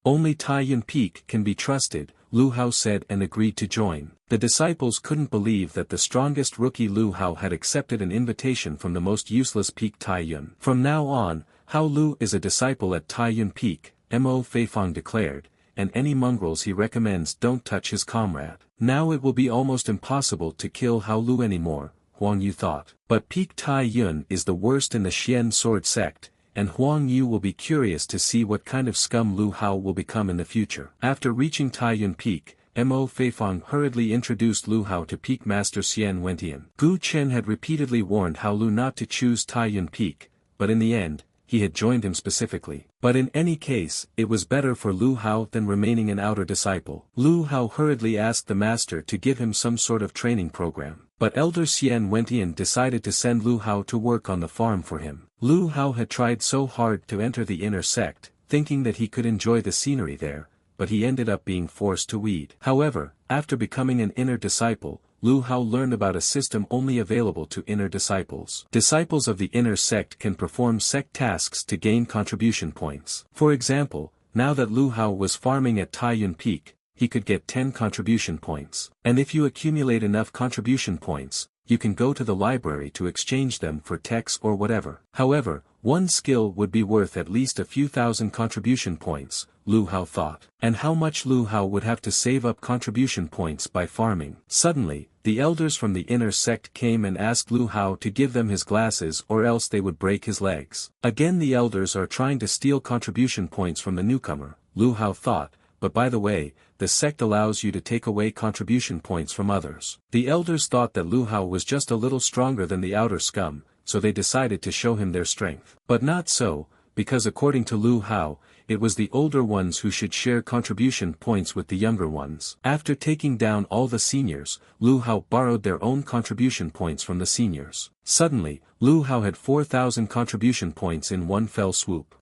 Only Tai Yun Peak can be trusted, Lu Hao said and agreed to join. The disciples couldn't believe that the strongest rookie Lu Hao had accepted an invitation from the most useless peak Tai Yun. From now on, Hao Lu is a disciple at Tai Yun Peak, Mo Feifang declared, and any mongrels he recommends don't touch his comrade. Now it will be almost impossible to kill Hao Lu anymore, Huang Yu thought. But Peak Tai Yun is the worst in the Xian sword sect, and Huang Yu will be curious to see what kind of scum Lu Hao will become in the future. After reaching Tai Yun Peak, Mo Feifang hurriedly introduced Lu Hao to Peak Master Xian Wentian. Gu Chen had repeatedly warned Hao Lu not to choose Tai Yun Peak, but in the end, he had joined him specifically. But in any case, it was better for Lu Hao than remaining an outer disciple. Lu Hao hurriedly asked the master to give him some sort of training program. But Elder Xian Wentian decided to send Lu Hao to work on the farm for him. Lu Hao had tried so hard to enter the inner sect, thinking that he could enjoy the scenery there, but he ended up being forced to weed. However, after becoming an inner disciple, Lu Hao learned about a system only available to inner disciples. Disciples of the inner sect can perform sect tasks to gain contribution points. For example, now that Lu Hao was farming at Tai Yun Peak, he could get 10 contribution points. And if you accumulate enough contribution points, you can go to the library to exchange them for texts or whatever. However, one skill would be worth at least a few thousand contribution points, Lu Hao thought. And how much Lu Hao would have to save up contribution points by farming? Suddenly, the elders from the inner sect came and asked Lu Hao to give them his glasses or else they would break his legs. Again, the elders are trying to steal contribution points from the newcomer, Lu Hao thought, but by the way, the sect allows you to take away contribution points from others. The elders thought that Lu Hao was just a little stronger than the outer scum, so they decided to show him their strength. But not so, because according to Lu Hao, it was the older ones who should share contribution points with the younger ones. After taking down all the seniors, Lu Hao borrowed their own contribution points from the seniors. Suddenly, Lu Hao had 4,000 contribution points in one fell swoop.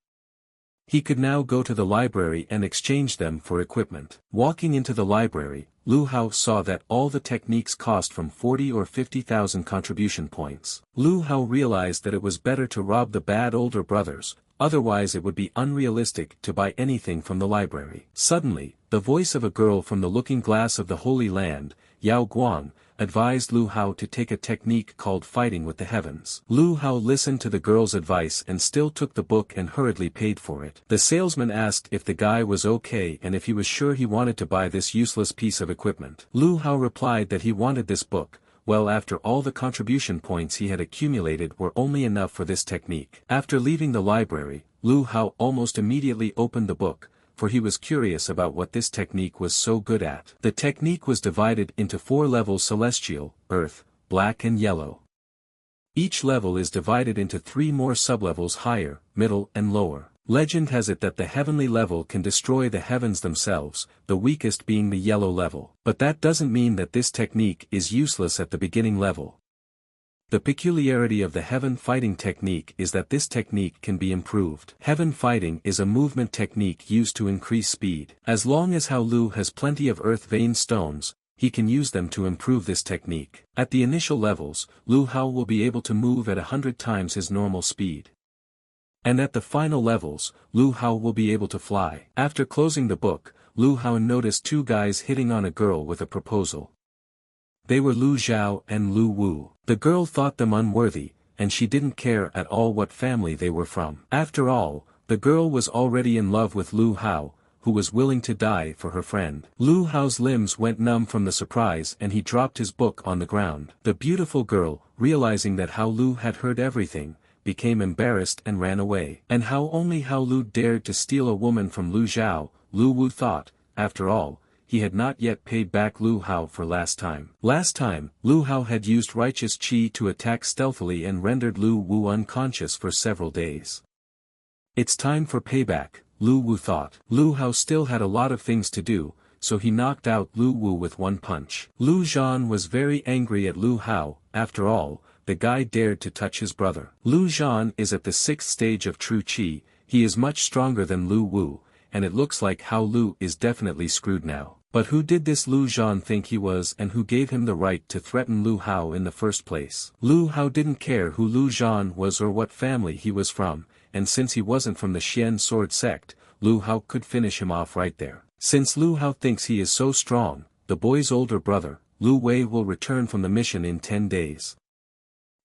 He could now go to the library and exchange them for equipment. Walking into the library, Lu Hao saw that all the techniques cost from 40 or 50,000 contribution points. Lu Hao realized that it was better to rob the bad older brothers, otherwise it would be unrealistic to buy anything from the library. Suddenly, the voice of a girl from the looking glass of the Holy Land, Yao Guang, advised Lu Hao to take a technique called fighting with the heavens. Lu Hao listened to the girl's advice and still took the book and hurriedly paid for it. The salesman asked if the guy was okay and if he was sure he wanted to buy this useless piece of equipment. Lu Hao replied that he wanted this book. Well, after all the contribution points he had accumulated were only enough for this technique. After leaving the library, Lu Hao almost immediately opened the book, for he was curious about what this technique was so good at. The technique was divided into 4 levels: celestial, earth, black and yellow. Each level is divided into 3 more sublevels: higher, middle and lower. Legend has it that the heavenly level can destroy the heavens themselves, the weakest being the yellow level. But that doesn't mean that this technique is useless at the beginning level. The peculiarity of the heaven fighting technique is that this technique can be improved. Heaven fighting is a movement technique used to increase speed. As long as Hao Lu has plenty of earth vein stones, he can use them to improve this technique. At the initial levels, Lu Hao will be able to move at 100 times his normal speed. And at the final levels, Lu Hao will be able to fly. After closing the book, Lu Hao noticed 2 guys hitting on a girl with a proposal. They were Lu Zhao and Lu Wu. The girl thought them unworthy, and she didn't care at all what family they were from. After all, the girl was already in love with Lu Hao, who was willing to die for her friend. Lu Hao's limbs went numb from the surprise and he dropped his book on the ground. The beautiful girl, realizing that Hao Lu had heard everything, became embarrassed and ran away. And how only Hao Lu dared to steal a woman from Lu Zhao, Lu Wu thought. After all, he had not yet paid back Lu Hao for last time. Last time, Lu Hao had used righteous qi to attack stealthily and rendered Lu Wu unconscious for several days. It's time for payback, Lu Wu thought. Lu Hao still had a lot of things to do, so he knocked out Lu Wu with one punch. Lu Zhan was very angry at Lu Hao. After all, the guy dared to touch his brother. Lu Zhan is at the 6th stage of true qi. He is much stronger than Lu Wu, and it looks like Hao Lu is definitely screwed now. But who did this Lu Zhan think he was, and who gave him the right to threaten Lu Hao in the first place? Lu Hao didn't care who Lu Zhan was or what family he was from, and since he wasn't from the Xian sword sect, Lu Hao could finish him off right there. Since Lu Hao thinks he is so strong, the boy's older brother, Lu Wei, will return from the mission in 10 days.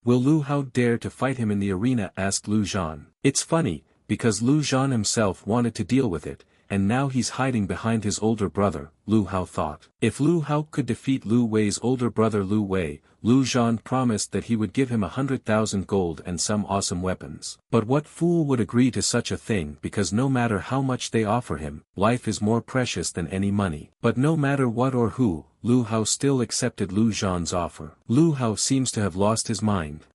Will Lu Hao dare to fight him in the arena? Asked Lu Zhan. It's funny, because Lu Zhan himself wanted to deal with it, and now he's hiding behind his older brother, Lu Hao thought. If Lu Hao could defeat Lu Wei's older brother Lu Wei, Lu Zhan promised that he would give him 100,000 gold and some awesome weapons. But what fool would agree to such a thing? Because no matter how much they offer him, life is more precious than any money. But no matter what or who, Lu Hao still accepted Lu Zhan's offer. Lu Hao seems to have lost his mind.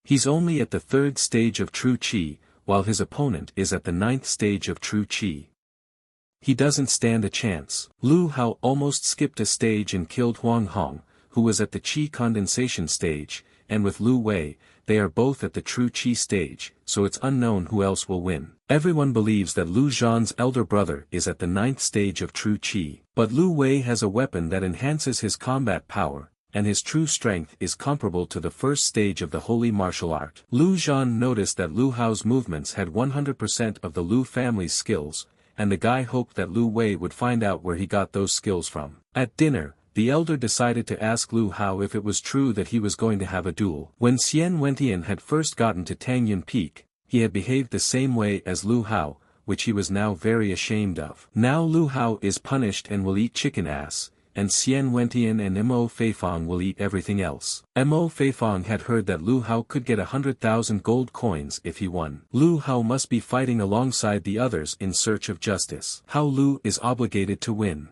He's only at the 3rd stage of true qi, while his opponent is at the 9th stage of true qi. He doesn't stand a chance. Lu Hao almost skipped a stage and killed Huang Hong, who was at the qi condensation stage, and with Lu Wei, they are both at the true qi stage, so it's unknown who else will win. Everyone believes that Lu Zhan's elder brother is at the 9th stage of true qi. But Lu Wei has a weapon that enhances his combat power, and his true strength is comparable to the 1st stage of the holy martial art. Lu Zhan noticed that Lu Hao's movements had 100% of the Lu family's skills, and the guy hoped that Lu Wei would find out where he got those skills from. At dinner, the elder decided to ask Lu Hao if it was true that he was going to have a duel. When Xian Wentian had first gotten to Tangyun Peak, he had behaved the same way as Lu Hao, which he was now very ashamed of. Now Lu Hao is punished and will eat chicken ass, and Xian Wentian and Mo Feifong will eat everything else. Mo Feifong had heard that Lu Hao could get 100,000 gold coins if he won. Lu Hao must be fighting alongside the others in search of justice. Hao Lu is obligated to win.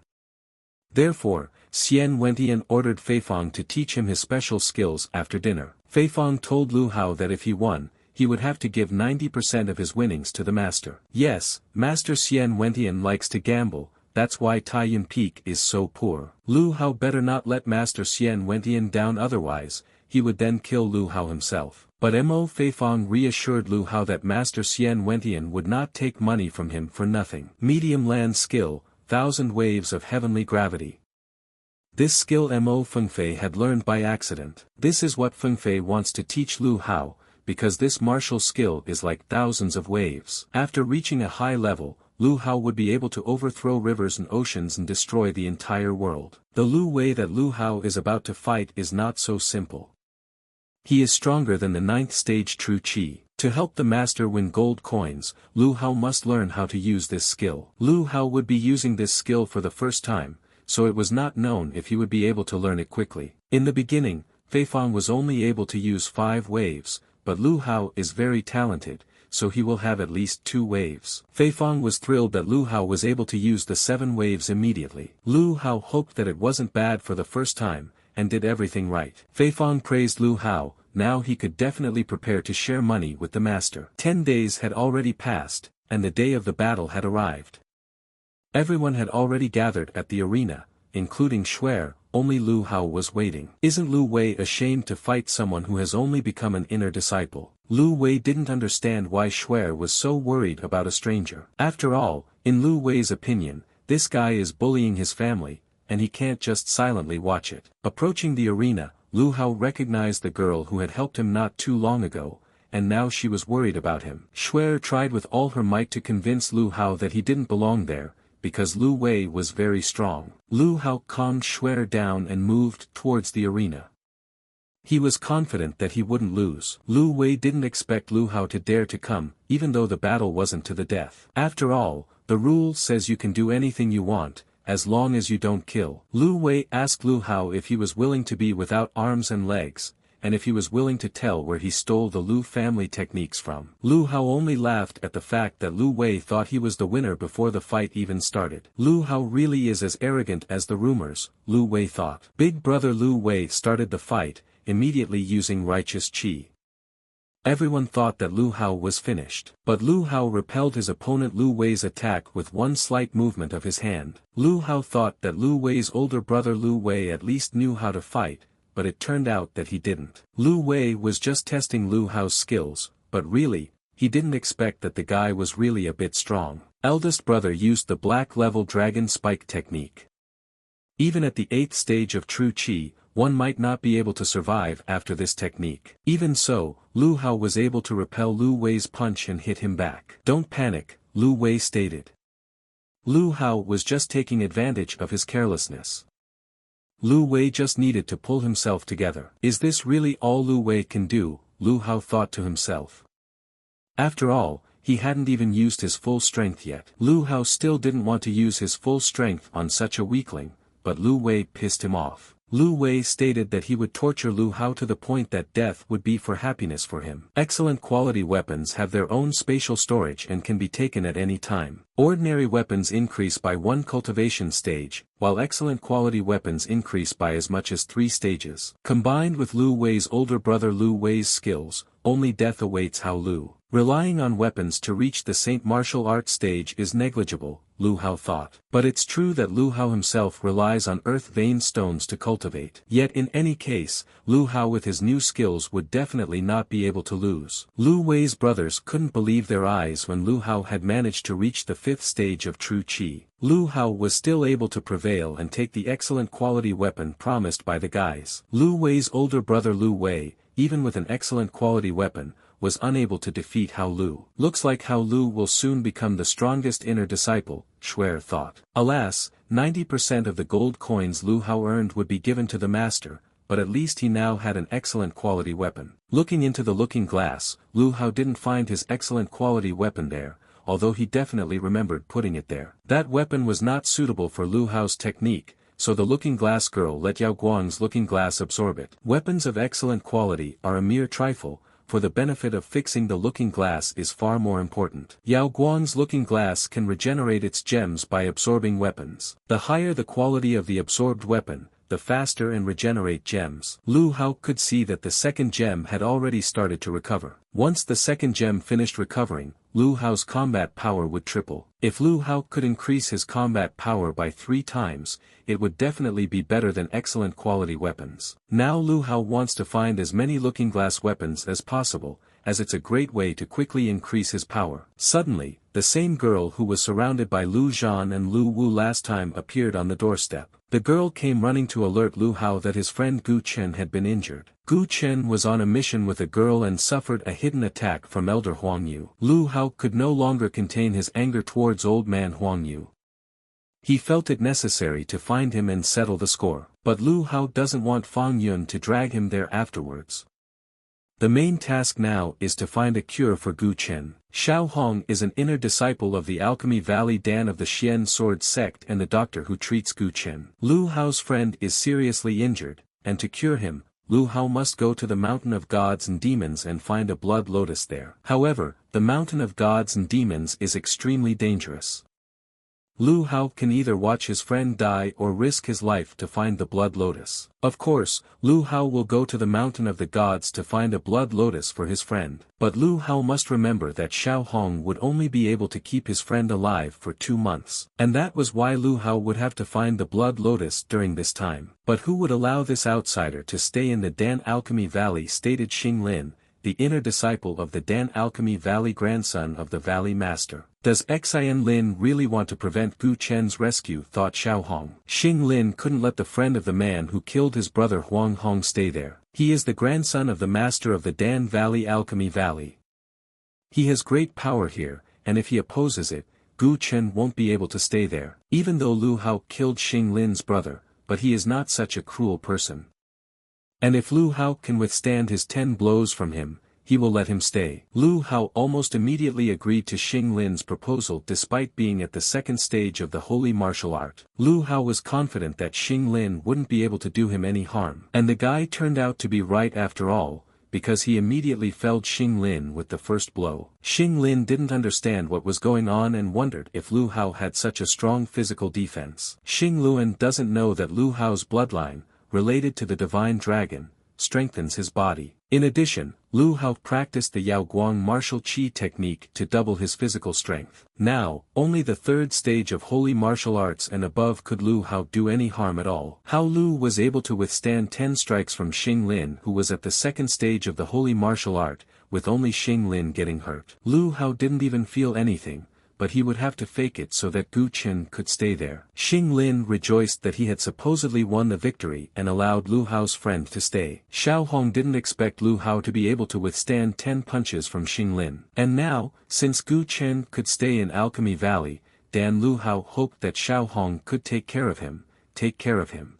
Therefore, Xian Wentian ordered Feifong to teach him his special skills after dinner. Feifong told Lu Hao that if he won, he would have to give 90% of his winnings to the master. Yes, Master Xian Wentian likes to gamble, that's why Taiyan Peak is so poor. Lu Hao better not let Master Xian Wentian down, otherwise, he would then kill Lu Hao himself. But Mo Feifong reassured Lu Hao that Master Xian Wentian would not take money from him for nothing. Medium land skill, 1000 waves of heavenly gravity. This skill Mo Fengfei had learned by accident. This is what Fengfei wants to teach Lu Hao, because this martial skill is like thousands of waves. After reaching a high level, Lu Hao would be able to overthrow rivers and oceans and destroy the entire world. The Lu Wei that Lu Hao is about to fight is not so simple. He is stronger than the 9th stage True Qi. To help the master win gold coins, Lu Hao must learn how to use this skill. Lu Hao would be using this skill for the first time, so it was not known if he would be able to learn it quickly. In the beginning, Feifong was only able to use 5 waves, but Lu Hao is very talented, so he will have at least 2 waves. Feifong was thrilled that Lu Hao was able to use the 7 waves immediately. Lu Hao hoped that it wasn't bad for the first time, and did everything right. Feifong praised Lu Hao, now he could definitely prepare to share money with the master. 10 days had already passed, and the day of the battle had arrived. Everyone had already gathered at the arena, including Xuer, only Lu Hao was waiting. Isn't Lu Wei ashamed to fight someone who has only become an inner disciple? Lu Wei didn't understand why Xuer was so worried about a stranger. After all, in Lu Wei's opinion, this guy is bullying his family, and he can't just silently watch it. Approaching the arena, Lu Hao recognized the girl who had helped him not too long ago, and now she was worried about him. Xuer tried with all her might to convince Lu Hao that he didn't belong there, because Lu Wei was very strong. Lu Hao calmed Xuer down and moved towards the arena. He was confident that he wouldn't lose. Lu Wei didn't expect Lu Hao to dare to come, even though the battle wasn't to the death. After all, the rule says you can do anything you want, as long as you don't kill. Lu Wei asked Lu Hao if he was willing to be without arms and legs, and if he was willing to tell where he stole the Lu family techniques from. Lu Hao only laughed at the fact that Lu Wei thought he was the winner before the fight even started. Lu Hao really is as arrogant as the rumors, Lu Wei thought. Big brother Lu Wei started the fight, immediately using righteous qi. Everyone thought that Lu Hao was finished. But Lu Hao repelled his opponent Lu Wei's attack with one slight movement of his hand. Lu Hao thought that Lu Wei's older brother Lu Wei at least knew how to fight, but it turned out that he didn't. Lu Wei was just testing Lu Hao's skills, but really, he didn't expect that the guy was really a bit strong. Eldest brother used the black level dragon spike technique. Even at the 8th stage of True Qi, one might not be able to survive after this technique. Even so, Lu Hao was able to repel Lu Wei's punch and hit him back. Don't panic, Lu Wei stated. Lu Hao was just taking advantage of his carelessness. Lu Wei just needed to pull himself together. Is this really all Lu Wei can do? Lu Hao thought to himself. After all, he hadn't even used his full strength yet. Lu Hao still didn't want to use his full strength on such a weakling, but Lu Wei pissed him off. Lu Wei stated that he would torture Lu Hao to the point that death would be for happiness for him. Excellent quality weapons have their own spatial storage and can be taken at any time. Ordinary weapons increase by 1 cultivation stage, while excellent quality weapons increase by as much as 3 stages. Combined with Lu Wei's older brother Lu Wei's skills, only death awaits Hao Lu. Relying on weapons to reach the Saint Martial Arts stage is negligible, Lu Hao thought. But it's true that Lu Hao himself relies on earth vein stones to cultivate. Yet in any case, Lu Hao with his new skills would definitely not be able to lose. Lu Wei's brothers couldn't believe their eyes when Lu Hao had managed to reach the 5th stage of True Qi. Lu Hao was still able to prevail and take the excellent quality weapon promised by the guys. Lu Wei's older brother Lu Wei, even with an excellent quality weapon, was unable to defeat Hao Lu. Looks like Hao Lu will soon become the strongest inner disciple, Xuer thought. Alas, 90% of the gold coins Lu Hao earned would be given to the master, but at least he now had an excellent quality weapon. Looking into the looking glass, Lu Hao didn't find his excellent quality weapon there, although he definitely remembered putting it there. That weapon was not suitable for Lu Hao's technique, so the looking glass girl let Yao Guang's looking glass absorb it. Weapons of excellent quality are a mere trifle, for the benefit of fixing the looking glass is far more important. Yao Guang's looking glass can regenerate its gems by absorbing weapons. The higher the quality of the absorbed weapon, the faster and regenerate gems. Lu Hao could see that the second gem had already started to recover. Once the second gem finished recovering, Lu Hao's combat power would triple. If Lu Hao could increase his combat power by 3 times, it would definitely be better than excellent quality weapons. Now Lu Hao wants to find as many looking glass weapons as possible, as it's a great way to quickly increase his power. Suddenly, the same girl who was surrounded by Lu Zhan and Lu Wu last time appeared on the doorstep. The girl came running to alert Lu Hao that his friend Gu Chen had been injured. Gu Chen was on a mission with a girl and suffered a hidden attack from Elder Huang Yu. Lu Hao could no longer contain his anger towards old man Huang Yu. He felt it necessary to find him and settle the score. But Lu Hao doesn't want Fang Yun to drag him there afterwards. The main task now is to find a cure for Gu Chen. Xiao Hong is an inner disciple of the Alchemy Valley Dan of the Xian Sword Sect and the doctor who treats Gu Chen. Lu Hao's friend is seriously injured, and to cure him, Lu Hao must go to the Mountain of Gods and Demons and find a blood lotus there. However, the Mountain of Gods and Demons is extremely dangerous. Lu Hao can either watch his friend die or risk his life to find the blood lotus. Of course, Lu Hao will go to the Mountain of the Gods to find a blood lotus for his friend. But Lu Hao must remember that Xiao Hong would only be able to keep his friend alive for 2 months. And that was why Lu Hao would have to find the blood lotus during this time. But who would allow this outsider to stay in the Dan Alchemy Valley, stated Xing Lin, the inner disciple of the Dan Alchemy Valley, grandson of the Valley Master. Does Xian Lin really want to prevent Gu Chen's rescue, thought Xiao Hong. Xing Lin couldn't let the friend of the man who killed his brother Huang Hong stay there. He is the grandson of the master of the Dan Valley Alchemy Valley. He has great power here, and if he opposes it, Gu Chen won't be able to stay there. Even though Lu Hao killed Xing Lin's brother, but he is not such a cruel person. And if Lu Hao can withstand his 10 blows from him, he will let him stay. Lu Hao almost immediately agreed to Xing Lin's proposal despite being at the second stage of the holy martial art. Lu Hao was confident that Xing Lin wouldn't be able to do him any harm. And the guy turned out to be right after all, because he immediately felled Xing Lin with the first blow. Xing Lin didn't understand what was going on and wondered if Lu Hao had such a strong physical defense. Xing Luan doesn't know that Lu Hao's bloodline, related to the divine dragon, strengthens his body. In addition, Lu Hao practiced the Yaoguang martial chi technique to double his physical strength. Now, only the 3rd stage of holy martial arts and above could Lu Hao do any harm at all. How Lu was able to withstand 10 strikes from Xing Lin, who was at the 2nd stage of the holy martial art, with only Xing Lin getting hurt. Lu Hao didn't even feel anything, but he would have to fake it so that Gu Chen could stay there. Xing Lin rejoiced that he had supposedly won the victory and allowed Lu Hao's friend to stay. Xiao Hong didn't expect Lu Hao to be able to withstand 10 punches from Xing Lin. And now, since Gu Chen could stay in Alchemy Valley, Dan Lu Hao hoped that Xiao Hong could take care of him.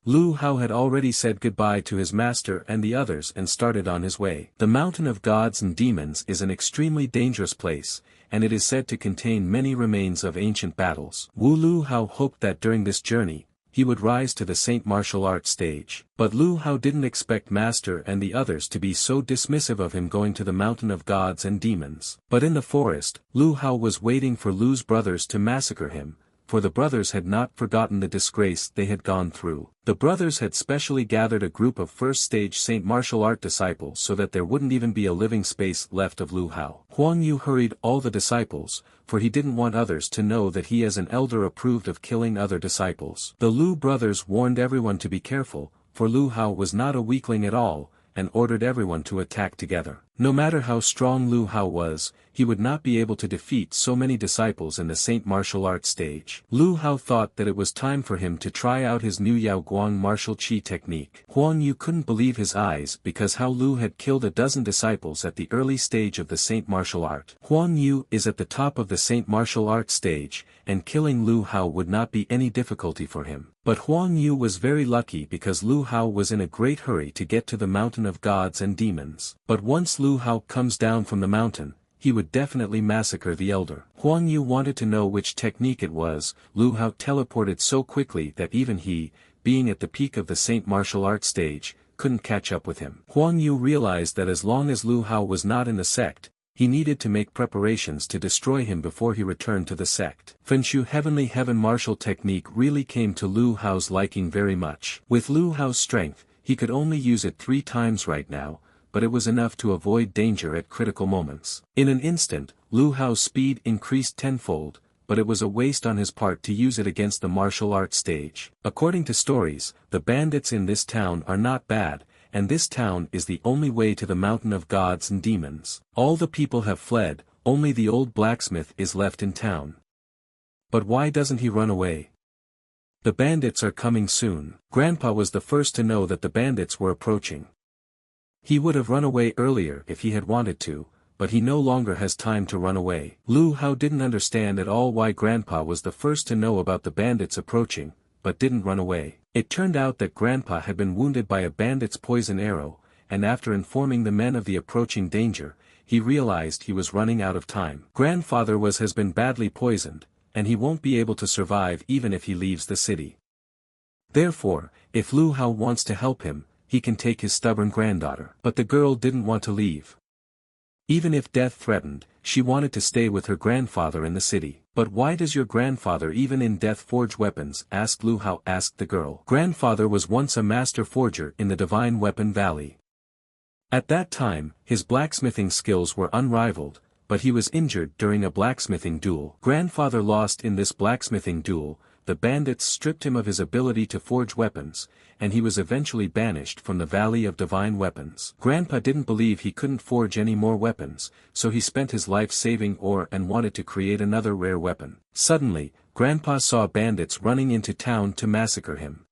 Lu Hao had already said goodbye to his master and the others and started on his way. The Mountain of Gods and Demons is an extremely dangerous place, and it is said to contain many remains of ancient battles. Lu Hao hoped that during this journey, he would rise to the Saint Martial Arts stage. But Lu Hao didn't expect Master and the others to be so dismissive of him going to the Mountain of Gods and Demons. But in the forest, Lu Hao was waiting for Lu's brothers to massacre him, for the brothers had not forgotten the disgrace they had gone through. The brothers had specially gathered a group of first-stage Saint Martial Art disciples so that there wouldn't even be a living space left of Lu Hao. Huang Yu hurried all the disciples, for he didn't want others to know that he as an elder approved of killing other disciples. The Lu brothers warned everyone to be careful, for Lu Hao was not a weakling at all, and ordered everyone to attack together. No matter how strong Lu Hao was, he would not be able to defeat so many disciples in the Saint Martial Arts stage. Lu Hao thought that it was time for him to try out his new Yaoguang martial chi technique. Huang Yu couldn't believe his eyes because how Lu had killed a dozen disciples at the early stage of the Saint Martial Art. Huang Yu is at the top of the Saint Martial Arts stage, and killing Lu Hao would not be any difficulty for him. But Huang Yu was very lucky because Lu Hao was in a great hurry to get to the Mountain of Gods and Demons. But once Lu Hao comes down from the mountain, he would definitely massacre the elder. Huang Yu wanted to know which technique it was. Lu Hao teleported so quickly that even he, being at the peak of the Saint Martial Arts stage, couldn't catch up with him. Huang Yu realized that as long as Lu Hao was not in the sect, he needed to make preparations to destroy him before he returned to the sect. Fenshu Heavenly Heaven martial technique really came to Lu Hao's liking very much. With Lu Hao's strength, he could only use it 3 times right now, but it was enough to avoid danger at critical moments. In an instant, Lu Hao's speed increased tenfold, but it was a waste on his part to use it against the martial arts stage. According to stories, the bandits in this town are not bad, and this town is the only way to the mountain of gods and demons. All the people have fled, only the old blacksmith is left in town. But why doesn't he run away? The bandits are coming soon. Grandpa was the first to know that the bandits were approaching. He would have run away earlier if he had wanted to, but he no longer has time to run away. Lu Hao didn't understand at all why Grandpa was the first to know about the bandits approaching, but didn't run away. It turned out that Grandpa had been wounded by a bandit's poison arrow, and after informing the men of the approaching danger, he realized he was running out of time. Grandfather has been badly poisoned, and he won't be able to survive even if he leaves the city. Therefore, if Lu Hao wants to help him, he can take his stubborn granddaughter. But the girl didn't want to leave. Even if death threatened, she wanted to stay with her grandfather in the city. But why does your grandfather even in death forge weapons? Asked Lu Hao. Asked the girl. Grandfather was once a master forger in the Divine Weapon Valley. At that time, his blacksmithing skills were unrivaled, but he was injured during a blacksmithing duel. Grandfather lost in this blacksmithing duel, the bandits stripped him of his ability to forge weapons, and he was eventually banished from the Valley of Divine Weapons. Grandpa didn't believe he couldn't forge any more weapons, so he spent his life saving ore and wanted to create another rare weapon. Suddenly, Grandpa saw bandits running into town to massacre him.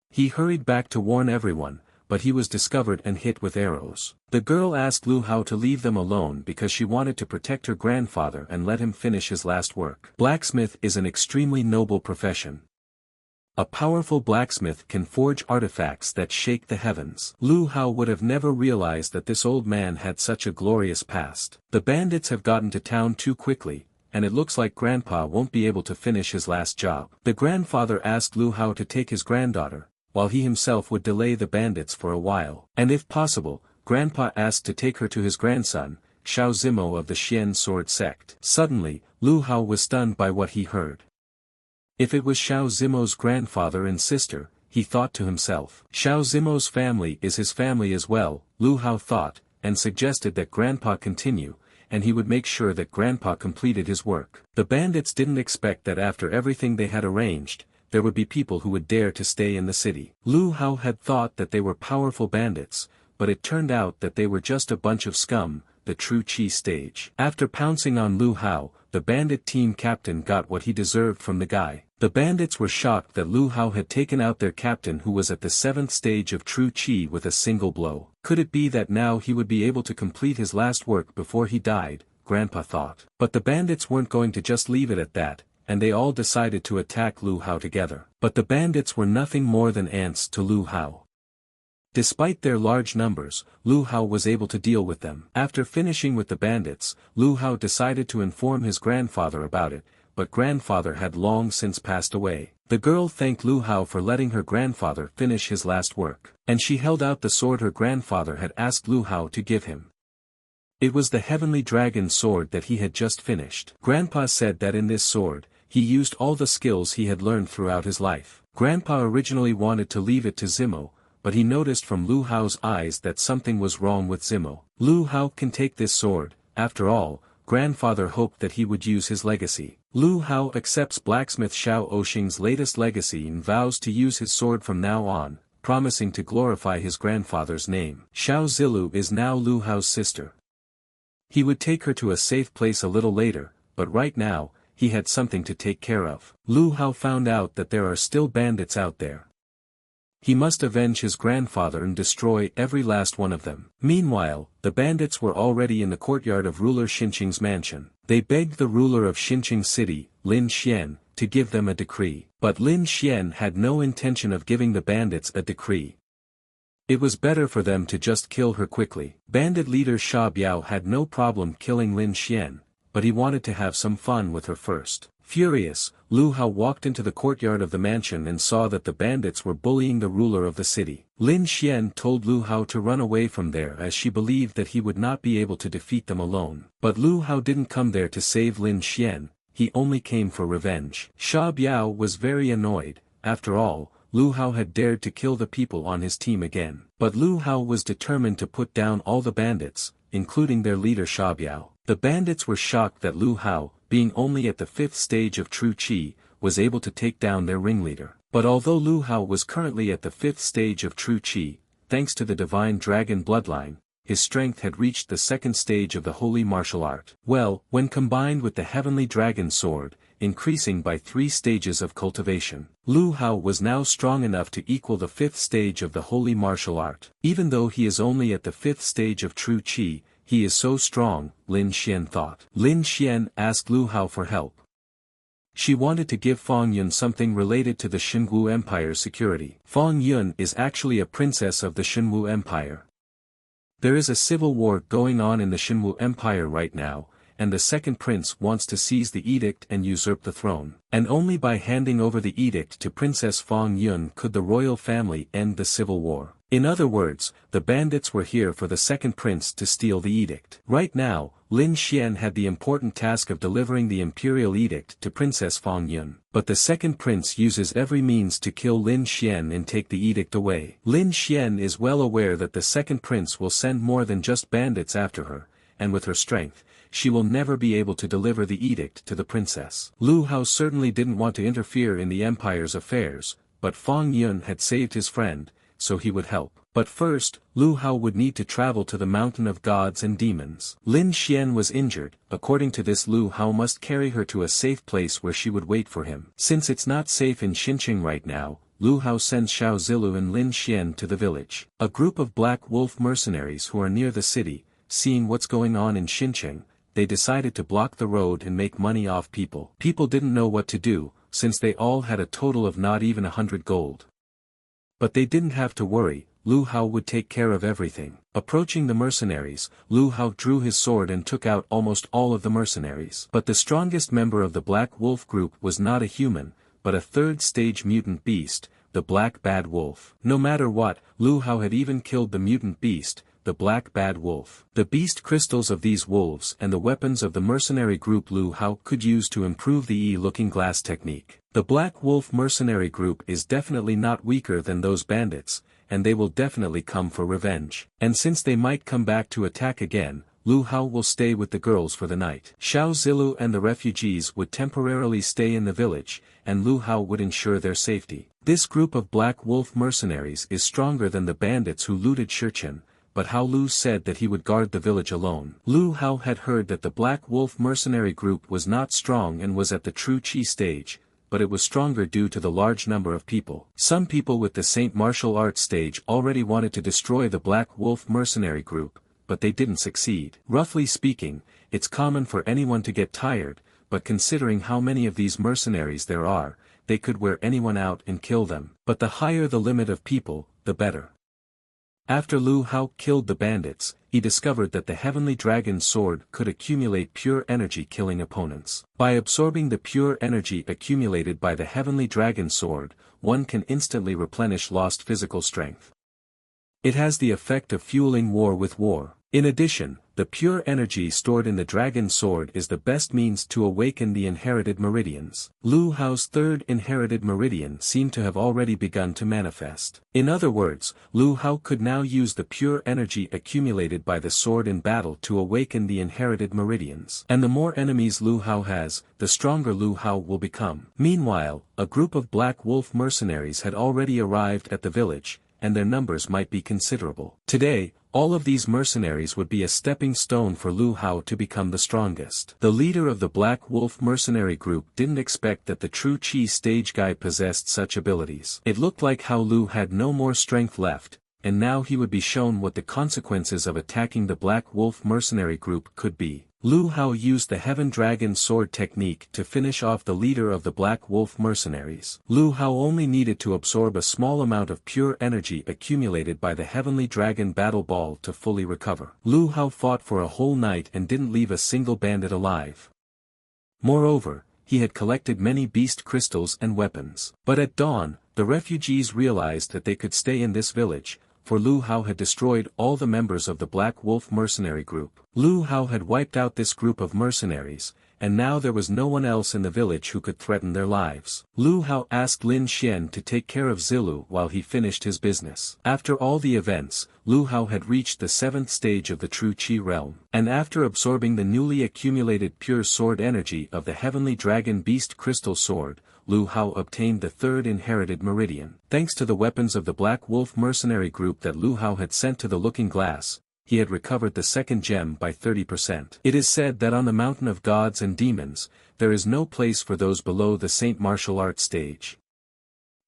He hurried back to warn everyone, but he was discovered and hit with arrows. The girl asked Lu Hao to leave them alone because she wanted to protect her grandfather and let him finish his last work. Blacksmith is an extremely noble profession. A powerful blacksmith can forge artifacts that shake the heavens. Lu Hao would have never realized that this old man had such a glorious past. The bandits have gotten to town too quickly, and it looks like Grandpa won't be able to finish his last job. The grandfather asked Lu Hao to take his granddaughter, while he himself would delay the bandits for a while. And if possible, Grandpa asked to take her to his grandson, Xiao Zimo of the Xian sword sect. Suddenly, Lu Hao was stunned by what he heard. If it was Xiao Zimo's grandfather and sister, he thought to himself. Xiao Zimo's family is his family as well, Lu Hao thought, and suggested that Grandpa continue, and he would make sure that Grandpa completed his work. The bandits didn't expect that after everything they had arranged, there would be people who would dare to stay in the city. Lu Hao had thought that they were powerful bandits, but it turned out that they were just a bunch of scum, the true Qi stage. After pouncing on Lu Hao, the bandit team captain got what he deserved from the guy. The bandits were shocked that Lu Hao had taken out their captain who was at the 7th stage of true Qi with a single blow. Could it be that now he would be able to complete his last work before he died, Grandpa thought. But the bandits weren't going to just leave it at that, and they all decided to attack Lu Hao together. But the bandits were nothing more than ants to Lu Hao. Despite their large numbers, Lu Hao was able to deal with them. After finishing with the bandits, Lu Hao decided to inform his grandfather about it, but grandfather had long since passed away. The girl thanked Lu Hao for letting her grandfather finish his last work, and she held out the sword her grandfather had asked Lu Hao to give him. It was the heavenly dragon sword that he had just finished. Grandpa said that in this sword, he used all the skills he had learned throughout his life. Grandpa originally wanted to leave it to Zimo, but he noticed from Lu Hao's eyes that something was wrong with Zimo. Lu Hao can take this sword, after all, grandfather hoped that he would use his legacy. Lu Hao accepts blacksmith Xiao Oxing's latest legacy and vows to use his sword from now on, promising to glorify his grandfather's name. Xiao Zilu is now Lu Hao's sister. He would take her to a safe place a little later, but right now, he had something to take care of. Lu Hao found out that there are still bandits out there. He must avenge his grandfather and destroy every last one of them. Meanwhile, the bandits were already in the courtyard of ruler Xinqing's mansion. They begged the ruler of Xinqing city, Lin Xian, to give them a decree. But Lin Xian had no intention of giving the bandits a decree. It was better for them to just kill her quickly. Bandit leader Sha Biao had no problem killing Lin Xian, but he wanted to have some fun with her first. Furious, Lu Hao walked into the courtyard of the mansion and saw that the bandits were bullying the ruler of the city. Lin Xian told Lu Hao to run away from there as she believed that he would not be able to defeat them alone. But Lu Hao didn't come there to save Lin Xian, he only came for revenge. Sha Biao was very annoyed. After all, Lu Hao had dared to kill the people on his team again. But Lu Hao was determined to put down all the bandits, including their leader Sha Biao. The bandits were shocked that Lu Hao, being only at the 5th stage of true qi, was able to take down their ringleader. But although Lu Hao was currently at the 5th stage of true qi, thanks to the divine dragon bloodline, his strength had reached the 2nd stage of the holy martial art. Well, when combined with the heavenly dragon sword, increasing by 3 stages of cultivation, Lu Hao was now strong enough to equal the 5th stage of the holy martial art. Even though he is only at the 5th stage of true qi, he is so strong, Lin Xian thought. Lin Xian asked Lu Hao for help. She wanted to give Fang Yun something related to the Xinwu Empire's security. Fang Yun is actually a princess of the Xinwu Empire. There is a civil war going on in the Xinwu Empire right now, and the second prince wants to seize the edict and usurp the throne. And only by handing over the edict to Princess Fang Yun could the royal family end the civil war. In other words, the bandits were here for the second prince to steal the edict. Right now, Lin Xian had the important task of delivering the imperial edict to Princess Fang Yun. But the second prince uses every means to kill Lin Xian and take the edict away. Lin Xian is well aware that the second prince will send more than just bandits after her, and with her strength, she will never be able to deliver the edict to the princess. Lu Hao certainly didn't want to interfere in the empire's affairs, but Fang Yun had saved his friend, so he would help. But first, Lu Hao would need to travel to the mountain of gods and demons. Lin Xian was injured. According to this, Lu Hao must carry her to a safe place where she would wait for him. Since it's not safe in Xinqiang right now, Lu Hao sends Xiao Zilu and Lin Xian to the village. A group of Black Wolf mercenaries who are near the city, seeing what's going on in Xinqiang, they decided to block the road and make money off people. People didn't know what to do, since they all had a total of not even 100 gold. But they didn't have to worry, Lu Hao would take care of everything. Approaching the mercenaries, Lu Hao drew his sword and took out almost all of the mercenaries. But the strongest member of the Black Wolf group was not a human, but a 3rd-stage mutant beast, the Black Bad Wolf. No matter what, Lu Hao had even killed the mutant beast, the Black Bad Wolf. The beast crystals of these wolves and the weapons of the mercenary group Lu Hao could use to improve the E-looking glass technique. The Black Wolf mercenary group is definitely not weaker than those bandits, and they will definitely come for revenge. And since they might come back to attack again, Lu Hao will stay with the girls for the night. Xiao Zilu and the refugees would temporarily stay in the village, and Lu Hao would ensure their safety. This group of Black Wolf mercenaries is stronger than the bandits who looted Shurchen, but Hao Lu said that he would guard the village alone. Lu Hao had heard that the Black Wolf mercenary group was not strong and was at the true qi stage, but it was stronger due to the large number of people. Some people with the Saint martial arts stage already wanted to destroy the Black Wolf mercenary group, but they didn't succeed. Roughly speaking, it's common for anyone to get tired, but considering how many of these mercenaries there are, they could wear anyone out and kill them. But the higher the limit of people, the better. After Lu Hao killed the bandits, he discovered that the heavenly dragon sword could accumulate pure energy killing opponents. By absorbing the pure energy accumulated by the heavenly dragon sword, one can instantly replenish lost physical strength. It has the effect of fueling war with war. In addition, the pure energy stored in the dragon sword is the best means to awaken the inherited meridians. Lu Hao's 3rd inherited meridian seemed to have already begun to manifest. In other words, Lu Hao could now use the pure energy accumulated by the sword in battle to awaken the inherited meridians. And the more enemies Lu Hao has, the stronger Lu Hao will become. Meanwhile, a group of Black Wolf mercenaries had already arrived at the village, and their numbers might be considerable. Today, all of these mercenaries would be a stepping stone for Lu Hao to become the strongest. The leader of the Black Wolf mercenary group didn't expect that the true Qi stage guy possessed such abilities. It looked like Hao Lu had no more strength left, and now he would be shown what the consequences of attacking the Black Wolf mercenary group could be. Lu Hao used the Heaven Dragon Sword technique to finish off the leader of the Black Wolf mercenaries. Lu Hao only needed to absorb a small amount of pure energy accumulated by the Heavenly Dragon Battle Ball to fully recover. Lu Hao fought for a whole night and didn't leave a single bandit alive. Moreover, he had collected many beast crystals and weapons. But at dawn, the refugees realized that they could stay in this village, for Lu Hao had destroyed all the members of the Black Wolf mercenary group. Lu Hao had wiped out this group of mercenaries, and now there was no one else in the village who could threaten their lives. Lu Hao asked Lin Xian to take care of Zilu while he finished his business. After all the events, Lu Hao had reached the 7th stage of the true Qi realm, and after absorbing the newly accumulated pure sword energy of the heavenly dragon beast crystal sword, Lu Hao obtained the 3rd inherited meridian. Thanks to the weapons of the Black Wolf mercenary group that Lu Hao had sent to the Looking Glass, he had recovered the 2nd gem by 30%. It is said that on the mountain of gods and demons, there is no place for those below the Saint martial arts stage.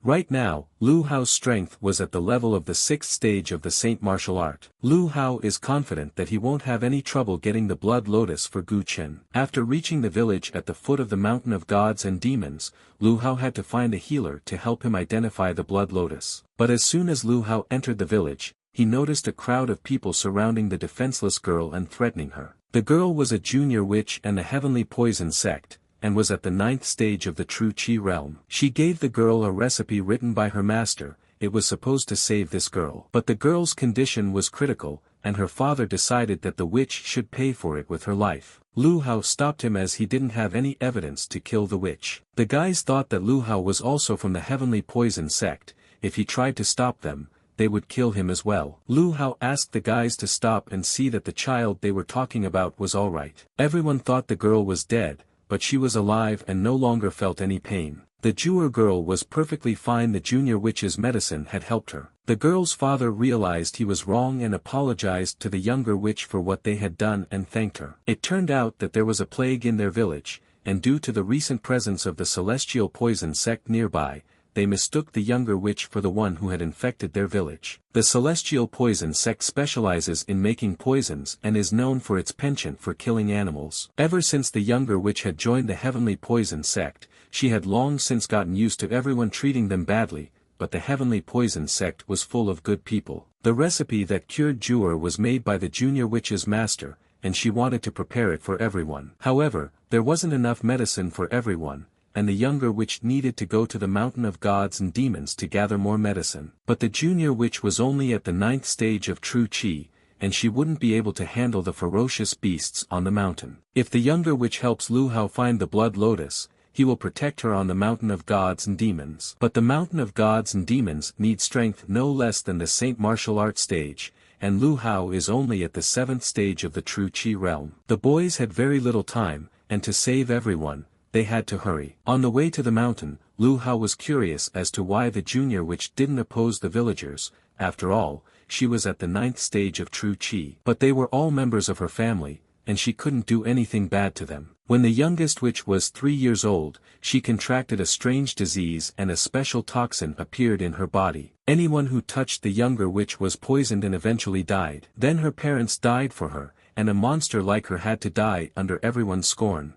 Right now, Lu Hao's strength was at the level of the 6th stage of the Saint martial art. Lu Hao is confident that he won't have any trouble getting the blood lotus for Gu Chen. After reaching the village at the foot of the mountain of gods and demons, Lu Hao had to find a healer to help him identify the blood lotus. But as soon as Lu Hao entered the village, he noticed a crowd of people surrounding the defenseless girl and threatening her. The girl was a junior witch and the heavenly poison sect, and was at the 9th stage of the true Qi realm. She gave the girl a recipe written by her master. It was supposed to save this girl. But the girl's condition was critical, and her father decided that the witch should pay for it with her life. Lu Hao stopped him as he didn't have any evidence to kill the witch. The guys thought that Lu Hao was also from the heavenly poison sect. If he tried to stop them, they would kill him as well. Lu Hao asked the guys to stop and see that the child they were talking about was alright. Everyone thought the girl was dead, but she was alive and no longer felt any pain. The Jewer girl was perfectly fine. The junior witch's medicine had helped her. The girl's father realized he was wrong and apologized to the younger witch for what they had done and thanked her. It turned out that there was a plague in their village, and due to the recent presence of the celestial poison sect nearby, they mistook the younger witch for the one who had infected their village. The celestial poison sect specializes in making poisons and is known for its penchant for killing animals. Ever since the younger witch had joined the heavenly poison sect, she had long since gotten used to everyone treating them badly, but the heavenly poison sect was full of good people. The recipe that cured Jewer was made by the junior witch's master, and she wanted to prepare it for everyone. However, there wasn't enough medicine for everyone, and the younger witch needed to go to the mountain of gods and demons to gather more medicine. But the junior witch was only at the 9th stage of true Qi, and she wouldn't be able to handle the ferocious beasts on the mountain. If the younger witch helps Lu Hao find the blood lotus, he will protect her on the mountain of gods and demons. But the mountain of gods and demons needs strength no less than the Saint martial arts stage, and Lu Hao is only at the 7th stage of the true Qi realm. The boys had very little time, and to save everyone, they had to hurry. On the way to the mountain, Lu Hao was curious as to why the junior witch didn't oppose the villagers. After all, she was at the 9th stage of true Qi. But they were all members of her family, and she couldn't do anything bad to them. When the youngest witch was 3 years old, she contracted a strange disease and a special toxin appeared in her body. Anyone who touched the younger witch was poisoned and eventually died. Then her parents died for her, and a monster like her had to die under everyone's scorn.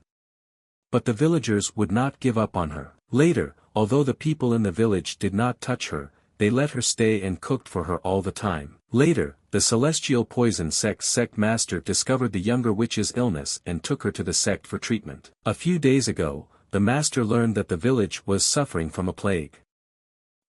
But the villagers would not give up on her. Later, although the people in the village did not touch her, they let her stay and cooked for her all the time. Later, the celestial poison sect master discovered the younger witch's illness and took her to the sect for treatment. A few days ago, the master learned that the village was suffering from a plague.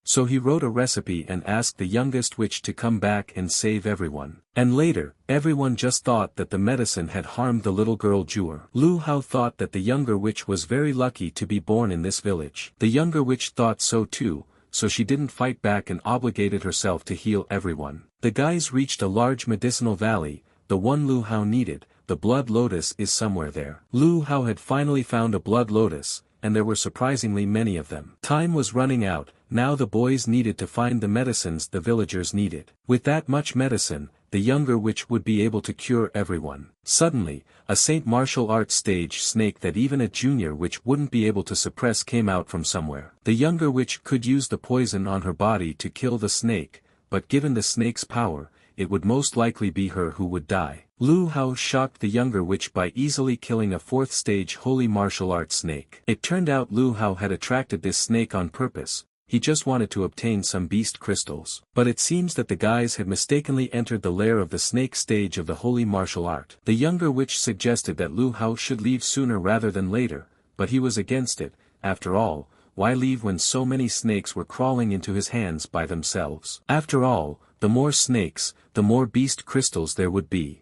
So he wrote a recipe and asked the youngest witch to come back and save everyone. And later, everyone just thought that the medicine had harmed the little girl Jewer. Lu Hao thought that the younger witch was very lucky to be born in this village. The younger witch thought so too, so she didn't fight back and obligated herself to heal everyone. The guys reached a large medicinal valley, the one Lu Hao needed. The blood lotus is somewhere there. Lu Hao had finally found a blood lotus, and there were surprisingly many of them. Time was running out. Now the boys needed to find the medicines the villagers needed. With that much medicine, the younger witch would be able to cure everyone. Suddenly, a Saint martial arts stage snake that even a junior witch wouldn't be able to suppress came out from somewhere. The younger witch could use the poison on her body to kill the snake, but given the snake's power, it would most likely be her who would die. Lu Hao shocked the younger witch by easily killing a 4th stage holy martial arts snake. It turned out Lu Hao had attracted this snake on purpose. He just wanted to obtain some beast crystals. But it seems that the guys had mistakenly entered the lair of the snake stage of the holy martial art. The younger witch suggested that Lu Hao should leave sooner rather than later, but he was against it. After all, why leave when so many snakes were crawling into his hands by themselves? After all, the more snakes, the more beast crystals there would be.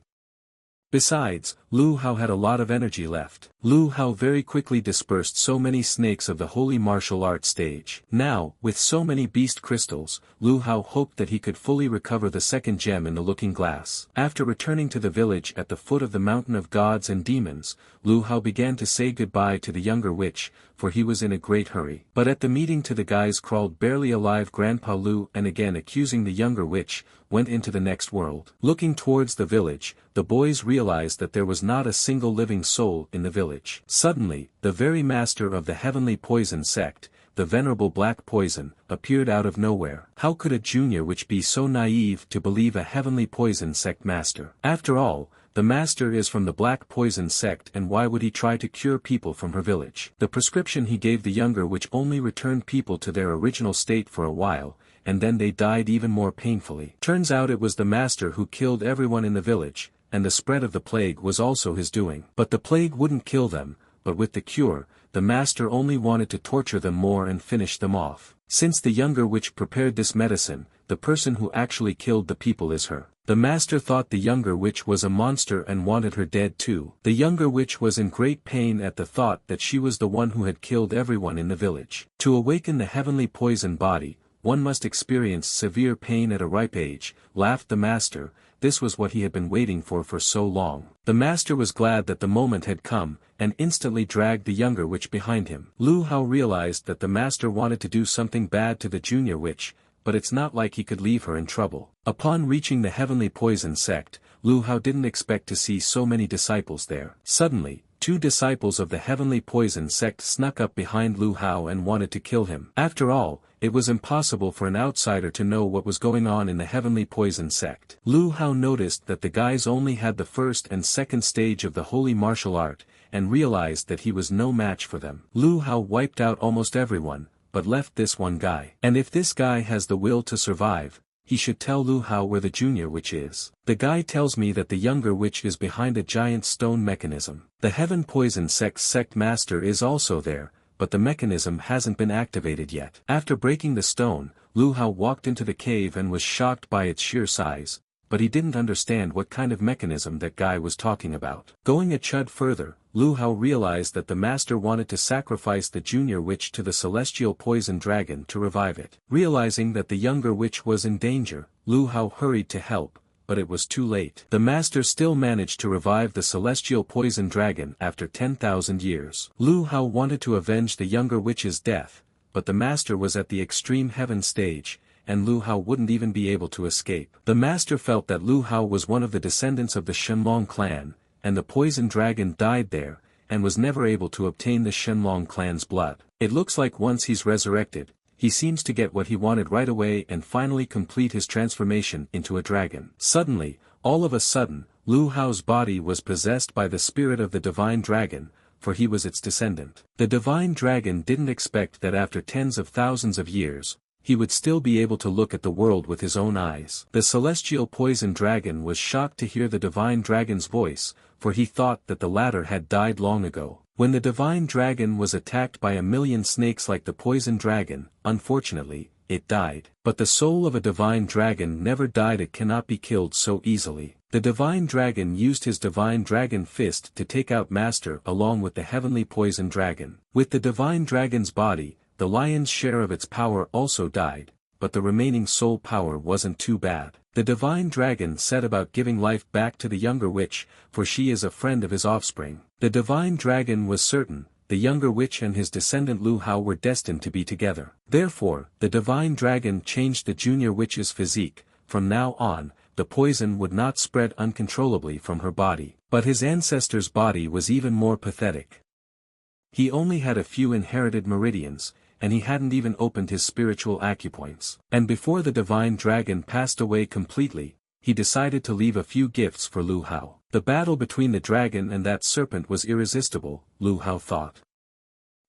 Besides, Lu Hao had a lot of energy left. Lu Hao very quickly dispersed so many snakes of the holy martial art stage. Now, with so many beast crystals, Lu Hao hoped that he could fully recover the second gem in the looking glass. After returning to the village at the foot of the mountain of gods and demons, Lu Hao began to say goodbye to the younger witch, for he was in a great hurry. But at the meeting to the guys crawled barely alive Grandpa Lu, and again accusing the younger witch, went into the next world. Looking towards the village, the boys realized that there was not a single living soul in the village. Suddenly, the very master of the heavenly poison sect, the venerable black poison, appeared out of nowhere. How could a junior witch be so naive to believe a heavenly poison sect master? After all, the master is from the black poison sect, and why would he try to cure people from her village? The prescription he gave the younger witch only returned people to their original state for a while, and then they died even more painfully. Turns out it was the master who killed everyone in the village, and the spread of the plague was also his doing. But the plague wouldn't kill them, but with the cure, the master only wanted to torture them more and finish them off. Since the younger witch prepared this medicine, the person who actually killed the people is her. The master thought the younger witch was a monster and wanted her dead too. The younger witch was in great pain at the thought that she was the one who had killed everyone in the village. To awaken the heavenly poison body, one must experience severe pain at a ripe age, laughed the master. This was what he had been waiting for so long. The master was glad that the moment had come, and instantly dragged the younger witch behind him. Lu Hao realized that the master wanted to do something bad to the junior witch, but it's not like he could leave her in trouble. Upon reaching the heavenly poison sect, Lu Hao didn't expect to see so many disciples there. Suddenly, 2 disciples of the heavenly poison sect snuck up behind Lu Hao and wanted to kill him. After all, it was impossible for an outsider to know what was going on in the heavenly poison sect. Lu Hao noticed that the guys only had the first and second stage of the holy martial art, and realized that he was no match for them. Lu Hao wiped out almost everyone, but left this one guy. And if this guy has the will to survive, he should tell Lu Hao where the junior witch is. The guy tells me that the younger witch is behind a giant stone mechanism. The heaven poison sect master is also there, but the mechanism hasn't been activated yet. After breaking the stone, Lu Hao walked into the cave and was shocked by its sheer size, but he didn't understand what kind of mechanism that guy was talking about. Going a chud further, Lu Hao realized that the master wanted to sacrifice the junior witch to the celestial poison dragon to revive it. Realizing that the younger witch was in danger, Lu Hao hurried to help, but it was too late. The master still managed to revive the celestial poison dragon after 10,000 years. Lu Hao wanted to avenge the younger witch's death, but the master was at the extreme heaven stage, and Lu Hao wouldn't even be able to escape. The master felt that Lu Hao was one of the descendants of the Shenlong clan, and the poison dragon died there, and was never able to obtain the Shenlong clan's blood. It looks like once he's resurrected, he seems to get what he wanted right away and finally complete his transformation into a dragon. Suddenly, all of a sudden, Lu Hao's body was possessed by the spirit of the divine dragon, for he was its descendant. The divine dragon didn't expect that after tens of thousands of years, he would still be able to look at the world with his own eyes. The celestial poison dragon was shocked to hear the divine dragon's voice, for he thought that the latter had died long ago. When the divine dragon was attacked by a million snakes like the poison dragon, unfortunately, it died. But the soul of a divine dragon never died. It cannot be killed so easily. The divine dragon used his divine dragon fist to take out Master along with the heavenly poison dragon. With the divine dragon's body, the lion's share of its power also died, but the remaining soul power wasn't too bad. The divine dragon set about giving life back to the younger witch, for she is a friend of his offspring. The divine dragon was certain, the younger witch and his descendant Lu Hao were destined to be together. Therefore, the divine dragon changed the junior witch's physique. From now on, the poison would not spread uncontrollably from her body. But his ancestor's body was even more pathetic. He only had a few inherited meridians, and he hadn't even opened his spiritual acupoints. And before the divine dragon passed away completely, he decided to leave a few gifts for Lu Hao. The battle between the dragon and that serpent was irresistible, Lu Hao thought.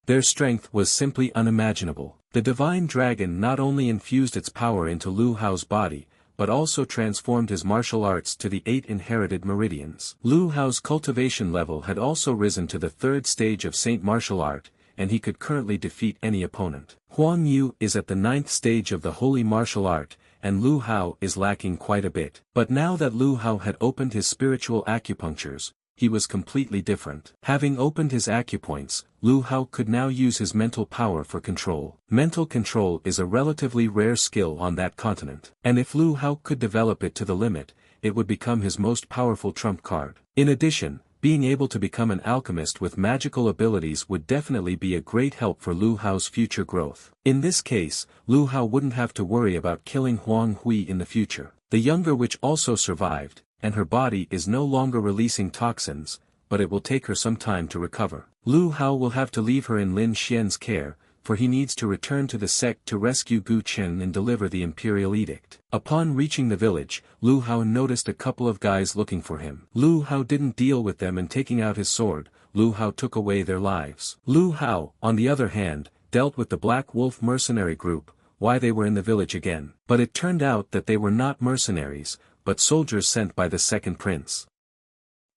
Their strength was simply unimaginable. The divine dragon not only infused its power into Lu Hao's body, but also transformed his martial arts to the 8 inherited meridians. Lu Hao's cultivation level had also risen to the 3rd stage of Saint Martial Art, and he could currently defeat any opponent. Huang Yu is at the 9th stage of the Holy Martial Art, and Lu Hao is lacking quite a bit. But now that Lu Hao had opened his spiritual acupunctures, he was completely different. Having opened his acupoints, Lu Hao could now use his mental power for control. Mental control is a relatively rare skill on that continent, and if Lu Hao could develop it to the limit, it would become his most powerful trump card. In addition, being able to become an alchemist with magical abilities would definitely be a great help for Lu Hao's future growth. In this case, Lu Hao wouldn't have to worry about killing Huang Hui in the future. The younger witch also survived, and her body is no longer releasing toxins, but it will take her some time to recover. Lu Hao will have to leave her in Lin Xian's care, for he needs to return to the sect to rescue Gu Chen and deliver the imperial edict. Upon reaching the village, Lu Hao noticed a couple of guys looking for him. Lu Hao didn't deal with them, and taking out his sword, Lu Hao took away their lives. Lu Hao, on the other hand, dealt with the Black Wolf mercenary group, why they were in the village again. But it turned out that they were not mercenaries, but soldiers sent by the second prince.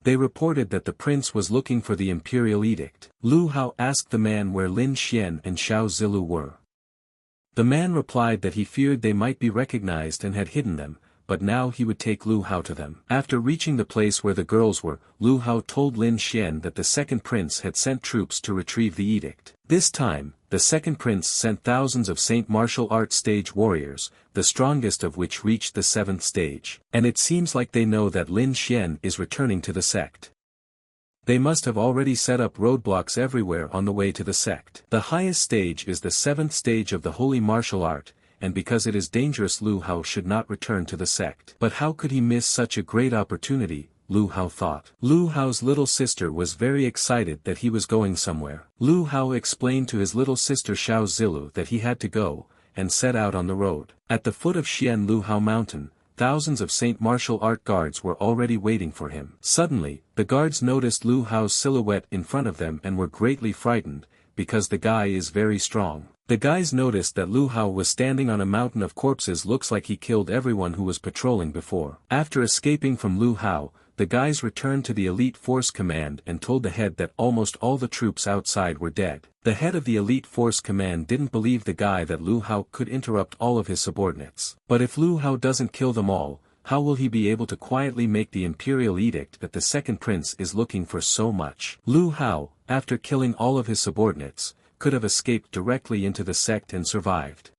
They reported that the prince was looking for the imperial edict. Lu Hao asked the man where Lin Xian and Xiao Zilu were. The man replied that he feared they might be recognized and had hidden them, but now he would take Lu Hao to them. After reaching the place where the girls were, Lu Hao told Lin Xian that the second prince had sent troops to retrieve the edict. This time, the second prince sent thousands of Saint Martial Arts stage warriors, the strongest of which reached the 7th stage. And it seems like they know that Lin Xian is returning to the sect. They must have already set up roadblocks everywhere on the way to the sect. The highest stage is the 7th stage of the Holy Martial Art, and because it is dangerous, Lu Hao should not return to the sect. But how could he miss such a great opportunity, Lu Hao thought. Lu Hao's little sister was very excited that he was going somewhere. Lu Hao explained to his little sister Xiao Zilu that he had to go, and set out on the road. At the foot of Xian Lu Hao Mountain, thousands of Saint Martial Art guards were already waiting for him. Suddenly, the guards noticed Lu Hao's silhouette in front of them and were greatly frightened, because the guy is very strong. The guys noticed that Lu Hao was standing on a mountain of corpses. Looks like he killed everyone who was patrolling before. After escaping from Lu Hao, the guys returned to the Elite Force Command and told the head that almost all the troops outside were dead. The head of the Elite Force Command didn't believe the guy that Lu Hao could interrupt all of his subordinates. But if Lu Hao doesn't kill them all, how will he be able to quietly make the imperial edict that the second prince is looking for so much? Lu Hao, after killing all of his subordinates, could have escaped directly into the sect and survived.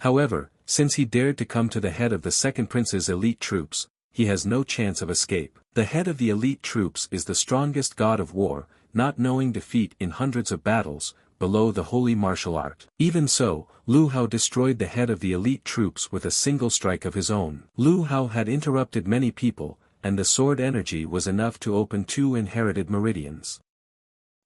However, since he dared to come to the head of the second prince's elite troops, he has no chance of escape. The head of the elite troops is the strongest god of war, not knowing defeat in hundreds of battles, below the holy martial art. Even so, Lu Hao destroyed the head of the elite troops with a single strike of his own. Lu Hao had interrupted many people, and the sword energy was enough to open 2 inherited meridians.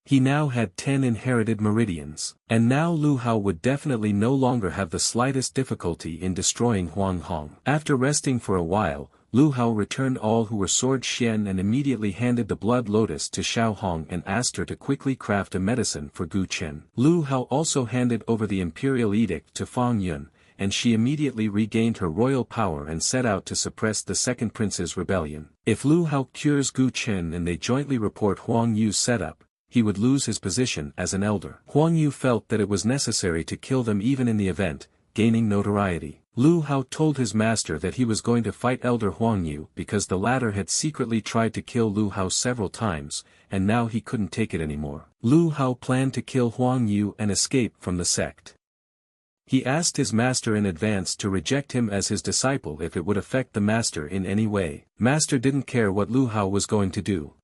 He now had 10 inherited meridians. And now Lu Hao would definitely no longer have the slightest difficulty in destroying Huang Hong. After resting for a while, Lu Hao returned all who were Sword Xian and immediately handed the blood lotus to Xiao Hong and asked her to quickly craft a medicine for Gu Chen. Lu Hao also handed over the imperial edict to Fang Yun, and she immediately regained her royal power and set out to suppress the second prince's rebellion. If Lu Hao cures Gu Chen and they jointly report Huang Yu's setup, he would lose his position as an elder. Huang Yu felt that it was necessary to kill them even in the event, gaining notoriety. Lu Hao told his master that he was going to fight Elder Huang Yu because the latter had secretly tried to kill Lu Hao several times, and now he couldn't take it anymore. Lu Hao planned to kill Huang Yu and escape from the sect. He asked his master in advance to reject him as his disciple if it would affect the master in any way. Master didn't care what Lu Hao was going to do.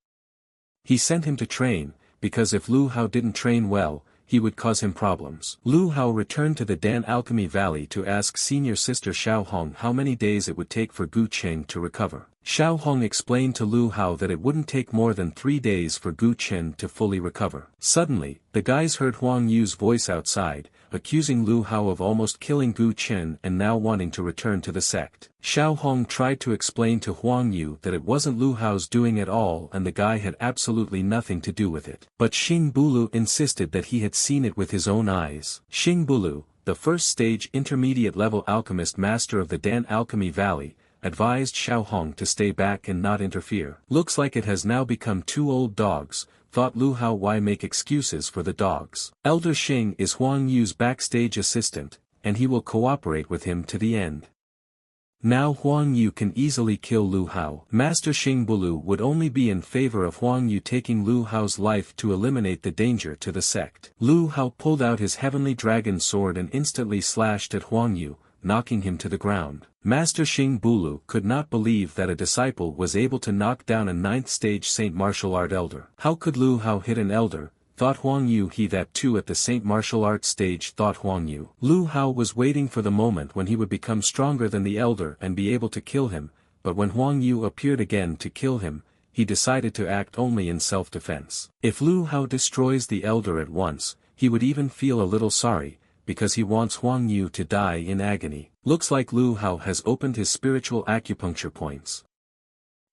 He sent him to train, because if Lu Hao didn't train well, he would cause him problems. Lu Hao returned to the Dan Alchemy Valley to ask senior sister Xiao Hong how many days it would take for Gu Chen to recover. Xiao Hong explained to Lu Hao that it wouldn't take more than 3 days for Gu Chen to fully recover. Suddenly, the guys heard Huang Yu's voice outside, accusing Lu Hao of almost killing Gu Chen and now wanting to return to the sect. Xiao Hong tried to explain to Huang Yu that it wasn't Lu Hao's doing at all and the guy had absolutely nothing to do with it. But Xing Bulu insisted that he had seen it with his own eyes. Xing Bulu, the first-stage intermediate-level alchemist master of the Dan Alchemy Valley, advised Xiao Hong to stay back and not interfere. Looks like it has now become two old dogs, thought Lu Hao. Why make excuses for the dogs? Elder Xing is Huang Yu's backstage assistant, and he will cooperate with him to the end. Now Huang Yu can easily kill Lu Hao. Master Xing Bulu would only be in favor of Huang Yu taking Lu Hao's life to eliminate the danger to the sect. Lu Hao pulled out his heavenly dragon sword and instantly slashed at Huang Yu, knocking him to the ground. Master Xing Bulu could not believe that a disciple was able to knock down a 9th-stage Saint Martial Art elder. How could Lu Hao hit an elder? Thought Huang Yu. He that too at the Saint Martial Arts stage, thought Huang Yu. Lu Hao was waiting for the moment when he would become stronger than the elder and be able to kill him, but when Huang Yu appeared again to kill him, he decided to act only in self-defense. If Lu Hao destroys the elder at once, he would even feel a little sorry, because he wants Huang Yu to die in agony. Looks like Lu Hao has opened his spiritual acupuncture points.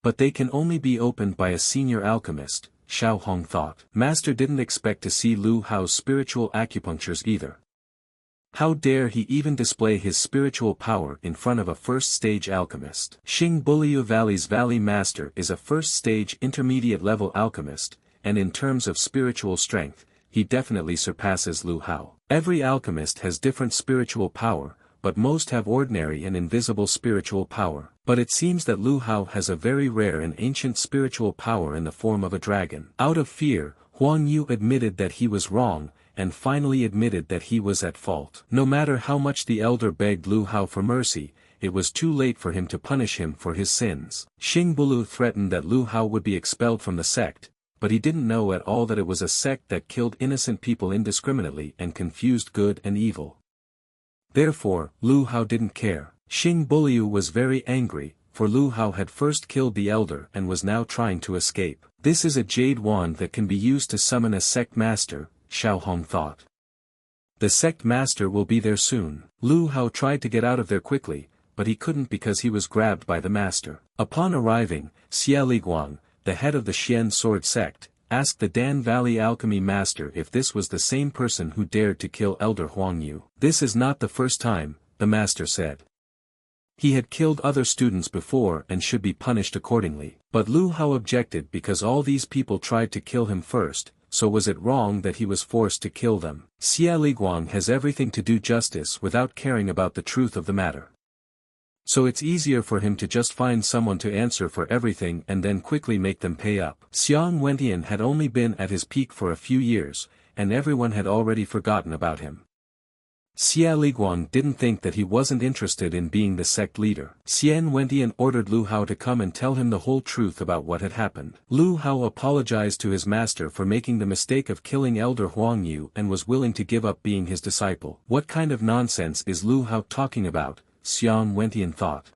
But they can only be opened by a senior alchemist, Xiao Hong thought. Master didn't expect to see Lu Hao's spiritual acupunctures either. How dare he even display his spiritual power in front of a first-stage alchemist? Xing Buliu Valley's Valley Master is a first-stage intermediate-level alchemist, and in terms of spiritual strength, he definitely surpasses Lu Hao. Every alchemist has different spiritual power, but most have ordinary and invisible spiritual power. But it seems that Lu Hao has a very rare and ancient spiritual power in the form of a dragon. Out of fear, Huang Yu admitted that he was wrong, and finally admitted that he was at fault. No matter how much the elder begged Lu Hao for mercy, it was too late for him to punish him for his sins. Xing Bulu threatened that Lu Hao would be expelled from the sect, but he didn't know at all that it was a sect that killed innocent people indiscriminately and confused good and evil. Therefore, Lu Hao didn't care. Xing Buliu was very angry, for Lu Hao had first killed the elder and was now trying to escape. This is a jade wand that can be used to summon a sect master, Xiao Hong thought. The sect master will be there soon. Lu Hao tried to get out of there quickly, but he couldn't because he was grabbed by the master. Upon arriving, Xia Liguang, the head of the Xian sword sect, asked the Dan Valley Alchemy Master if this was the same person who dared to kill Elder Huang Yu. This is not the first time, the master said. He had killed other students before and should be punished accordingly. But Lu Hao objected because all these people tried to kill him first, so was it wrong that he was forced to kill them? Xia Liguang has everything to do justice without caring about the truth of the matter. So it's easier for him to just find someone to answer for everything and then quickly make them pay up. Xiang Wentian had only been at his peak for a few years, and everyone had already forgotten about him. Xia Liguang didn't think that he wasn't interested in being the sect leader. Xian Wentian ordered Lu Hao to come and tell him the whole truth about what had happened. Lu Hao apologized to his master for making the mistake of killing Elder Huang Yu and was willing to give up being his disciple. What kind of nonsense is Lu Hao talking about? Xiang Wentian thought.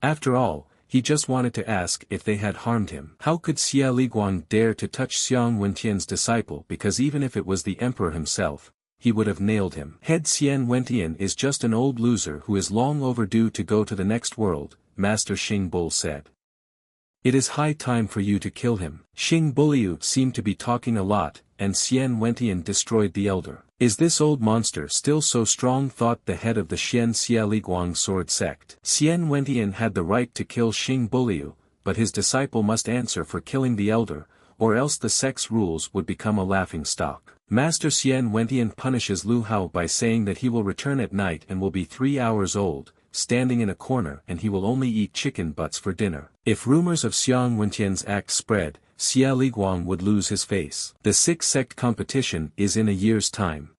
After all, he just wanted to ask if they had harmed him. How could Xia Liguang dare to touch Xiang Wentian's disciple, because even if it was the emperor himself, he would have nailed him. Head Xian Wentian is just an old loser who is long overdue to go to the next world, Master Xing Bul said. It is high time for you to kill him. Xing Buliu seemed to be talking a lot, and Xian Wentian destroyed the elder. Is this old monster still so strong? Thought the head of the Xian Xia Liguang sword sect. Xian Wentian had the right to kill Xing Buliu, but his disciple must answer for killing the elder, or else the sect's rules would become a laughingstock. Master Xian Wentian punishes Lu Hao by saying that he will return at night and will be 3 hours old, standing in a corner, and he will only eat chicken butts for dinner. If rumors of Xiang Wentian's act spread, Xia Liguang would lose his face. The six-sect competition is in a year's time.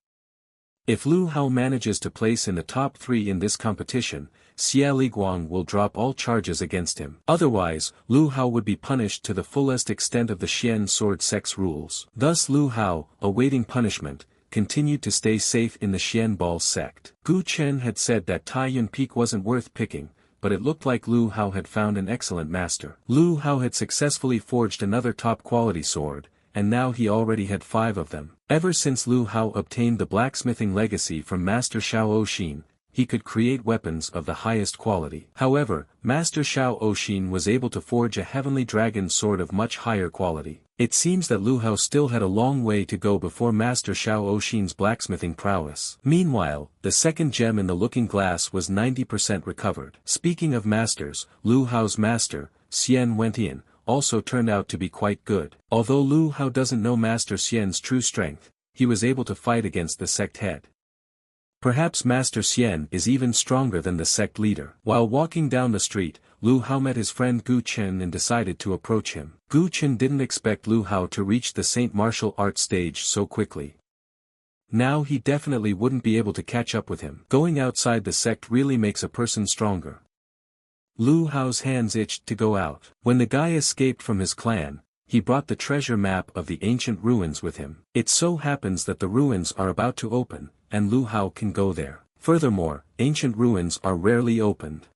If Lu Hao manages to place in the top 3 in this competition, Xia Liguang will drop all charges against him. Otherwise, Lu Hao would be punished to the fullest extent of the Xian sword sect's rules. Thus Lu Hao, awaiting punishment, continued to stay safe in the Xian Ball sect. Gu Chen had said that Taiyuan Peak wasn't worth picking, but it looked like Lu Hao had found an excellent master. Lu Hao had successfully forged another top-quality sword, and now he already had 5 of them. Ever since Lu Hao obtained the blacksmithing legacy from Master Xiao Oxin, he could create weapons of the highest quality. However, Master Xiao Oxin was able to forge a heavenly dragon sword of much higher quality. It seems that Lu Hao still had a long way to go before Master Xiao Oxin's blacksmithing prowess. Meanwhile, the second gem in the looking glass was 90% recovered. Speaking of masters, Lu Hao's master, Xian Wentian, also turned out to be quite good. Although Lu Hao doesn't know Master Xian's true strength, he was able to fight against the sect head. Perhaps Master Xian is even stronger than the sect leader. While walking down the street, Lu Hao met his friend Gu Chen and decided to approach him. Gu Chen didn't expect Lu Hao to reach the Saint Martial Arts stage so quickly. Now he definitely wouldn't be able to catch up with him. Going outside the sect really makes a person stronger. Lu Hao's hands itched to go out. When the guy escaped from his clan, he brought the treasure map of the ancient ruins with him. It so happens that the ruins are about to open, and Lu Hao can go there. Furthermore, ancient ruins are rarely opened.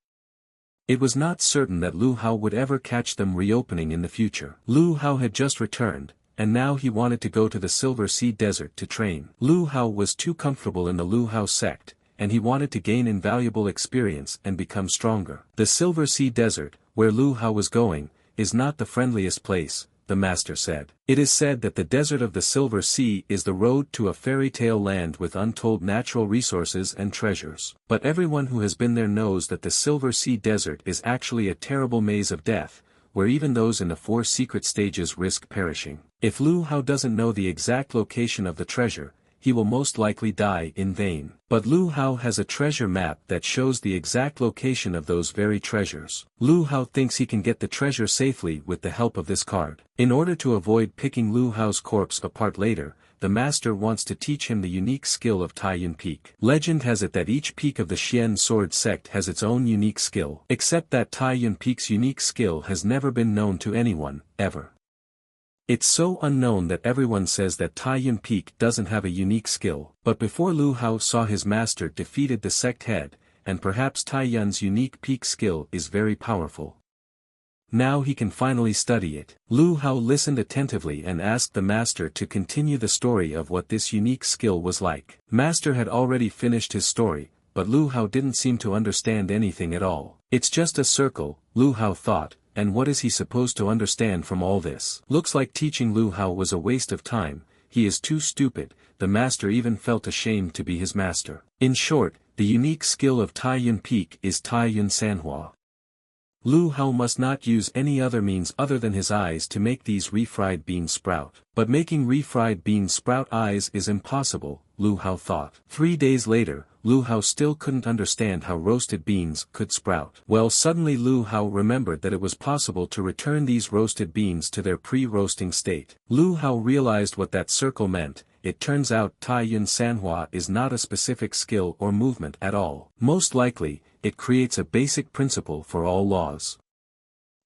It was not certain that Lu Hao would ever catch them reopening in the future. Lu Hao had just returned, and now he wanted to go to the Silver Sea Desert to train. Lu Hao was too comfortable in the Lu Hao sect, and he wanted to gain invaluable experience and become stronger. The Silver Sea Desert, where Lu Hao was going, is not the friendliest place, the master said. It is said that the desert of the Silver Sea is the road to a fairy tale land with untold natural resources and treasures. But everyone who has been there knows that the Silver Sea Desert is actually a terrible maze of death, where even those in the 4 secret stages risk perishing. If Lu Hao doesn't know the exact location of the treasure, he will most likely die in vain. But Lu Hao has a treasure map that shows the exact location of those very treasures. Lu Hao thinks he can get the treasure safely with the help of this card. In order to avoid picking Lu Hao's corpse apart later, the master wants to teach him the unique skill of Taiyuan Peak. Legend has it that each peak of the Xian sword sect has its own unique skill. Except that Taiyuan Peak's unique skill has never been known to anyone, ever. It's so unknown that everyone says that Taiyuan Peak doesn't have a unique skill. But before Lu Hao saw his master defeated the sect head, and perhaps Taiyuan's unique peak skill is very powerful. Now he can finally study it. Lu Hao listened attentively and asked the master to continue the story of what this unique skill was like. Master had already finished his story, but Lu Hao didn't seem to understand anything at all. It's just a circle, Lu Hao thought. And what is he supposed to understand from all this? Looks like teaching Lu Hao was a waste of time, he is too stupid. The master even felt ashamed to be his master. In short, the unique skill of Taiyuan Peak is Taiyuan Sanhua. Lu Hao must not use any other means other than his eyes to make these refried beans sprout. But making refried beans sprout eyes is impossible, Lu Hao thought. 3 days later, Lu Hao still couldn't understand how roasted beans could sprout. Well, suddenly Lu Hao remembered that it was possible to return these roasted beans to their pre-roasting state. Lu Hao realized what that circle meant. It turns out Taiyuan Sanhua is not a specific skill or movement at all. Most likely, it creates a basic principle for all laws.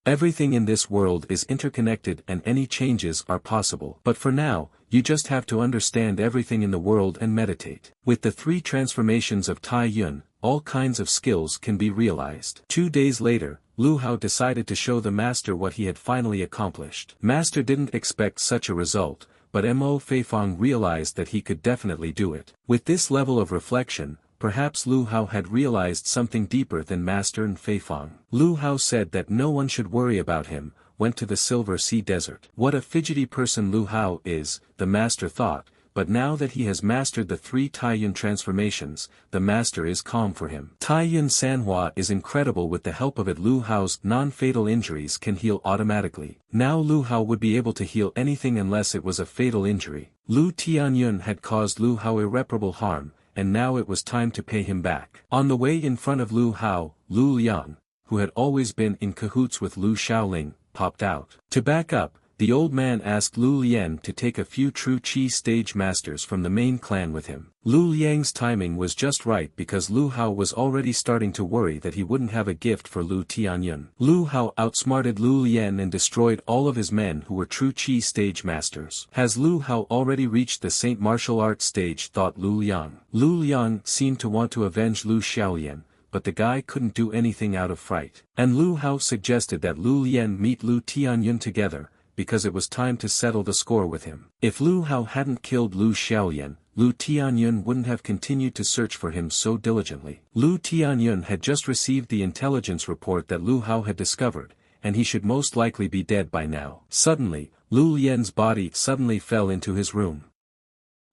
Everything in this world is interconnected and any changes are possible. But for now, you just have to understand everything in the world and meditate. With the 3 transformations of Taiyuan, all kinds of skills can be realized. 2 days later, Lu Hao decided to show the master what he had finally accomplished. Master didn't expect such a result, but Mo Feifang realized that he could definitely do it. With this level of reflection, perhaps Lu Hao had realized something deeper than Master and Feifang. Lu Hao said that no one should worry about him, went to the Silver Sea Desert. What a fidgety person Lu Hao is, the master thought, but now that he has mastered the 3 Taiyuan transformations, the master is calm for him. Taiyuan Sanhua is incredible. With the help of it Lu Hao's non-fatal injuries can heal automatically. Now Lu Hao would be able to heal anything unless it was a fatal injury. Lu Tianyun had caused Lu Hao irreparable harm, and now it was time to pay him back. On the way in front of Lu Hao, Lu Liang, who had always been in cahoots with Lu Shaoling, popped out. To back up, the old man asked Lu Liang to take a few true Qi stage masters from the main clan with him. Lu Liang's timing was just right because Lu Hao was already starting to worry that he wouldn't have a gift for Lu Tianyun. Lu Hao outsmarted Lu Liang and destroyed all of his men who were true Qi stage masters. Has Lu Hao already reached the Saint Martial Arts stage, thought Lu Liang. Lu Liang seemed to want to avenge Lu Xiaolian, but the guy couldn't do anything out of fright. And Lu Hao suggested that Lu Liang meet Lu Tianyun together, because it was time to settle the score with him. If Lu Hao hadn't killed Lu Xiaolian, Lu Tianyun wouldn't have continued to search for him so diligently. Lu Tianyun had just received the intelligence report that Lu Hao had discovered, and he should most likely be dead by now. Suddenly, Lu Lian's body suddenly fell into his room.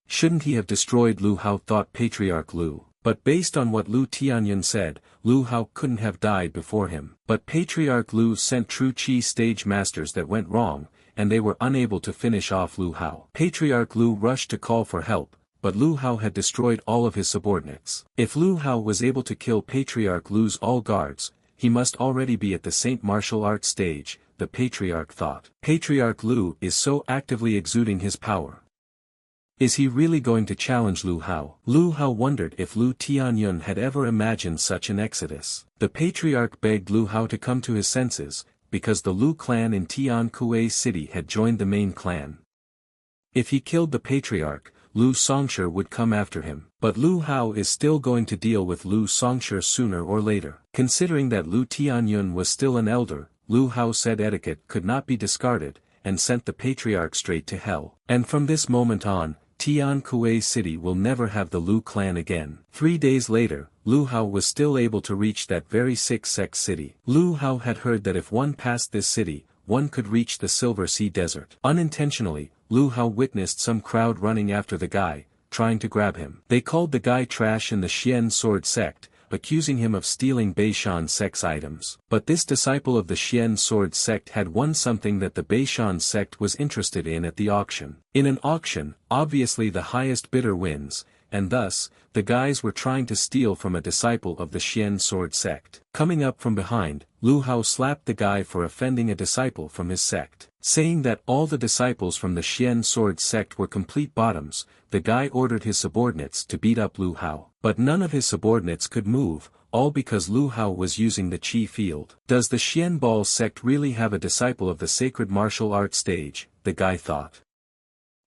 Shouldn't he have destroyed Lu Hao, thought Patriarch Lu. But based on what Lu Tianyun said, Lu Hao couldn't have died before him. But Patriarch Lu sent true Qi stage masters that went wrong, and they were unable to finish off Lu Hao. Patriarch Lu rushed to call for help, but Lu Hao had destroyed all of his subordinates. If Lu Hao was able to kill Patriarch Lu's all guards, he must already be at the Saint Martial Arts stage, the Patriarch thought. Patriarch Lu is so actively exuding his power. Is he really going to challenge Lu Hao? Lu Hao wondered if Lu Tianyun had ever imagined such an exodus. The Patriarch begged Lu Hao to come to his senses, because the Lu clan in Tian Kuei City had joined the main clan. If he killed the Patriarch, Lu Songshi would come after him. But Lu Hao is still going to deal with Lu Songshi sooner or later. Considering that Lu Tianyun was still an elder, Lu Hao said etiquette could not be discarded, and sent the Patriarch straight to hell. And from this moment on, Tian Kuei City will never have the Lu clan again. 3 days later, Lu Hao was still able to reach that very six-sect city. Lu Hao had heard that if one passed this city, one could reach the Silver Sea Desert. Unintentionally, Lu Hao witnessed some crowd running after the guy, trying to grab him. They called the guy trash in the Xian Sword Sect, accusing him of stealing Beishan Sect's items. But this disciple of the Xian Sword Sect had won something that the Beishan Sect was interested in at the auction. In an auction, obviously the highest bidder wins, and thus, the guys were trying to steal from a disciple of the Xian Sword Sect. Coming up from behind, Lu Hao slapped the guy for offending a disciple from his sect. Saying that all the disciples from the Xian Sword Sect were complete bottoms, the guy ordered his subordinates to beat up Lu Hao. But none of his subordinates could move, all because Lu Hao was using the Qi field. Does the Xian Ball sect really have a disciple of the sacred martial arts stage, the guy thought.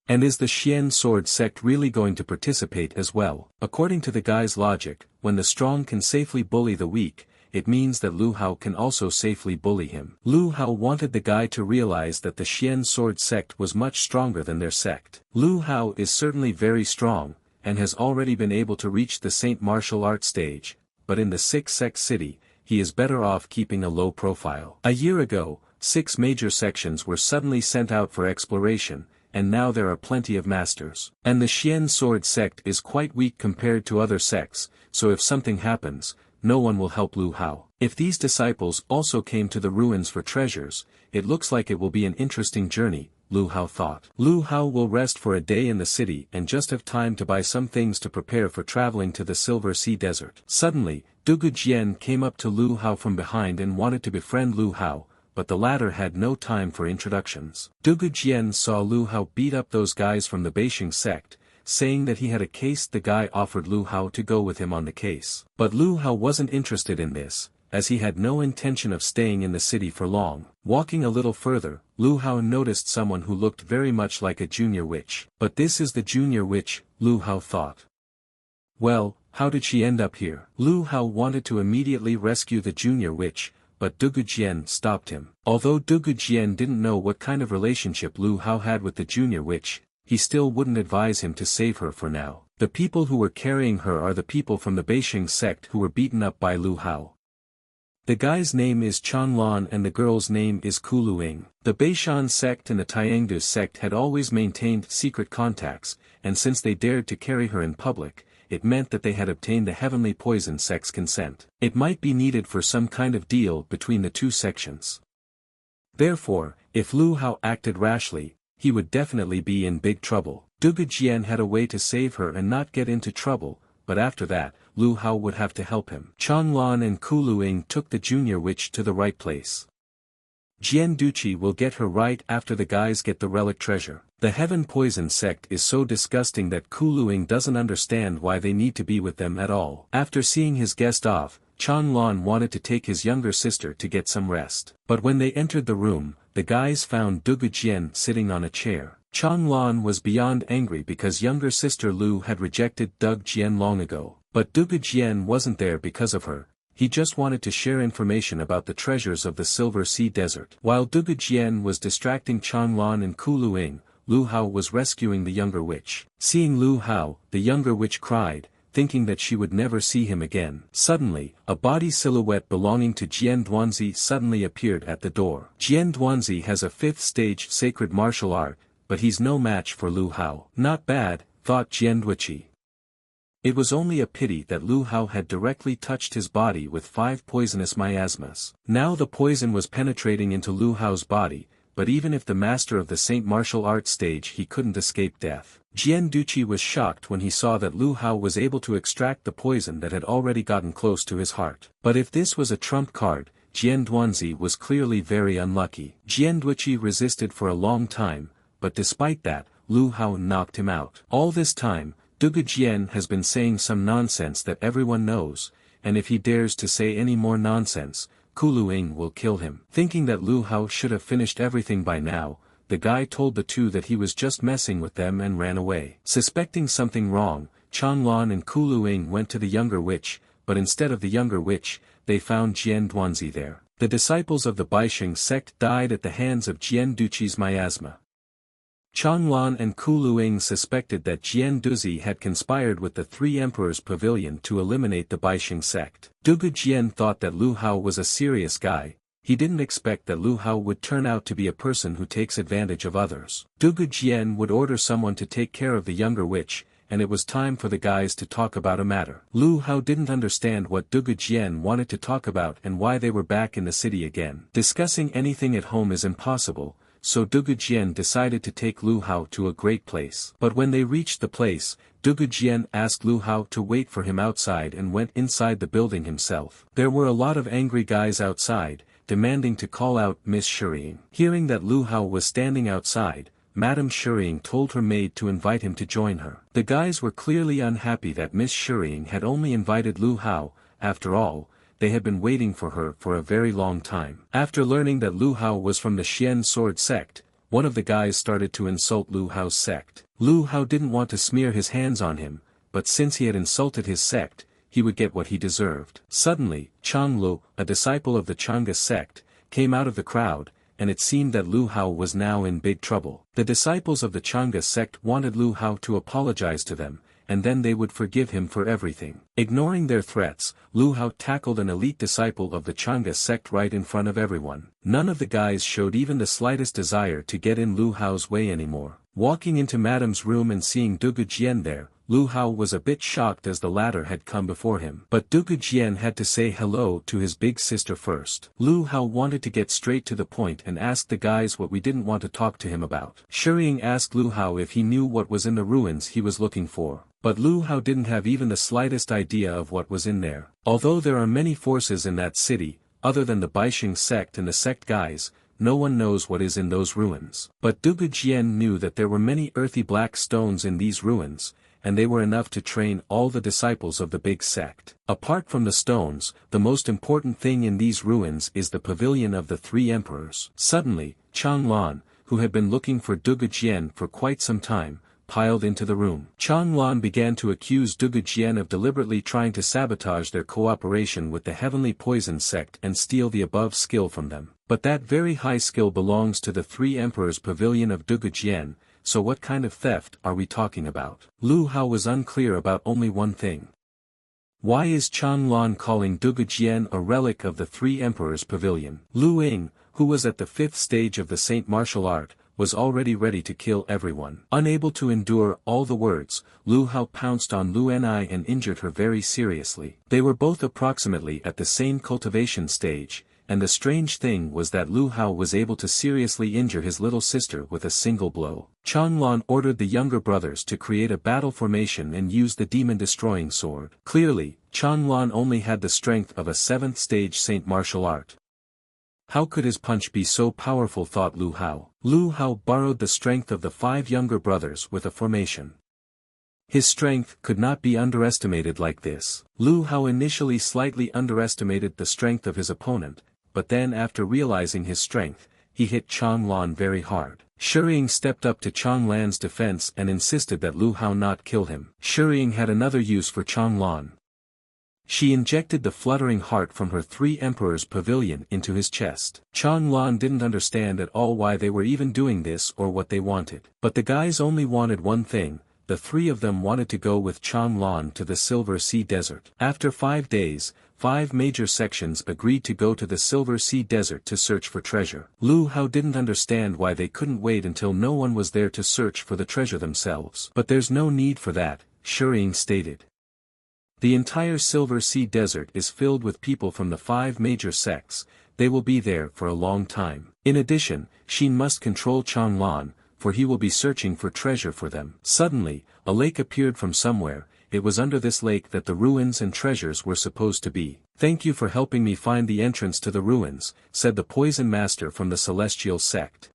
And is the Xian Sword Sect really going to participate as well? According to the guy's logic, when the strong can safely bully the weak, it means that Lu Hao can also safely bully him. Lu Hao wanted the guy to realize that the Xian Sword Sect was much stronger than their sect. Lu Hao is certainly very strong, and has already been able to reach the Saint Martial Arts stage, but in the six-sect city, he is better off keeping a low profile. A year ago, 6 major sections were suddenly sent out for exploration, and now there are plenty of masters. And the Xian Sword Sect is quite weak compared to other sects, so if something happens, no one will help Lu Hao. If these disciples also came to the ruins for treasures, it looks like it will be an interesting journey, Lu Hao thought. Lu Hao will rest for a day in the city and just have time to buy some things to prepare for traveling to the Silver Sea Desert. Suddenly, Dugu Jian came up to Lu Hao from behind and wanted to befriend Lu Hao, but the latter had no time for introductions. Dugu Jian saw Lu Hao beat up those guys from the Beishing sect, saying that he had a case. The guy offered Lu Hao to go with him on the case. But Lu Hao wasn't interested in this, as he had no intention of staying in the city for long. Walking a little further, Lu Hao noticed someone who looked very much like a junior witch. But this is the junior witch, Lu Hao thought. Well, how did she end up here? Lu Hao wanted to immediately rescue the junior witch, but Dugu Jian stopped him. Although Dugu Jian didn't know what kind of relationship Lu Hao had with the junior witch, he still wouldn't advise him to save her for now. The people who were carrying her are the people from the Beishing sect who were beaten up by Lu Hao. The guy's name is Chanlan and the girl's name is Kuluing. The Beishan sect and the Tiangdu sect had always maintained secret contacts, and since they dared to carry her in public, it meant that they had obtained the Heavenly Poison sect's consent. It might be needed for some kind of deal between the two sections. Therefore, if Lu Hao acted rashly, he would definitely be in big trouble. Dugu Jian had a way to save her and not get into trouble, but after that, Lu Hao would have to help him. Chanlan and Kuluing took the junior witch to the right place. Jian Duqi will get her right after the guys get the relic treasure. The Heaven Poison sect is so disgusting that Kuluing doesn't understand why they need to be with them at all. After seeing his guest off, Chanlan wanted to take his younger sister to get some rest. But when they entered the room, the guys found Dugu Jian sitting on a chair. Chanlan was beyond angry because younger sister Lu had rejected Dugu Jian long ago. But Dugu Jian wasn't there because of her. He just wanted to share information about the treasures of the Silver Sea Desert. While Dugu Jian was distracting Chanlan and Kuluing, Lu Hao was rescuing the younger witch. Seeing Lu Hao, the younger witch cried, thinking that she would never see him again. Suddenly, a body silhouette belonging to Jian Duanzi suddenly appeared at the door. Jian Duanzi has a 5th stage sacred martial art, but he's no match for Lu Hao. Not bad, thought Jian Duiqi. It was only a pity that Lu Hao had directly touched his body with 5 poisonous miasmas. Now the poison was penetrating into Lu Hao's body, but even if the master of the Saint martial arts stage he couldn't escape death. Jian Duiqi was shocked when he saw that Lu Hao was able to extract the poison that had already gotten close to his heart. But if this was a trump card, Jian Duanzi was clearly very unlucky. Jian Duiqi resisted for a long time, but despite that, Lu Hao knocked him out. All this time, Dugu Jian has been saying some nonsense that everyone knows, and if he dares to say any more nonsense, Kuluing will kill him. Thinking that Lu Hao should have finished everything by now, the guy told the two that he was just messing with them and ran away. Suspecting something wrong, Changlong and Kuluing went to the younger witch, but instead of the younger witch, they found Jian Duanzi there. The disciples of the Baisheng sect died at the hands of Jian Duiqi's miasma. Changlong and Kuluing suspected that Jian Duzi had conspired with the 3 Emperors' Pavilion to eliminate the Baisheng sect. Dugu Jian thought that Lu Hao was a serious guy. He didn't expect that Lu Hao would turn out to be a person who takes advantage of others. Dugu Jian would order someone to take care of the younger witch, and it was time for the guys to talk about a matter. Lu Hao didn't understand what Dugu Jian wanted to talk about and why they were back in the city again. Discussing anything at home is impossible, so Dugu Jian decided to take Lu Hao to a great place. But when they reached the place, Dugu Jian asked Lu Hao to wait for him outside and went inside the building himself. There were a lot of angry guys outside, demanding to call out Miss Shuriying. Hearing that Lu Hao was standing outside, Madame Shuriying told her maid to invite him to join her. The guys were clearly unhappy that Miss Shuriying had only invited Lu Hao. After all, they had been waiting for her for a very long time. After learning that Lu Hao was from the Xian sword sect, one of the guys started to insult Lu Hao's sect. Lu Hao didn't want to smear his hands on him, but since he had insulted his sect, he would get what he deserved. Suddenly, Chang Lu, a disciple of the Chang'e sect, came out of the crowd, and it seemed that Lu Hao was now in big trouble. The disciples of the Chang'e sect wanted Lu Hao to apologize to them, and then they would forgive him for everything. Ignoring their threats, Lu Hao tackled an elite disciple of the Chang'e sect right in front of everyone. None of the guys showed even the slightest desire to get in Lu Hao's way anymore. Walking into Madame's room and seeing Dugu Jian there, Lu Hao was a bit shocked as the latter had come before him. But Dugu Jian had to say hello to his big sister first. Lu Hao wanted to get straight to the point and ask the guys what we didn't want to talk to him about. Shuriying asked Lu Hao if he knew what was in the ruins he was looking for. But Lu Hao didn't have even the slightest idea of what was in there. Although there are many forces in that city, other than the Baisheng sect and the sect guys, no one knows what is in those ruins. But Dugu Jian knew that there were many earthy black stones in these ruins, and they were enough to train all the disciples of the big sect. Apart from the stones, the most important thing in these ruins is the pavilion of the 3 emperors. Suddenly, Changlong, who had been looking for Dugu Jian for quite some time, piled into the room. Changlong began to accuse Dugu Jian of deliberately trying to sabotage their cooperation with the Heavenly Poison sect and steal the above skill from them. But that very high skill belongs to the 3 emperors' pavilion of Dugu Jian, so what kind of theft are we talking about? Lu Hao was unclear about only one thing. Why is Changlong calling Dugu Jian a relic of the 3 emperors' pavilion? Lu Ying, who was at the 5th stage of the Saint martial art, was already ready to kill everyone. Unable to endure all the words, Lu Hao pounced on Lu Ni and injured her very seriously. They were both approximately at the same cultivation stage, and the strange thing was that Lu Hao was able to seriously injure his little sister with a single blow. Changlong ordered the younger brothers to create a battle formation and use the demon-destroying sword. Clearly, Changlong only had the strength of a 7th stage Saint martial art. How could his punch be so powerful, thought Lu Hao. Lu Hao borrowed the strength of the 5 younger brothers with a formation. His strength could not be underestimated like this. Lu Hao initially slightly underestimated the strength of his opponent, but then after realizing his strength, he hit Changlong very hard. Shuriying stepped up to Changlong's defense and insisted that Lu Hao not kill him. Shuriying had another use for Changlong. She injected the fluttering heart from her three emperors' pavilion into his chest. Changlan didn't understand at all why they were even doing this or what they wanted. But the guys only wanted one thing. The three of them wanted to go with Changlan to the Silver Sea Desert. After 5 days, 5 major sections agreed to go to the Silver Sea Desert to search for treasure. Lu Hao didn't understand why they couldn't wait until no one was there to search for the treasure themselves. But there's no need for that, Shuying stated. The entire Silver Sea Desert is filled with people from the 5 major sects. They will be there for a long time. In addition, Xin must control Changlan, for he will be searching for treasure for them. Suddenly, a lake appeared from somewhere. It was under this lake that the ruins and treasures were supposed to be. "Thank you for helping me find the entrance to the ruins," said the Poison Master from the Celestial Sect.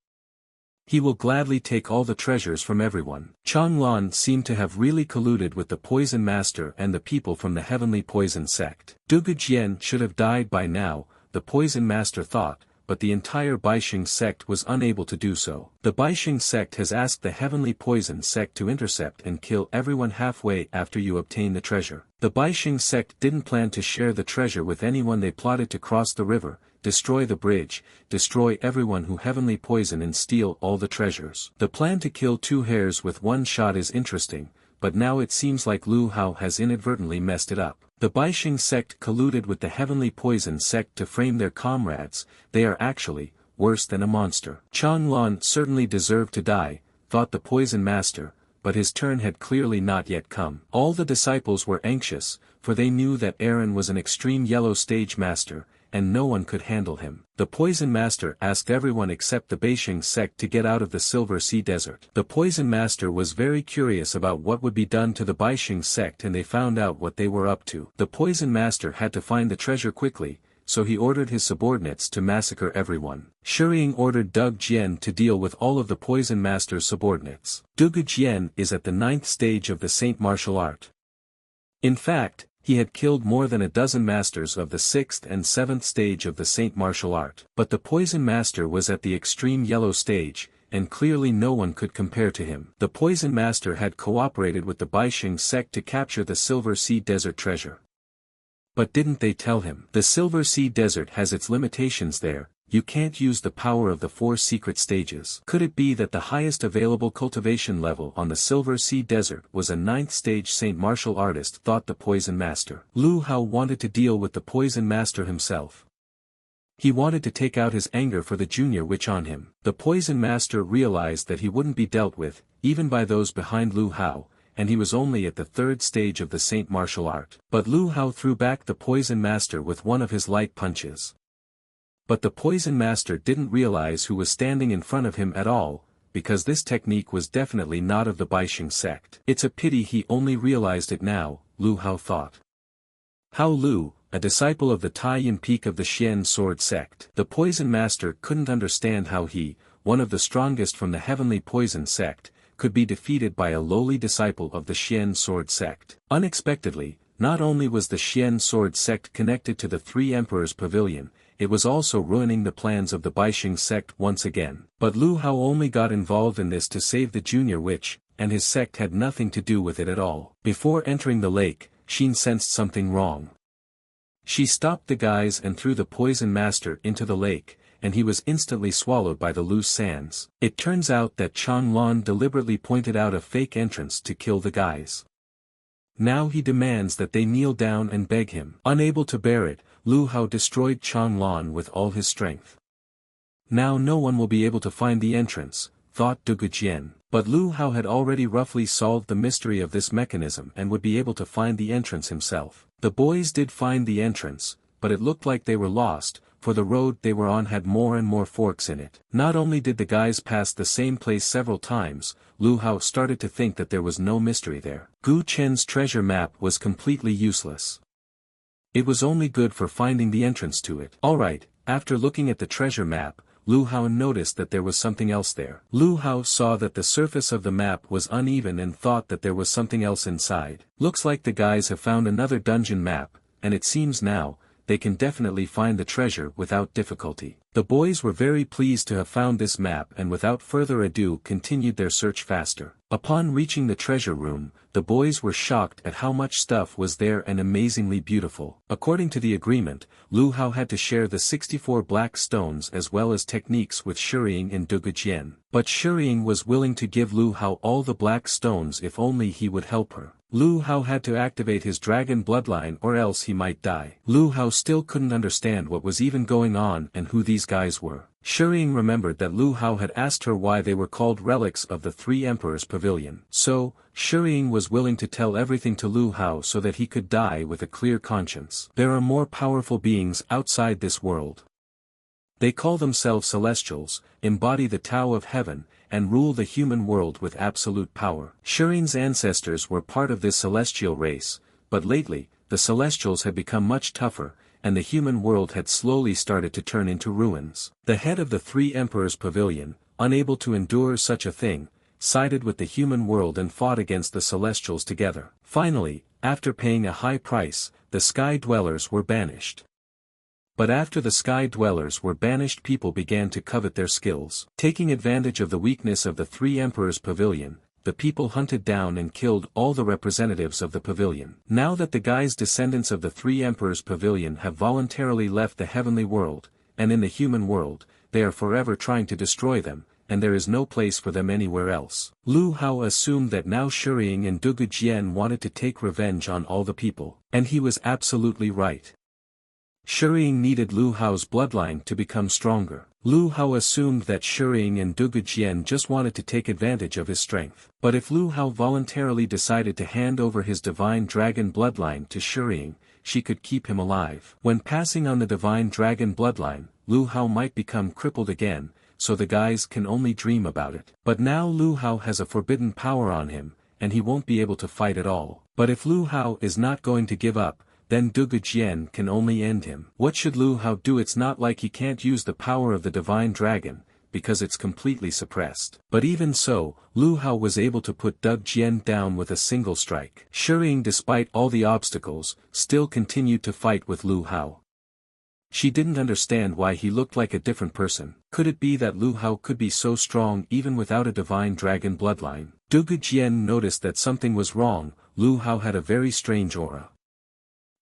"He will gladly take all the treasures from everyone." Changlan seemed to have really colluded with the Poison Master and the people from the Heavenly Poison Sect. Dugu Jian should have died by now, the Poison Master thought, but the entire Baixing sect was unable to do so. The Baixing sect has asked the Heavenly Poison sect to intercept and kill everyone halfway after you obtain the treasure. The Baixing sect didn't plan to share the treasure with anyone. They plotted to cross the river, destroy the bridge, destroy everyone who heavenly poison and steal all the treasures. The plan to kill 2 hares with 1 shot is interesting, but now it seems like Lu Hao has inadvertently messed it up. The Baixing sect colluded with the Heavenly Poison sect to frame their comrades. They are actually worse than a monster. Changlan certainly deserved to die, thought the Poison Master, but his turn had clearly not yet come. All the disciples were anxious, for they knew that Aaron was an extreme yellow stage master, and no one could handle him. The Poison Master asked everyone except the Baixing sect to get out of the Silver Sea Desert. The Poison Master was very curious about what would be done to the Baixing sect, and they found out what they were up to. The Poison Master had to find the treasure quickly, so he ordered his subordinates to massacre everyone. Shuying ordered Dugu Jian to deal with all of the Poison Master's subordinates. Dugu Jian is at the 9th stage of the Saint Martial Art. In fact, he had killed more than a dozen masters of the 6th and 7th stage of the Saint Martial Art. But the Poison Master was at the extreme yellow stage, and clearly no one could compare to him. The Poison Master had cooperated with the Baixing sect to capture the Silver Sea Desert treasure. But didn't they tell him? The Silver Sea Desert has its limitations there. You can't use the power of the 4 secret stages. Could it be that the highest available cultivation level on the Silver Sea Desert was a 9th stage Saint Martial Artist, thought the Poison Master. Lu Hao wanted to deal with the Poison Master himself. He wanted to take out his anger for the junior witch on him. The Poison Master realized that he wouldn't be dealt with, even by those behind Lu Hao, and he was only at the 3rd stage of the Saint Martial Art. But Lu Hao threw back the Poison Master with one of his light punches. But the Poison Master didn't realize who was standing in front of him at all, because this technique was definitely not of the Baixing sect. It's a pity he only realized it now, Lu Hao thought. Hao Lu, a disciple of the Taiyan Peak of the Xian Sword sect. The Poison Master couldn't understand how he, one of the strongest from the Heavenly Poison sect, could be defeated by a lowly disciple of the Xian Sword sect. Unexpectedly, not only was the Xian Sword sect connected to the 3 Emperors' Pavilion, it was also ruining the plans of the Baixing sect once again. But Lu Hao only got involved in this to save the junior witch, and his sect had nothing to do with it at all. Before entering the lake, Xin sensed something wrong. She stopped the guys and threw the Poison Master into the lake, and he was instantly swallowed by the loose sands. It turns out that Changlan deliberately pointed out a fake entrance to kill the guys. Now he demands that they kneel down and beg him. Unable to bear it, Lu Hao destroyed Changlan with all his strength. Now no one will be able to find the entrance, thought Dugu Jian. But Lu Hao had already roughly solved the mystery of this mechanism and would be able to find the entrance himself. The boys did find the entrance, but it looked like they were lost, for the road they were on had more and more forks in it. Not only did the guys pass the same place several times, Lu Hao started to think that there was no mystery there. Gu Chen's treasure map was completely useless. It was only good for finding the entrance to it. Alright, after looking at the treasure map, Lu Hao noticed that there was something else there. Lu Hao saw that the surface of the map was uneven and thought that there was something else inside. Looks like the guys have found another dungeon map, and it seems now, they can definitely find the treasure without difficulty. The boys were very pleased to have found this map and without further ado continued their search faster. Upon reaching the treasure room, the boys were shocked at how much stuff was there and amazingly beautiful. According to the agreement, Lu Hao had to share the 64 black stones as well as techniques with Shuying and Dugujian. But Shuying was willing to give Lu Hao all the black stones if only he would help her. Lu Hao had to activate his dragon bloodline or else he might die. Lu Hao still couldn't understand what was even going on and who these guys were. Shuying remembered that Lu Hao had asked her why they were called relics of the Three Emperors Pavilion. So, Shuying was willing to tell everything to Lu Hao so that he could die with a clear conscience. There are more powerful beings outside this world. They call themselves Celestials, embody the Tao of Heaven, and rule the human world with absolute power. Shuying's ancestors were part of this celestial race, but lately, the Celestials had become much tougher, and the human world had slowly started to turn into ruins. The head of the Three Emperors Pavilion, unable to endure such a thing, sided with the human world and fought against the Celestials together. Finally, after paying a high price, the Sky Dwellers were banished. But after the Sky Dwellers were banished, people began to covet their skills. Taking advantage of the weakness of the Three Emperors Pavilion, the people hunted down and killed all the representatives of the pavilion. Now that the guys descendants of the Three Emperors Pavilion have voluntarily left the heavenly world, and in the human world, they are forever trying to destroy them, and there is no place for them anywhere else. Lu Hao assumed that now Shuying and Dugujian wanted to take revenge on all the people, and he was absolutely right. Shuying needed Lu Hao's bloodline to become stronger. Lu Hao assumed that Shuying and Dugujian just wanted to take advantage of his strength. But if Lu Hao voluntarily decided to hand over his divine dragon bloodline to Shuying, she could keep him alive. When passing on the divine dragon bloodline, Lu Hao might become crippled again, so the guys can only dream about it. But now Lu Hao has a forbidden power on him, and he won't be able to fight at all. But if Lu Hao is not going to give up, then Dugujian can only end him. What should Lu Hao do? It's not like he can't use the power of the divine dragon, because it's completely suppressed. But even so, Lu Hao was able to put Dugujian down with a single strike. Shuying, despite all the obstacles, still continued to fight with Lu Hao. She didn't understand why he looked like a different person. Could it be that Lu Hao could be so strong even without a divine dragon bloodline? Dugujian noticed that something was wrong. Lu Hao had a very strange aura.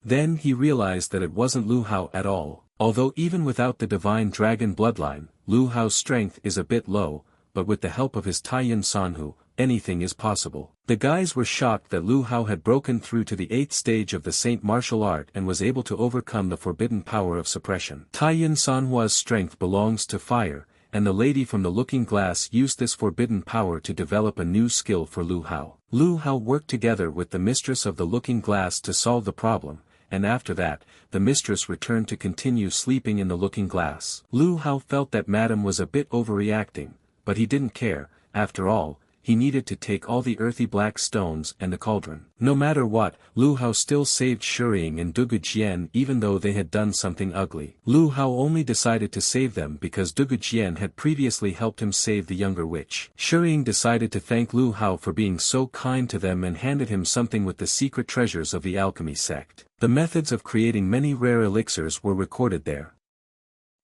Then he realized that it wasn't Lu Hao at all. Although even without the divine dragon bloodline, Lu Hao's strength is a bit low, but with the help of his Taiyin Sanhu, anything is possible. The guys were shocked that Lu Hao had broken through to the 8th stage of the Saint martial art and was able to overcome the forbidden power of suppression. Taiyin Sanhua's strength belongs to fire, and the lady from the looking glass used this forbidden power to develop a new skill for Lu Hao. Lu Hao worked together with the mistress of the looking glass to solve the problem, and after that, the mistress returned to continue sleeping in the looking glass. Lu Hao felt that Madame was a bit overreacting, but he didn't care. After all, he needed to take all the earthy black stones and the cauldron. No matter what, Lu Hao still saved Shuying and Dugujian even though they had done something ugly. Lu Hao only decided to save them because Dugujian had previously helped him save the younger witch. Shuying decided to thank Lu Hao for being so kind to them and handed him something with the secret treasures of the alchemy sect. The methods of creating many rare elixirs were recorded there.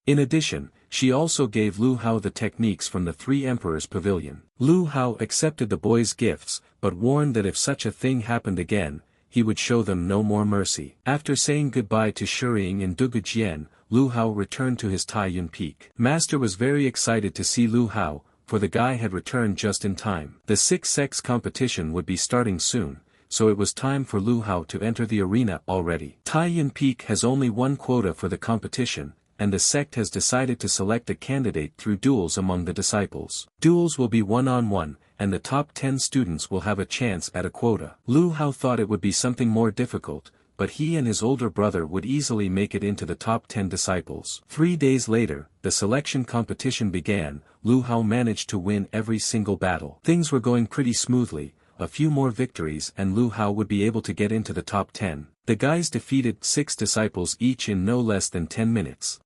In addition, she also gave Lu Hao the techniques from the Three Emperors Pavilion. Lu Hao accepted the boys' gifts, but warned that if such a thing happened again, he would show them no more mercy. After saying goodbye to Shuying and Dugujian, Lu Hao returned to his Taiyun Peak. Master was very excited to see Lu Hao, for the guy had returned just in time. The six-sect competition would be starting soon, so it was time for Lu Hao to enter the arena already. Taiyun Peak has only one quota for the competition, and the sect has decided to select a candidate through duels among the disciples. Duels will be one-on-one, and the top 10 students will have a chance at a quota. Lu Hao thought it would be something more difficult, but he and his older brother would easily make it into the top 10 disciples. 3 days later, the selection competition began. Lu Hao managed to win every single battle. Things were going pretty smoothly. A few more victories and Lu Hao would be able to get into the top 10. The guys defeated 6 disciples each in no less than 10 minutes.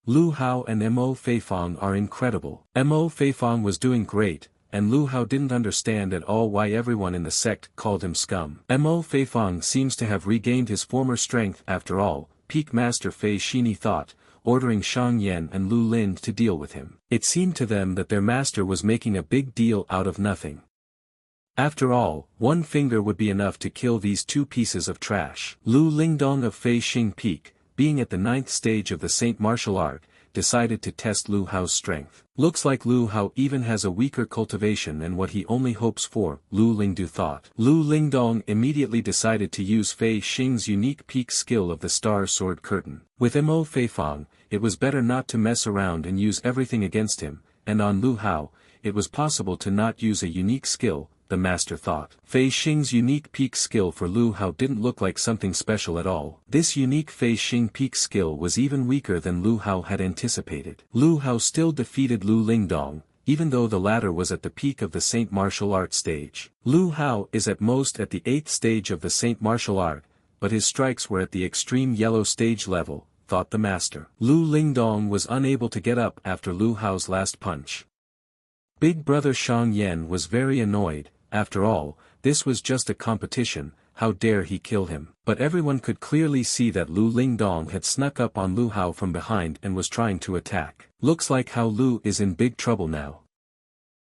Lu Hao and Mo Feifang are incredible. Mo Feifang was doing great, and Lu Hao didn't understand at all why everyone in the sect called him scum. Mo Feifang seems to have regained his former strength after all, Peak Master Fei Shini thought, ordering Shang Yan and Lu Lin to deal with him. It seemed to them that their master was making a big deal out of nothing. After all, one finger would be enough to kill these two pieces of trash. Lu Lingdong of Fei Xing Peak, being at the 9th stage of the Saint martial art, decided to test Lu Hao's strength. Looks like Lu Hao even has a weaker cultivation than what he only hopes for, Lu Lingdu thought. Lu Lingdong immediately decided to use Fei Xing's unique peak skill of the Star Sword Curtain. With Mo Feifang, it was better not to mess around and use everything against him, and on Lu Hao, it was possible to not use a unique skill, the master thought. Fei Xing's unique peak skill for Lu Hao didn't look like something special at all. This unique Fei Xing peak skill was even weaker than Lu Hao had anticipated. Lu Hao still defeated Lu Lingdong, even though the latter was at the peak of the Saint martial art stage. Lu Hao is at most at the 8th stage of the Saint martial art, but his strikes were at the extreme yellow stage level, thought the master. Lu Lingdong was unable to get up after Lu Hao's last punch. Big brother Shang Yan was very annoyed. After all, this was just a competition, how dare he kill him. But everyone could clearly see that Lu Lingdong had snuck up on Lu Hao from behind and was trying to attack. Looks like Hao Lu is in big trouble now.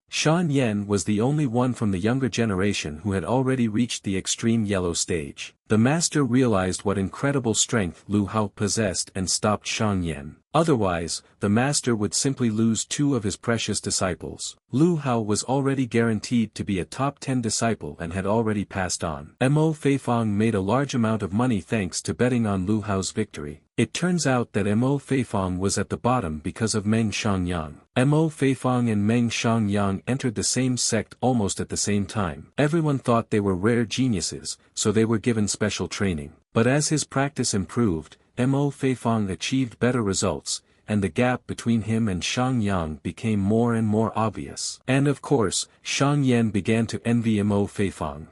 Shan Yan was the only one from the younger generation who had already reached the extreme yellow stage. The master realized what incredible strength Lu Hao possessed and stopped Shang Yan. Otherwise, the master would simply lose two of his precious disciples. Lu Hao was already guaranteed to be a top 10 disciple and had already passed on. Mo Feifang made a large amount of money thanks to betting on Lu Hao's victory. It turns out that Mo Feifang was at the bottom because of Meng Xiangyang. Mo Feifang and Meng Xiangyang entered the same sect almost at the same time. Everyone thought they were rare geniuses, so they were given special training. But as his practice improved, Mo Feifang achieved better results, and the gap between him and Shang Yang became more and more obvious. And of course, Shang Yan began to envy Mo Feifang.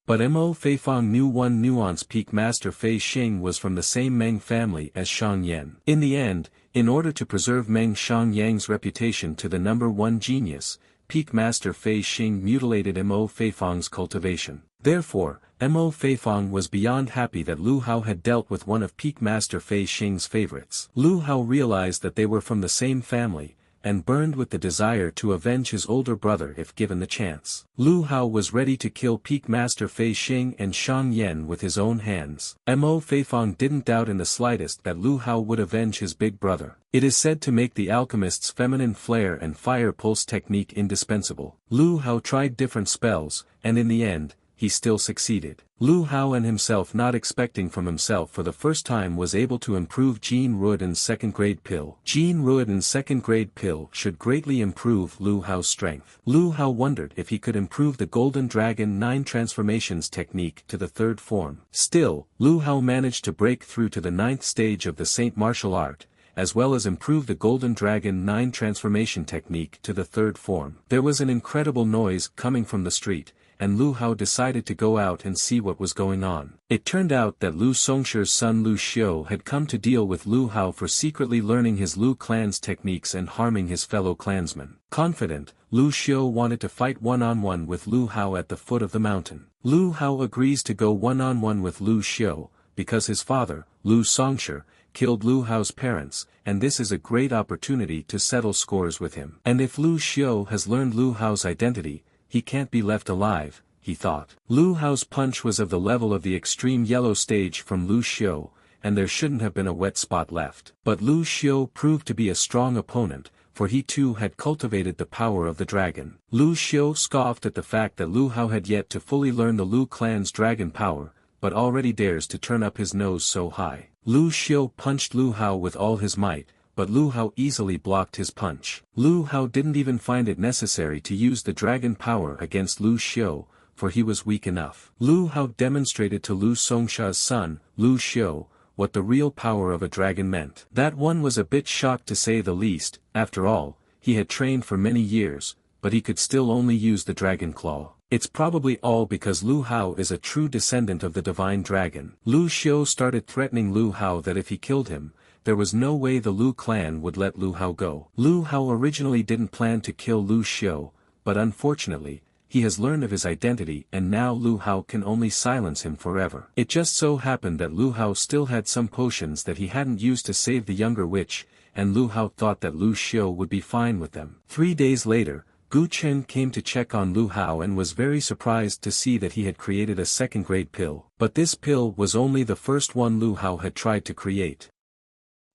But Mo Feifang knew one nuance: peak master Fei Xing was from the same Meng family as Shang Yan. In the end, in order to preserve Meng Xiangyang's reputation to the number one genius, peak master Fei Xing mutilated Mo Feifang's cultivation. Therefore, Mo Feifang was beyond happy that Lu Hao had dealt with one of peak master Fei Xing's favorites. Lu Hao realized that they were from the same family, and burned with the desire to avenge his older brother if given the chance. Lu Hao was ready to kill peak master Fei Xing and Shang Yan with his own hands. Mo Feifang didn't doubt in the slightest that Lu Hao would avenge his big brother. It is said to make the alchemist's feminine flare and fire pulse technique indispensable. Lu Hao tried different spells, and in the end, he still succeeded. Lu Hao and himself, not expecting from himself for the first time, was able to improve Jean Ruoden's second-grade pill. Jean Ruoden's second-grade pill should greatly improve Lu Hao's strength. Lu Hao wondered if he could improve the Golden Dragon 9 transformations technique to the 3rd form. Still, Lu Hao managed to break through to the 9th stage of the Saint martial art, as well as improve the Golden Dragon 9 transformation technique to the 3rd form. There was an incredible noise coming from the street, and Lu Hao decided to go out and see what was going on. It turned out that Lu Songshi's son Lu Xiu had come to deal with Lu Hao for secretly learning his Lu clan's techniques and harming his fellow clansmen. Confident, Lu Xiu wanted to fight one-on-one with Lu Hao at the foot of the mountain. Lu Hao agrees to go one-on-one with Lu Xiu, because his father, Lu Songshi, killed Lu Hao's parents, and this is a great opportunity to settle scores with him. And if Lu Xiu has learned Lu Hao's identity, he can't be left alive, he thought. Lu Hao's punch was of the level of the extreme yellow stage from Lu Xiu, and there shouldn't have been a wet spot left. But Lu Xiu proved to be a strong opponent, for he too had cultivated the power of the dragon. Lu Xiu scoffed at the fact that Lu Hao had yet to fully learn the Lu clan's dragon power, but already dares to turn up his nose so high. Lu Xiu punched Lu Hao with all his might, but Lu Hao easily blocked his punch. Lu Hao didn't even find it necessary to use the dragon power against Lu Xiu, for he was weak enough. Lu Hao demonstrated to Lu Songshi's son, Lu Xiu, what the real power of a dragon meant. That one was a bit shocked to say the least. After all, he had trained for many years, but he could still only use the dragon claw. It's probably all because Lu Hao is a true descendant of the divine dragon. Lu Xiu started threatening Lu Hao that if he killed him, there was no way the Lu clan would let Lu Hao go. Lu Hao originally didn't plan to kill Lu Xiu, but unfortunately, he has learned of his identity and now Lu Hao can only silence him forever. It just so happened that Lu Hao still had some potions that he hadn't used to save the younger witch, and Lu Hao thought that Lu Xiu would be fine with them. 3 days later, Gu Chen came to check on Lu Hao and was very surprised to see that he had created a second-grade pill. But this pill was only the first one Lu Hao had tried to create.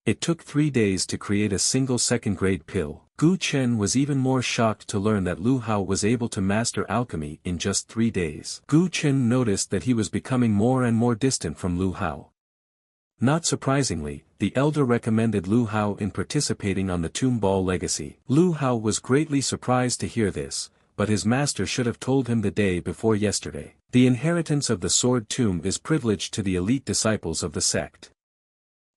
It took 3 days to create a single second-grade pill. Gu Chen was even more shocked to learn that Lu Hao was able to master alchemy in just 3 days. Gu Chen noticed that he was becoming more and more distant from Lu Hao. Not surprisingly, the elder recommended Lu Hao in participating on the Tomb Ball legacy. Lu Hao was greatly surprised to hear this, but his master should have told him the day before yesterday. The inheritance of the Sword Tomb is privileged to the elite disciples of the sect.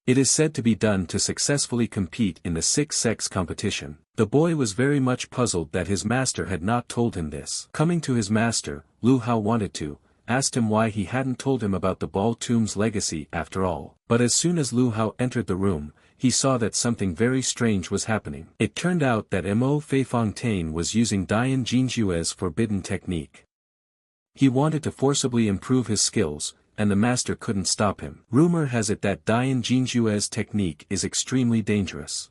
It is said to be done to successfully compete in the six-sect competition. The boy was very much puzzled that his master had not told him this. Coming to his master, Lu Hao wanted to asked him why he hadn't told him about the Ball Tomb's legacy after all. But as soon as Lu Hao entered the room, he saw that something very strange was happening. It turned out that Mo Feifontaine was using Dian Jinjue's forbidden technique. He wanted to forcibly improve his skills, and the master couldn't stop him. Rumor has it that Dian Jinjue's technique is extremely dangerous.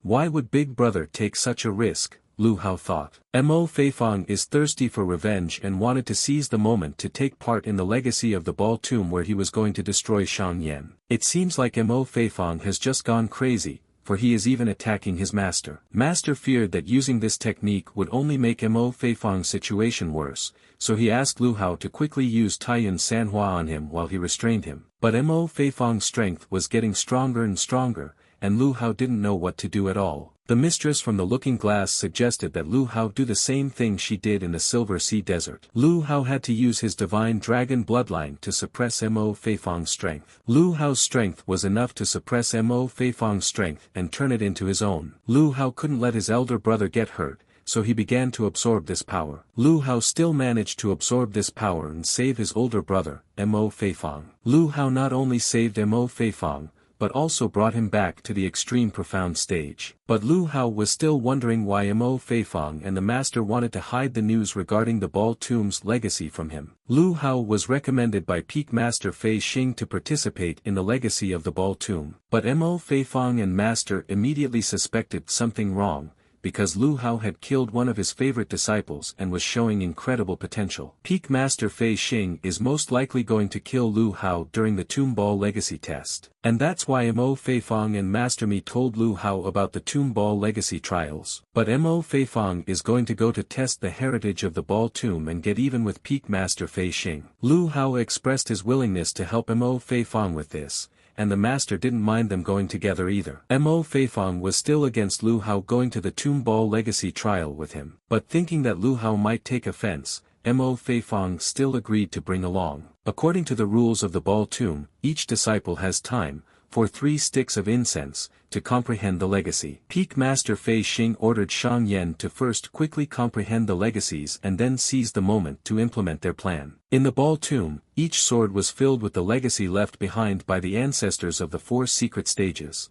Why would Big Brother take such a risk? Lu Hao thought. Mo Feifang is thirsty for revenge and wanted to seize the moment to take part in the legacy of the Ball Tomb where he was going to destroy Shang Yan. It seems like Mo Feifang has just gone crazy, for he is even attacking his master. Master feared that using this technique would only make Mo Feifang's situation worse, so he asked Lu Hao to quickly use Taiyuan Sanhua on him while he restrained him. But Mo Feifang's strength was getting stronger and stronger, and Lu Hao didn't know what to do at all. The mistress from the Looking Glass suggested that Lu Hao do the same thing she did in the Silver Sea Desert. Lu Hao had to use his divine dragon bloodline to suppress Mo Feifang's strength. Lu Hao's strength was enough to suppress Mo Feifang's strength and turn it into his own. Lu Hao couldn't let his elder brother get hurt, so he began to absorb this power. Lu Hao still managed to absorb this power and save his older brother, Mo Feifang. Lu Hao not only saved Mo Feifang, but also brought him back to the extreme profound stage. But Lu Hao was still wondering why Mo Feifang and the master wanted to hide the news regarding the Ball Tomb's legacy from him. Lu Hao was recommended by Peak Master Fei Xing to participate in the legacy of the Ball Tomb. But Mo Feifang and master immediately suspected something wrong, because Lu Hao had killed one of his favorite disciples and was showing incredible potential. Peak Master Fei Xing is most likely going to kill Lu Hao during the Tomb Ball legacy test. And that's why Mo Feifang and Master Mi told Lu Hao about the Tomb Ball legacy trials. But Mo Feifang is going to go to test the heritage of the Ball Tomb and get even with Peak Master Fei Xing. Lu Hao expressed his willingness to help Mo Feifang with this, and the master didn't mind them going together either. Mo Feifang was still against Lu Hao going to the Tomb Ball legacy trial with him, but thinking that Lu Hao might take offense, Mo Feifang still agreed to bring along. According to the rules of the Ball Tomb, each disciple has time, for 3 sticks of incense, to comprehend the legacy. Peak Master Fei Xing ordered Shang Yan to first quickly comprehend the legacies and then seize the moment to implement their plan. In the Ball Tomb, each sword was filled with the legacy left behind by the ancestors of the 4 secret stages.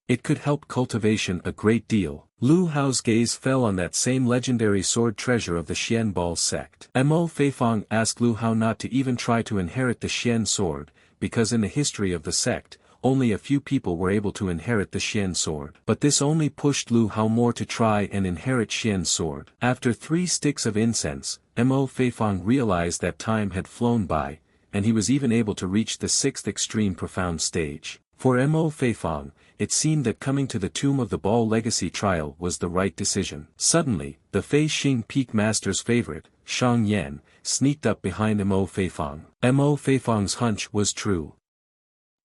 It could help cultivation a great deal. Lu Hao's gaze fell on that same legendary sword treasure of the Xian Ball sect. Mo Feifang asked Lu Hao not to even try to inherit the Xian sword, because in the history of the sect, only a few people were able to inherit the Xian sword. But this only pushed Lu Hao more to try and inherit Xian's sword. After 3 sticks of incense, Mo Feifang realized that time had flown by, and he was even able to reach the 6th extreme profound stage. For Mo Feifang, it seemed that coming to the Tomb of the Ball legacy trial was the right decision. Suddenly, the Fei Xing Peak Master's favorite, Shang Yan, sneaked up behind Mo Feifang. Mo Feifang's hunch was true.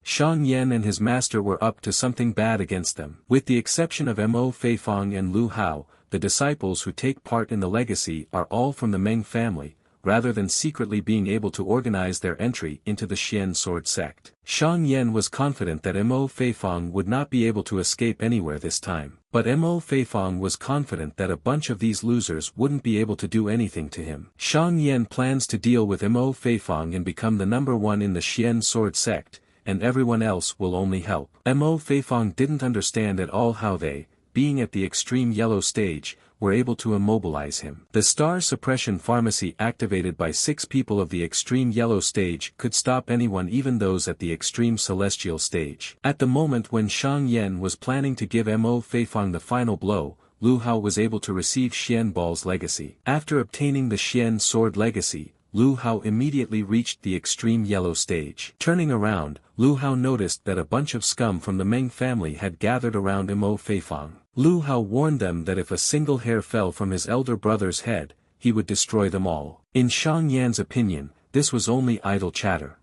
Shang Yan and his master were up to something bad against them. With the exception of Mo Feifang and Lu Hao, the disciples who take part in the legacy are all from the Meng family, rather than secretly being able to organize their entry into the Xian sword sect. Shang Yan was confident that Mo Feifang would not be able to escape anywhere this time. But Mo Feifang was confident that a bunch of these losers wouldn't be able to do anything to him. Shang Yan plans to deal with Mo Feifang and become the #1 in the Xian sword sect, and everyone else will only help. Mo Feifang didn't understand at all how they, being at the extreme yellow stage, were able to immobilize him. The star suppression pharmacy activated by 6 people of the extreme yellow stage could stop anyone, even those at the extreme celestial stage. At the moment when Shang Yan was planning to give Mo Feifang the final blow, Lu Hao was able to receive Xian Ball's legacy. After obtaining the Xian Sword legacy, Lu Hao immediately reached the extreme yellow stage. Turning around, Lu Hao noticed that a bunch of scum from the Meng family had gathered around Mo Feifang. Lu Hao warned them that if a single hair fell from his elder brother's head, he would destroy them all. In Shang Yan's opinion, this was only idle chatter.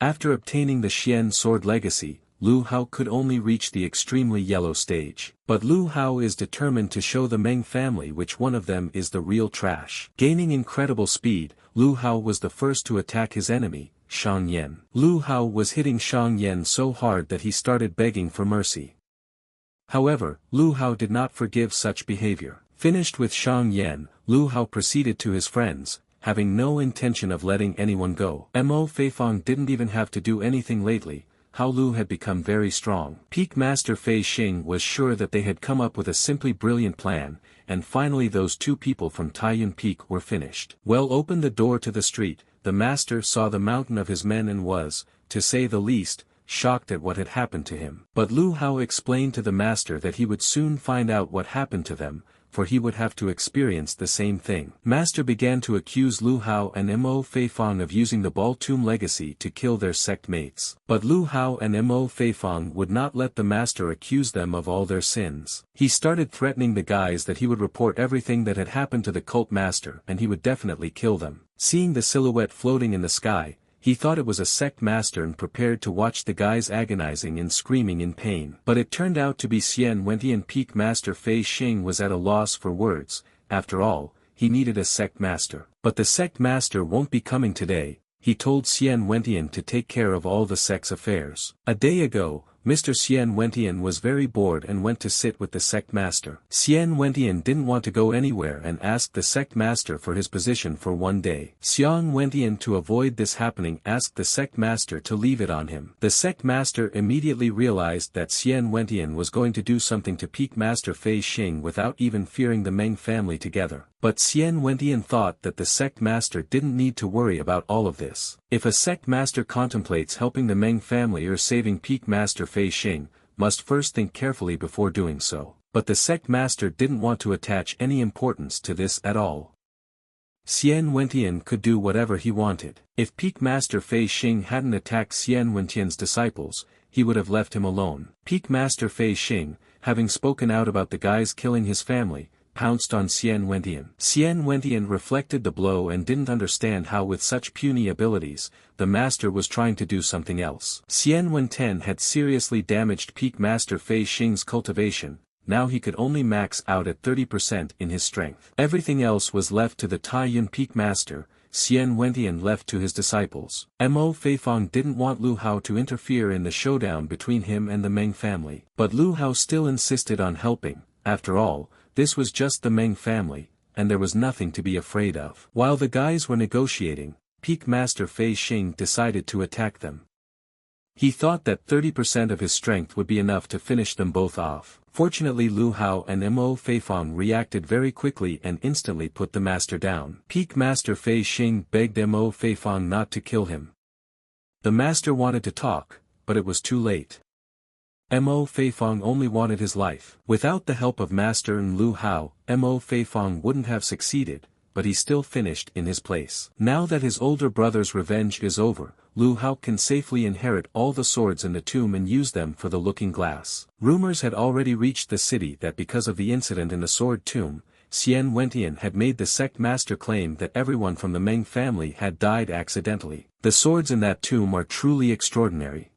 After obtaining the Xian Sword legacy, Lu Hao could only reach the extremely yellow stage. But Lu Hao is determined to show the Meng family which one of them is the real trash. Gaining incredible speed, Lu Hao was the first to attack his enemy, Shang Yan. Lu Hao was hitting Shang Yan so hard that he started begging for mercy. However, Lu Hao did not forgive such behavior. Finished with Shang Yan, Lu Hao proceeded to his friends, having no intention of letting anyone go. Mo Feifang didn't even have to do anything lately. Hao Lu had become very strong. Peak Master Fei Xing was sure that they had come up with a simply brilliant plan, and finally those two people from Taiyuan Peak were finished. Well, opened the door to the street, the master saw the mountain of his men and was, to say the least, shocked at what had happened to him. But Lu Hao explained to the master that he would soon find out what happened to them, for he would have to experience the same thing. Master began to accuse Lu Hao and Mo Feifang of using the Ball Tomb legacy to kill their sect mates. But Lu Hao and Mo Feifang would not let the master accuse them of all their sins. He started threatening the guys that he would report everything that had happened to the cult master and he would definitely kill them. Seeing the silhouette floating in the sky, he thought it was a sect master and prepared to watch the guys agonizing and screaming in pain. But it turned out to be Xian Wentian. Peak Master Fei Xing was at a loss for words. After all, he needed a sect master. But the sect master won't be coming today. He told Xian Wentian to take care of all the sect's affairs. A day ago, Mr. Xian Wentian was very bored and went to sit with the sect master. Xian Wentian didn't want to go anywhere and asked the sect master for his position for one day. Xian Wentian, to avoid this happening, asked the sect master to leave it on him. The sect master immediately realized that Xian Wentian was going to do something to Peak Master Fei Xing without even fearing the Meng family together. But Xian Wentian thought that the sect master didn't need to worry about all of this. If a sect master contemplates helping the Meng family or saving Peak Master Fei Xing, must first think carefully before doing so. But the sect master didn't want to attach any importance to this at all. Xian Wentian could do whatever he wanted. If Peak Master Fei Xing hadn't attacked Xian Wentian's disciples, he would have left him alone. Peak Master Fei Xing, having spoken out about the guys killing his family, pounced on Xian Wentian. Xian Wentian reflected the blow and didn't understand how with such puny abilities, the master was trying to do something else. Xian Wentian had seriously damaged Peak Master Fei Xing's cultivation. Now he could only max out at 30% in his strength. Everything else was left to the Taiyuan Peak Master. Xian Wentian left to his disciples. Mo Feifang didn't want Lu Hao to interfere in the showdown between him and the Meng family. But Lu Hao still insisted on helping. After all, this was just the Meng family, and there was nothing to be afraid of. While the guys were negotiating, Peak Master Fei Xing decided to attack them. He thought that 30% of his strength would be enough to finish them both off. Fortunately, Lu Hao and Mo Feifang reacted very quickly and instantly put the master down. Peak Master Fei Xing begged Mo Feifang not to kill him. The master wanted to talk, but it was too late. Mo Feifang only wanted his life. Without the help of Master and Lu Hao, Mo Feifang wouldn't have succeeded, but he still finished in his place. Now that his older brother's revenge is over, Lu Hao can safely inherit all the swords in the tomb and use them for the looking glass. Rumors had already reached the city that because of the incident in the sword tomb, Xian Wentian had made the sect master claim that everyone from the Meng family had died accidentally. The swords in that tomb are truly extraordinary.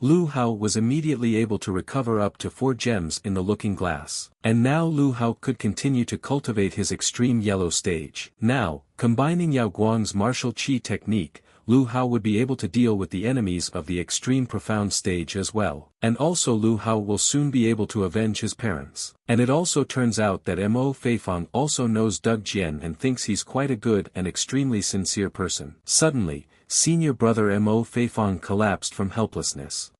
Lu Hao was immediately able to recover up to 4 gems in the looking glass. And now Lu Hao could continue to cultivate his extreme yellow stage. Now, combining Yao Guang's martial qi technique, Lu Hao would be able to deal with the enemies of the extreme profound stage as well. And also Lu Hao will soon be able to avenge his parents. And it also turns out that Mo Feifang also knows Doug Jian and thinks he's quite a good and extremely sincere person. Suddenly, senior brother Mo Feifang collapsed from helplessness.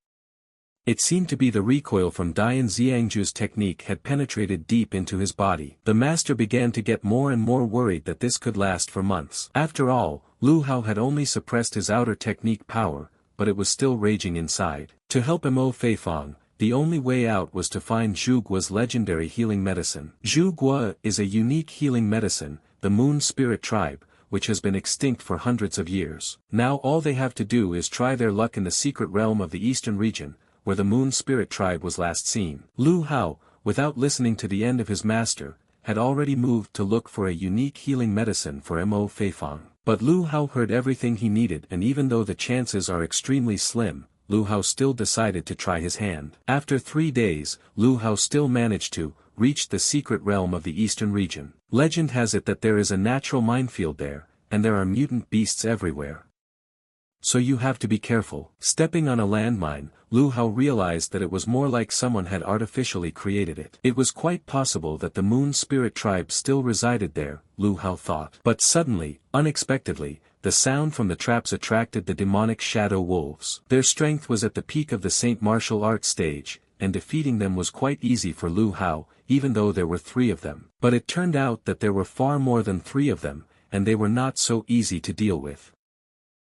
It seemed to be the recoil from Dian Xiangju's technique had penetrated deep into his body. The master began to get more and more worried that this could last for months. After all, Lu Hao had only suppressed his outer technique power, but it was still raging inside. To help Mo Feifang, the only way out was to find Zhu Guo's legendary healing medicine. Zhu Guo is a unique healing medicine, the Moon Spirit Tribe, which has been extinct for hundreds of years. Now all they have to do is try their luck in the secret realm of the eastern region, where the Moon Spirit Tribe was last seen. Lu Hao, without listening to the end of his master, had already moved to look for a unique healing medicine for Mo Feifang. But Lu Hao heard everything he needed, and even though the chances are extremely slim, Lu Hao still decided to try his hand. After 3 days, Lu Hao still managed to reach the secret realm of the eastern region. Legend has it that there is a natural minefield there, and there are mutant beasts everywhere. So you have to be careful. Stepping on a landmine, Lu Hao realized that it was more like someone had artificially created it. It was quite possible that the Moon Spirit Tribe still resided there, Lu Hao thought. But suddenly, unexpectedly, the sound from the traps attracted the demonic shadow wolves. Their strength was at the peak of the Saint martial arts stage, and defeating them was quite easy for Lu Hao, even though there were 3 of them. But it turned out that there were far more than 3 of them, and they were not so easy to deal with.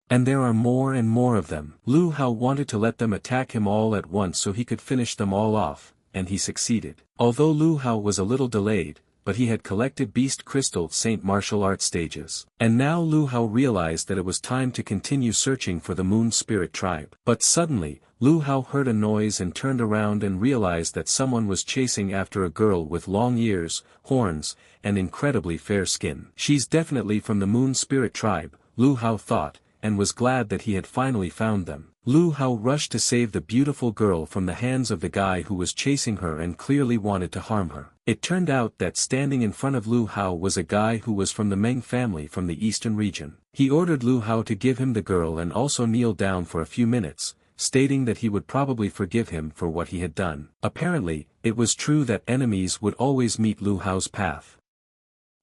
And there are more and more of them. Lu Hao wanted to let them attack him all at once so he could finish them all off, and he succeeded. Although Lu Hao was a little delayed, but he had collected Beast Crystal Saint martial arts stages. And now Lu Hao realized that it was time to continue searching for the Moon Spirit Tribe. But suddenly, Lu Hao heard a noise and turned around and realized that someone was chasing after a girl with long ears, horns, and incredibly fair skin. She's definitely from the Moon Spirit Tribe, Lu Hao thought, and was glad that he had finally found them. Lu Hao rushed to save the beautiful girl from the hands of the guy who was chasing her and clearly wanted to harm her. It turned out that standing in front of Lu Hao was a guy who was from the Meng family from the eastern region. He ordered Lu Hao to give him the girl and also kneel down for a few minutes, stating that he would probably forgive him for what he had done. Apparently, it was true that enemies would always meet Lu Hao's path.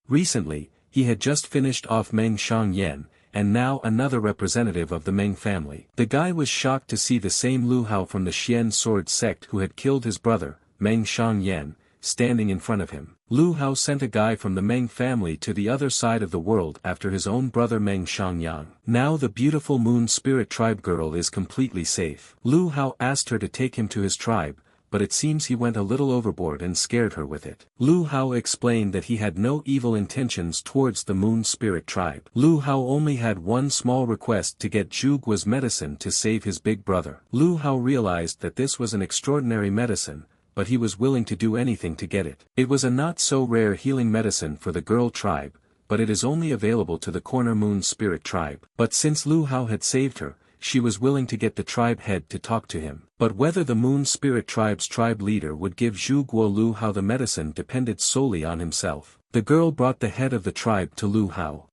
Recently, he had just finished off Meng Shangyan, and now another representative of the Meng family. The guy was shocked to see the same Lu Hao from the Xian sword sect who had killed his brother, Meng Shangyan, standing in front of him. Lu Hao sent a guy from the Meng family to the other side of the world after his own brother Meng Shangyang. Now the beautiful Moon Spirit Tribe girl is completely safe. Lu Hao asked her to take him to his tribe, but it seems he went a little overboard and scared her with it. Lu Hao explained that he had no evil intentions towards the Moon Spirit Tribe. Lu Hao only had one small request to get Zhu Guo's medicine to save his big brother. Lu Hao realized that this was an extraordinary medicine, but he was willing to do anything to get it. It was a not-so-rare healing medicine for the girl tribe, but it is only available to the Corner Moon Spirit Tribe. But since Lu Hao had saved her, she was willing to get the tribe head to talk to him. But whether the Moon Spirit Tribe's tribe leader would give Zhu Guo Lu Hao the medicine depended solely on himself. The girl brought the head of the tribe to Lu Hao.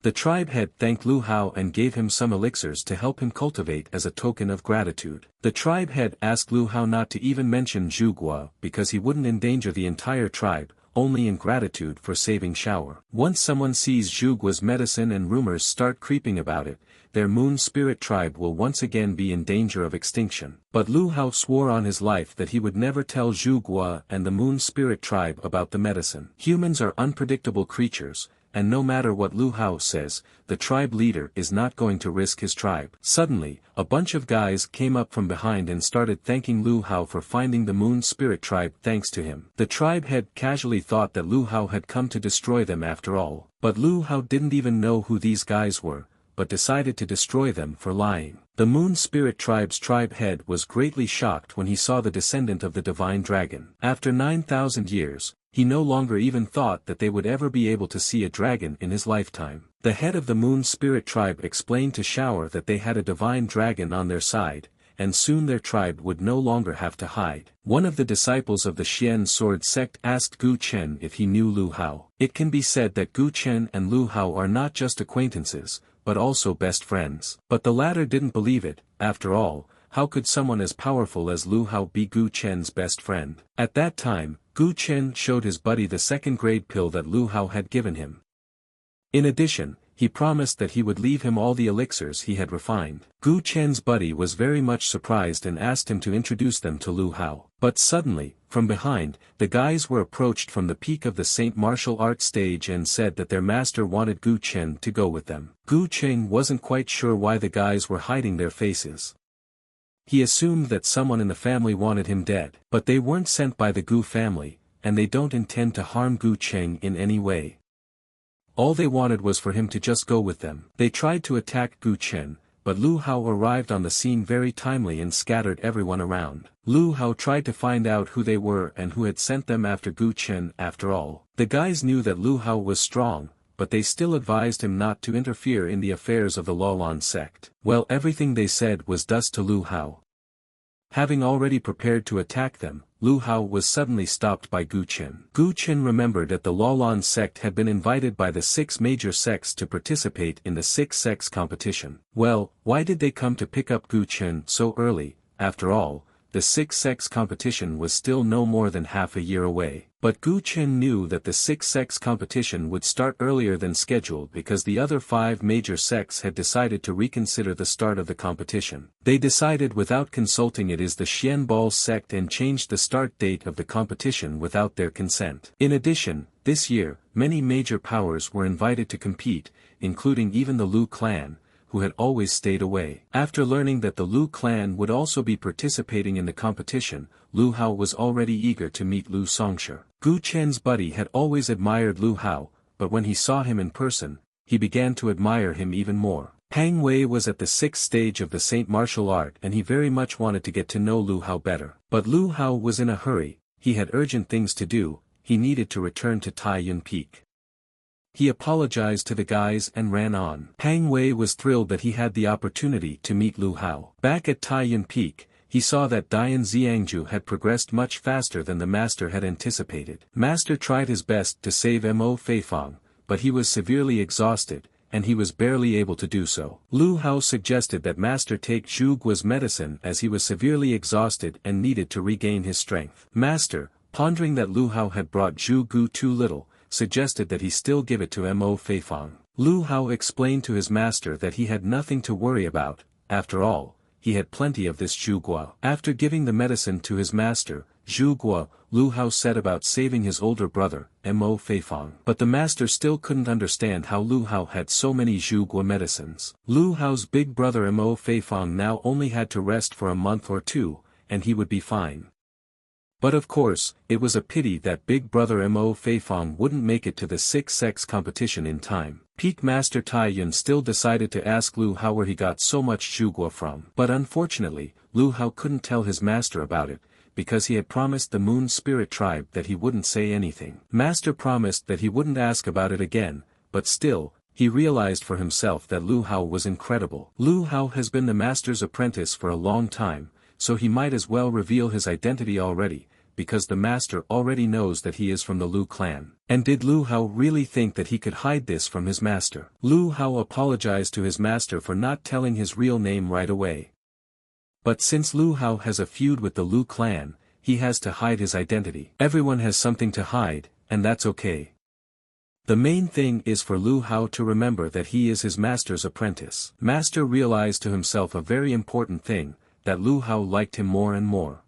The tribe head thanked Lu Hao and gave him some elixirs to help him cultivate as a token of gratitude. The tribe head asked Lu Hao not to even mention Zhu Guo because he wouldn't endanger the entire tribe, only in gratitude for saving Shower. Once someone sees Zhu Guo's medicine and rumors start creeping about it, their Moon Spirit Tribe will once again be in danger of extinction. But Lu Hao swore on his life that he would never tell Zhu Guo and the Moon Spirit Tribe about the medicine. Humans are unpredictable creatures, and no matter what Lu Hao says, the tribe leader is not going to risk his tribe. Suddenly, a bunch of guys came up from behind and started thanking Lu Hao for finding the Moon Spirit Tribe thanks to him. The tribe head casually thought that Lu Hao had come to destroy them after all, but Lu Hao didn't even know who these guys were, but decided to destroy them for lying. The Moon Spirit Tribe's tribe head was greatly shocked when he saw the descendant of the divine dragon. After 9,000 years, he no longer even thought that they would ever be able to see a dragon in his lifetime. The head of the Moon Spirit Tribe explained to Shower that they had a divine dragon on their side, and soon their tribe would no longer have to hide. One of the disciples of the Xian sword sect asked Gu Chen if he knew Lu Hao. It can be said that Gu Chen and Lu Hao are not just acquaintances, but also best friends. But the latter didn't believe it. After all, how could someone as powerful as Lu Hao be Gu Chen's best friend? At that time, Gu Chen showed his buddy the second-grade pill that Lu Hao had given him. In addition, he promised that he would leave him all the elixirs he had refined. Gu Chen's buddy was very much surprised and asked him to introduce them to Lu Hao. But suddenly, from behind, the guys were approached from the peak of the Saint martial arts stage and said that their master wanted Gu Chen to go with them. Gu Chen wasn't quite sure why the guys were hiding their faces. He assumed that someone in the family wanted him dead. But they weren't sent by the Gu family, and they don't intend to harm Gu Cheng in any way. All they wanted was for him to just go with them. They tried to attack Gu Chen, but Lu Hao arrived on the scene very timely and scattered everyone around. Lu Hao tried to find out who they were and who had sent them after Gu Chen after all. The guys knew that Lu Hao was strong, but they still advised him not to interfere in the affairs of the Laolan sect. Well, everything they said was dust to Lu Hao. Having already prepared to attack them, Lu Hao was suddenly stopped by Gu Chen. Gu Chen remembered that the Laolan sect had been invited by the 6 major sects to participate in the 6-sects competition. Well, why did they come to pick up Gu Chen so early? After all, the 6-sects competition was still no more than half a year away. But Gu Chen knew that the 6-sects competition would start earlier than scheduled because the other 5 major sects had decided to reconsider the start of the competition. They decided without consulting it is the Xianbao sect and changed the start date of the competition without their consent. In addition, this year, many major powers were invited to compete, including even the Lu clan, who had always stayed away. After learning that the Lu clan would also be participating in the competition, Lu Hao was already eager to meet Lu Songshi. Gu Chen's buddy had always admired Lu Hao, but when he saw him in person, he began to admire him even more. Pang Wei was at the 6th stage of the Saint martial art and he very much wanted to get to know Lu Hao better. But Lu Hao was in a hurry, he had urgent things to do, he needed to return to Tai Yun Peak. He apologized to the guys and ran on. Pang Wei was thrilled that he had the opportunity to meet Lu Hao. Back at Tai Yun Peak, he saw that Dian Xiangju had progressed much faster than the master had anticipated. Master tried his best to save Mo Feifang, but he was severely exhausted, and he was barely able to do so. Lu Hao suggested that Master take Zhu Guo's medicine as he was severely exhausted and needed to regain his strength. Master, pondering that Lu Hao had brought Zhu Gu too little, suggested that he still give it to Mo Feifang. Lu Hao explained to his master that he had nothing to worry about, after all, he had plenty of this Zhu Guo. After giving the medicine to his master, Zhu Guo, Lu Hao set about saving his older brother, Mo Feifang. But the master still couldn't understand how Lu Hao had so many Zhu Guo medicines. Lu Hao's big brother Mo Feifang now only had to rest for a month or 2, and he would be fine. But of course, it was a pity that big brother Mo Feifang wouldn't make it to the 6-sects competition in time. Peak Master Tai Yun still decided to ask Lu Hao where he got so much Zhu Guo from. But unfortunately, Lu Hao couldn't tell his master about it, because he had promised the Moon Spirit tribe that he wouldn't say anything. Master promised that he wouldn't ask about it again, but still, he realized for himself that Lu Hao was incredible. Lu Hao has been the master's apprentice for a long time, so he might as well reveal his identity already, because the master already knows that he is from the Lu clan. And did Lu Hao really think that he could hide this from his master? Lu Hao apologized to his master for not telling his real name right away. But since Lu Hao has a feud with the Lu clan, he has to hide his identity. Everyone has something to hide, and that's okay. The main thing is for Lu Hao to remember that he is his master's apprentice. Master realized to himself a very important thing, that Lu Hao liked him more and more.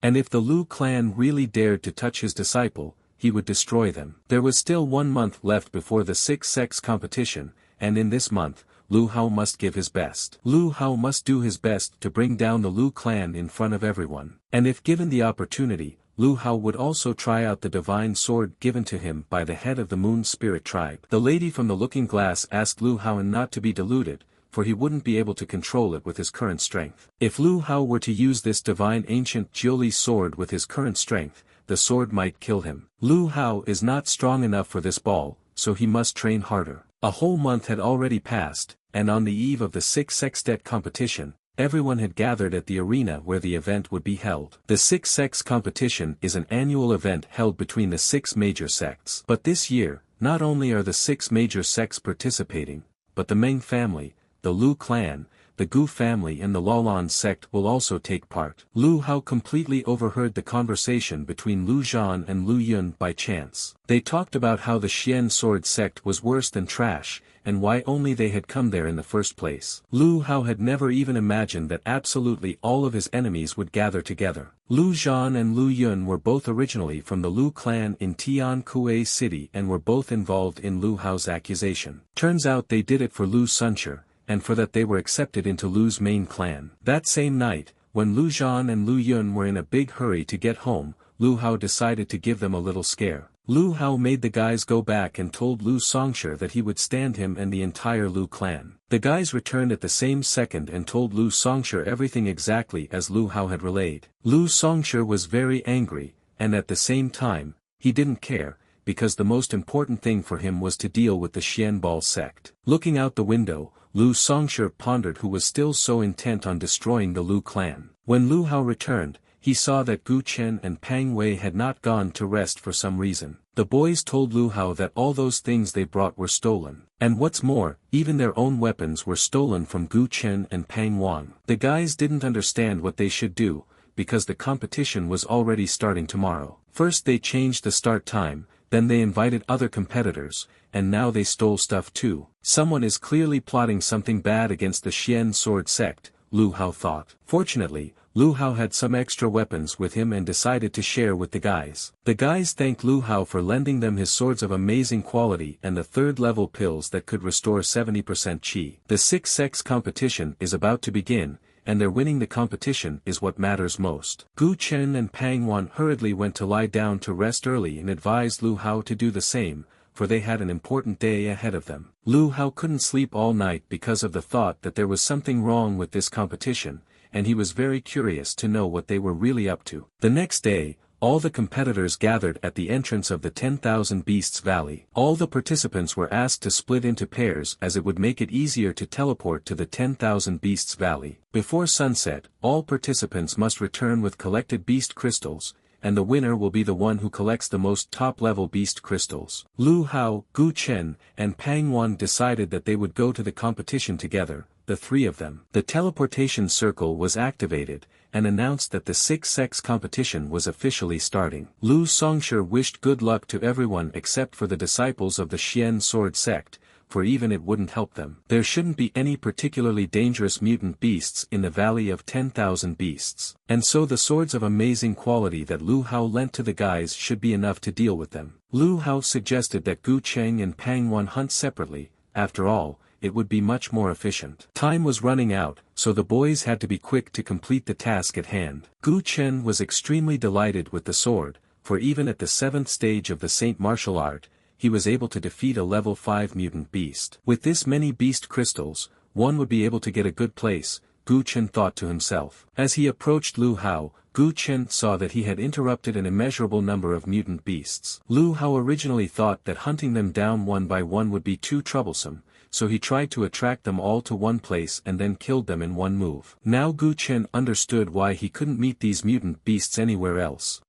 And if the Lu clan really dared to touch his disciple, he would destroy them. There was still 1 month left before the 6-sects competition, and in this month, Lu Hao must give his best. Lu Hao must do his best to bring down the Lu clan in front of everyone. And if given the opportunity, Lu Hao would also try out the divine sword given to him by the head of the Moon Spirit tribe. The lady from the looking glass asked Lu Hao not to be deluded, for he wouldn't be able to control it with his current strength. If Lu Hao were to use this divine ancient Jiuli sword with his current strength, the sword might kill him. Lu Hao is not strong enough for this ball, so he must train harder. A whole month had already passed, and on the eve of the 6-sect competition, everyone had gathered at the arena where the event would be held. The 6-sects competition is an annual event held between the 6 major sects. But this year, not only are the 6 major sects participating, but the Meng family, the Lu clan, the Gu family and the Laolan sect will also take part. Lu Hao completely overheard the conversation between Lu Zhan and Lu Yun by chance. They talked about how the Xian sword sect was worse than trash, and why only they had come there in the first place. Lu Hao had never even imagined that absolutely all of his enemies would gather together. Lu Zhan and Lu Yun were both originally from the Lu clan in Tian Kuei City and were both involved in Lu Hao's accusation. Turns out they did it for Lu Songshi, and for that they were accepted into Lu's main clan. That same night, when Lu Zhan and Lu Yun were in a big hurry to get home, Lu Hao decided to give them a little scare. Lu Hao made the guys go back and told Lu Songshur that he would stand him and the entire Lu clan. The guys returned at the same second and told Lu Songshur everything exactly as Lu Hao had relayed. Lu Songshur was very angry, and at the same time, he didn't care, because the most important thing for him was to deal with the Xianbao sect. Looking out the window, Lu Songshur pondered who was still so intent on destroying the Lu clan. When Lu Hao returned, he saw that Gu Chen and Pang Wei had not gone to rest for some reason. The boys told Lu Hao that all those things they brought were stolen. And what's more, even their own weapons were stolen from Gu Chen and Pang Wang. The guys didn't understand what they should do, because the competition was already starting tomorrow. First they changed the start time, then they invited other competitors, and now they stole stuff too. Someone is clearly plotting something bad against the Xian sword sect, Lu Hao thought. Fortunately, Lu Hao had some extra weapons with him and decided to share with the guys. The guys thanked Lu Hao for lending them his swords of amazing quality and the third-level pills that could restore 70% chi. The six-sect competition is about to begin, and their winning the competition is what matters most. Gu Chen and Pang Wan hurriedly went to lie down to rest early and advised Lu Hao to do the same, for they had an important day ahead of them. Lu Hao couldn't sleep all night because of the thought that there was something wrong with this competition, and he was very curious to know what they were really up to. The next day, all the competitors gathered at the entrance of the 10,000 Beasts Valley. All the participants were asked to split into pairs as it would make it easier to teleport to the 10,000 Beasts Valley. Before sunset, all participants must return with collected beast crystals, and the winner will be the one who collects the most top-level beast crystals. Lu Hao, Gu Chen, and Pang Wan decided that they would go to the competition together, the three of them. The teleportation circle was activated, and announced that the six-sect competition was officially starting. Lu Songshur wished good luck to everyone except for the disciples of the Xian sword sect, for even it wouldn't help them. There shouldn't be any particularly dangerous mutant beasts in the Valley of 10,000 Beasts, and so the swords of amazing quality that Lu Hao lent to the guys should be enough to deal with them. Lu Hao suggested that Gu Cheng and Pang Wan hunt separately. After all, it would be much more efficient. Time was running out, so the boys had to be quick to complete the task at hand. Gu Chen was extremely delighted with the sword, for even at the 7th stage of the Saint martial art, he was able to defeat a level 5 mutant beast. With this many beast crystals, one would be able to get a good place, Gu Chen thought to himself. As he approached Lu Hao, Gu Chen saw that he had interrupted an immeasurable number of mutant beasts. Lu Hao originally thought that hunting them down one by one would be too troublesome, so he tried to attract them all to one place and then killed them in one move. Now Gu Chen understood why he couldn't meet these mutant beasts anywhere else.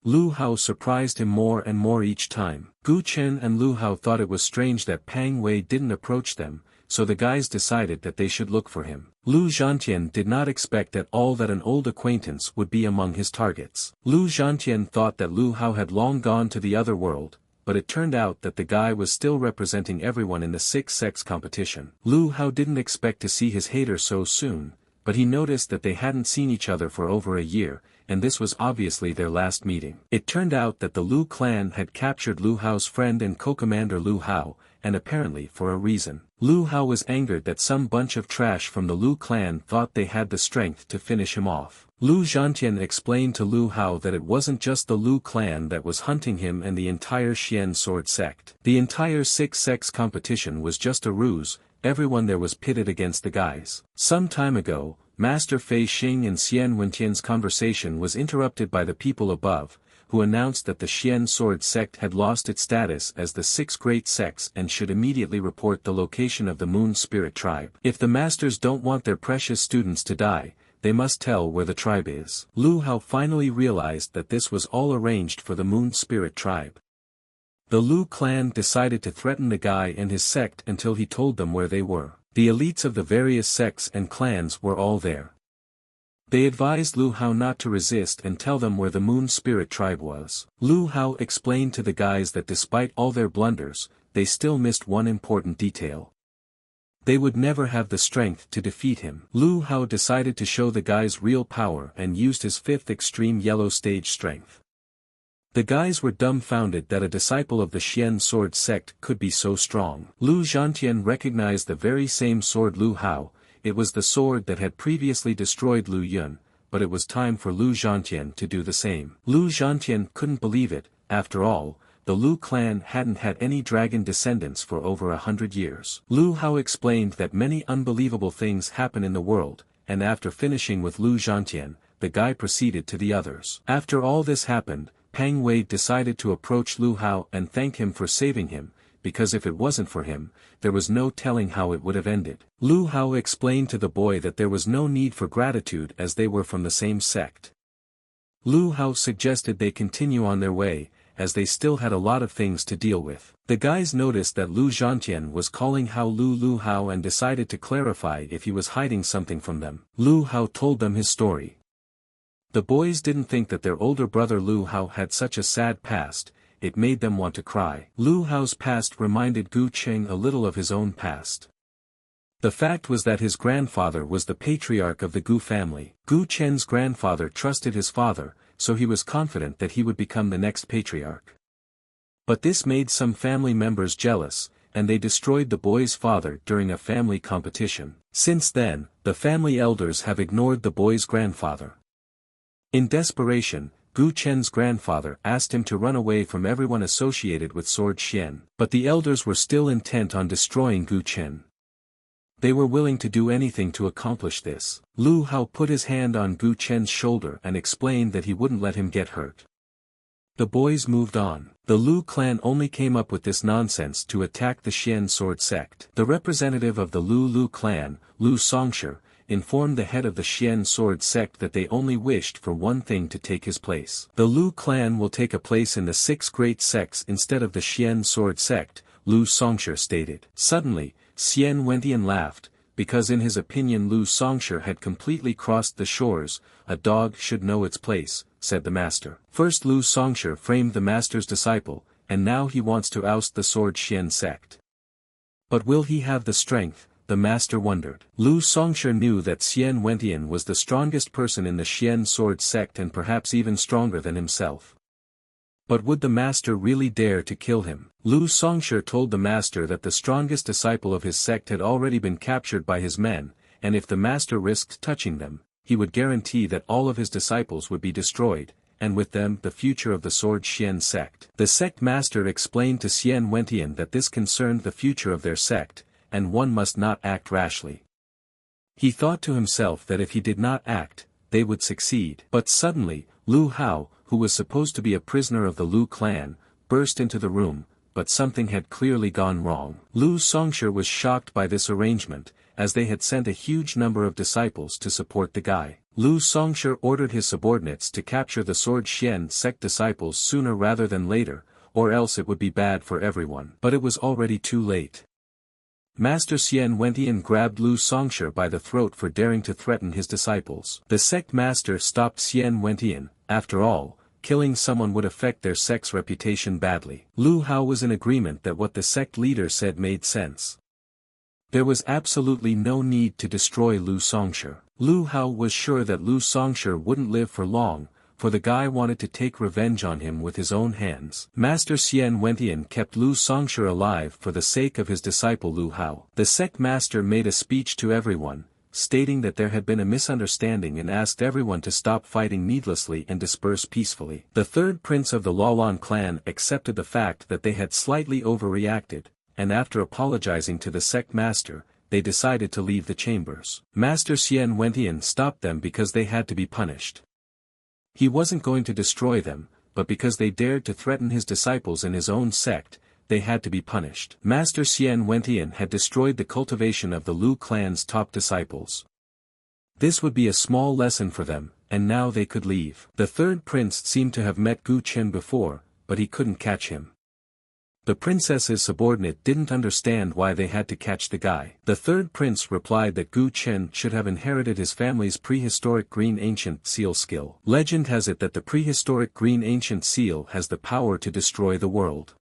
Lu Hao surprised him more and more each time. Gu Chen and Lu Hao thought it was strange that Pang Wei didn't approach them, so the guys decided that they should look for him. Lu Zhantian did not expect at all that an old acquaintance would be among his targets. Lu Zhantian thought that Lu Hao had long gone to the other world, but it turned out that the guy was still representing everyone in the six-sect competition. Lu Hao didn't expect to see his hater so soon, but he noticed that they hadn't seen each other for over a year, and this was obviously their last meeting. It turned out that the Lu clan had captured Lu Hao's friend and co-commander Lu Hao, and apparently for a reason. Lu Hao was angered that some bunch of trash from the Lu clan thought they had the strength to finish him off. Lu Zhantian explained to Lu Hao that it wasn't just the Lu clan that was hunting him and the entire Xian sword sect. The entire six-sect competition was just a ruse, everyone there was pitted against the guys. Some time ago, Master Fei Xing and Xian Wentian's conversation was interrupted by the people above, who announced that the Xian sword sect had lost its status as the 6 great sects and should immediately report the location of the Moon Spirit tribe. If the masters don't want their precious students to die, they must tell where the tribe is. Lu Hao finally realized that this was all arranged for the Moon Spirit tribe. The Lu clan decided to threaten the guy and his sect until he told them where they were. The elites of the various sects and clans were all there. They advised Lu Hao not to resist and tell them where the Moon Spirit tribe was. Lu Hao explained to the guys that despite all their blunders, they still missed one important detail. They would never have the strength to defeat him. Lu Hao decided to show the guys real power and used his 5th extreme yellow stage strength. The guys were dumbfounded that a disciple of the Xian sword sect could be so strong. Lu Zhantian recognized the very same sword Lu Hao. It was the sword that had previously destroyed Lu Yun, but it was time for Lu Zhantian to do the same. Lu Zhantian couldn't believe it. After all, the Lu clan hadn't had any dragon descendants for over 100 years. Lu Hao explained that many unbelievable things happen in the world, and after finishing with Lu Zhantian, the guy proceeded to the others. After all this happened, Pang Wei decided to approach Lu Hao and thank him for saving him, because if it wasn't for him, there was no telling how it would have ended. Lu Hao explained to the boy that there was no need for gratitude as they were from the same sect. Lu Hao suggested they continue on their way, as they still had a lot of things to deal with. The guys noticed that Lu Zhantian was calling Hao Lu Hao and decided to clarify if he was hiding something from them. Lu Hao told them his story. The boys didn't think that their older brother Lu Hao had such a sad past. It made them want to cry. Lu Hao's past reminded Gu Cheng a little of his own past. The fact was that his grandfather was the patriarch of the Gu family. Gu Chen's grandfather trusted his father, so he was confident that he would become the next patriarch. But this made some family members jealous, and they destroyed the boy's father during a family competition. Since then, the family elders have ignored the boy's grandfather. In desperation, Gu Chen's grandfather asked him to run away from everyone associated with Sword Xian. But the elders were still intent on destroying Gu Chen. They were willing to do anything to accomplish this. Lu Hao put his hand on Gu Chen's shoulder and explained that he wouldn't let him get hurt. The boys moved on. The Lu clan only came up with this nonsense to attack the Xian sword sect. The representative of the Lu clan, Lu Songshi, informed the head of the Xian sword sect that they only wished for one thing to take his place. The Lu clan will take a place in the 6 great sects instead of the Xian sword sect, Lu Songshi stated. Suddenly, Xian Wentian laughed, because in his opinion Lu Songshi had completely crossed the shores. A dog should know its place, said the master. First Lu Songshi framed the master's disciple, and now he wants to oust the sword Xian sect. But will he have the strength? The master wondered. Lu Songshi knew that Xian Wentian was the strongest person in the Xian sword sect and perhaps even stronger than himself. But would the master really dare to kill him? Lu Songshi told the master that the strongest disciple of his sect had already been captured by his men, and if the master risked touching them, he would guarantee that all of his disciples would be destroyed, and with them the future of the sword Xian sect. The sect master explained to Xian Wentian that this concerned the future of their sect, and one must not act rashly. He thought to himself that if he did not act, they would succeed. But suddenly, Lu Hao, who was supposed to be a prisoner of the Lu clan, burst into the room, but something had clearly gone wrong. Lu Songshi was shocked by this arrangement, as they had sent a huge number of disciples to support the guy. Lu Songshi ordered his subordinates to capture the sword Xian sect disciples sooner rather than later, or else it would be bad for everyone. But it was already too late. Master Xian Wentian grabbed Lu Songshi by the throat for daring to threaten his disciples. The sect master stopped Xian Wentian. After all, killing someone would affect their sect's reputation badly. Lu Hao was in agreement that what the sect leader said made sense. There was absolutely no need to destroy Lu Songshi. Lu Hao was sure that Lu Songshi wouldn't live for long, for the guy wanted to take revenge on him with his own hands. Master Xian Wentian kept Lu Songshi alive for the sake of his disciple Lu Hao. The sect master made a speech to everyone, stating that there had been a misunderstanding and asked everyone to stop fighting needlessly and disperse peacefully. The third prince of the Laolan clan accepted the fact that they had slightly overreacted, and after apologizing to the sect master, they decided to leave the chambers. Master Xian Wentian stopped them because they had to be punished. He wasn't going to destroy them, but because they dared to threaten his disciples in his own sect, they had to be punished. Master Xian Wentian had destroyed the cultivation of the Lu clan's top disciples. This would be a small lesson for them, and now they could leave. The third prince seemed to have met Gu Chen before, but he couldn't catch him. The princess's subordinate didn't understand why they had to catch the guy. The third prince replied that Gu Chen should have inherited his family's prehistoric green ancient seal skill. Legend has it that the prehistoric green ancient seal has the power to destroy the world.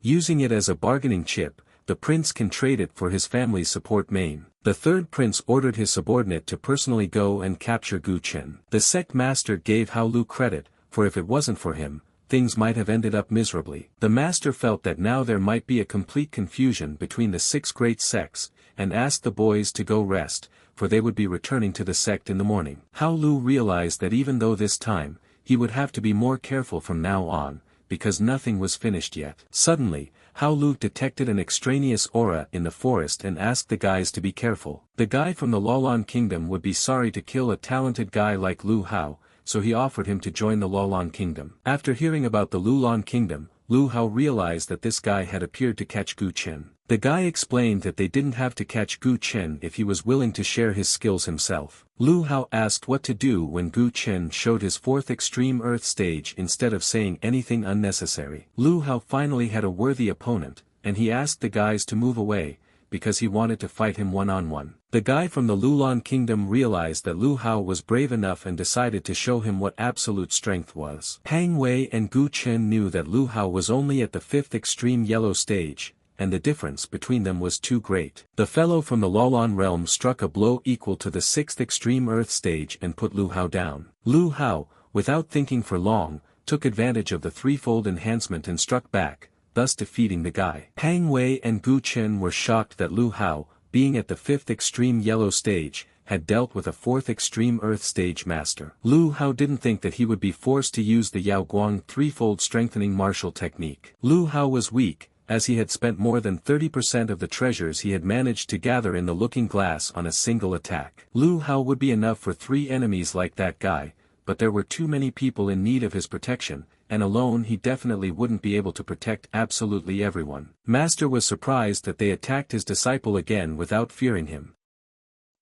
Using it as a bargaining chip, the prince can trade it for his family's support main. The third prince ordered his subordinate to personally go and capture Gu Chen. The sect master gave Hao Lu credit, for if it wasn't for him, things might have ended up miserably. The master felt that now there might be a complete confusion between the 6 great sects, and asked the boys to go rest, for they would be returning to the sect in the morning. Hao Lu realized that even though this time, he would have to be more careful from now on, because nothing was finished yet. Suddenly, Hao Lu detected an extraneous aura in the forest and asked the guys to be careful. The guy from the Luolan kingdom would be sorry to kill a talented guy like Lu Hao, so he offered him to join the Luolan kingdom. After hearing about the Luolan kingdom, Lu Hao realized that this guy had appeared to catch Gu Chen. The guy explained that they didn't have to catch Gu Chen if he was willing to share his skills himself. Lu Hao asked what to do when Gu Chen showed his 4th extreme earth stage instead of saying anything unnecessary. Lu Hao finally had a worthy opponent, and he asked the guys to move away, because he wanted to fight him one-on-one. The guy from the Luolan kingdom realized that Lu Hao was brave enough and decided to show him what absolute strength was. Pang Wei and Gu Chen knew that Lu Hao was only at the 5th extreme yellow stage, and the difference between them was too great. The fellow from the Luolan realm struck a blow equal to the 6th extreme earth stage and put Lu Hao down. Lu Hao, without thinking for long, took advantage of the threefold enhancement and struck back, thus defeating the guy. Pang Wei and Gu Chen were shocked that Lu Hao, being at the 5th extreme yellow stage, had dealt with a 4th extreme earth stage master. Lu Hao didn't think that he would be forced to use the Yao Guang threefold strengthening martial technique. Lu Hao was weak, as he had spent more than 30% of the treasures he had managed to gather in the looking glass on a single attack. Lu Hao would be enough for 3 enemies like that guy, but there were too many people in need of his protection, and alone he definitely wouldn't be able to protect absolutely everyone. Master was surprised that they attacked his disciple again without fearing him.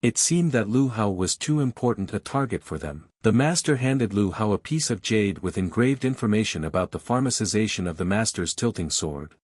It seemed that Lu Hao was too important a target for them. The master handed Lu Hao a piece of jade with engraved information about the pharmacization of the master's tilting sword.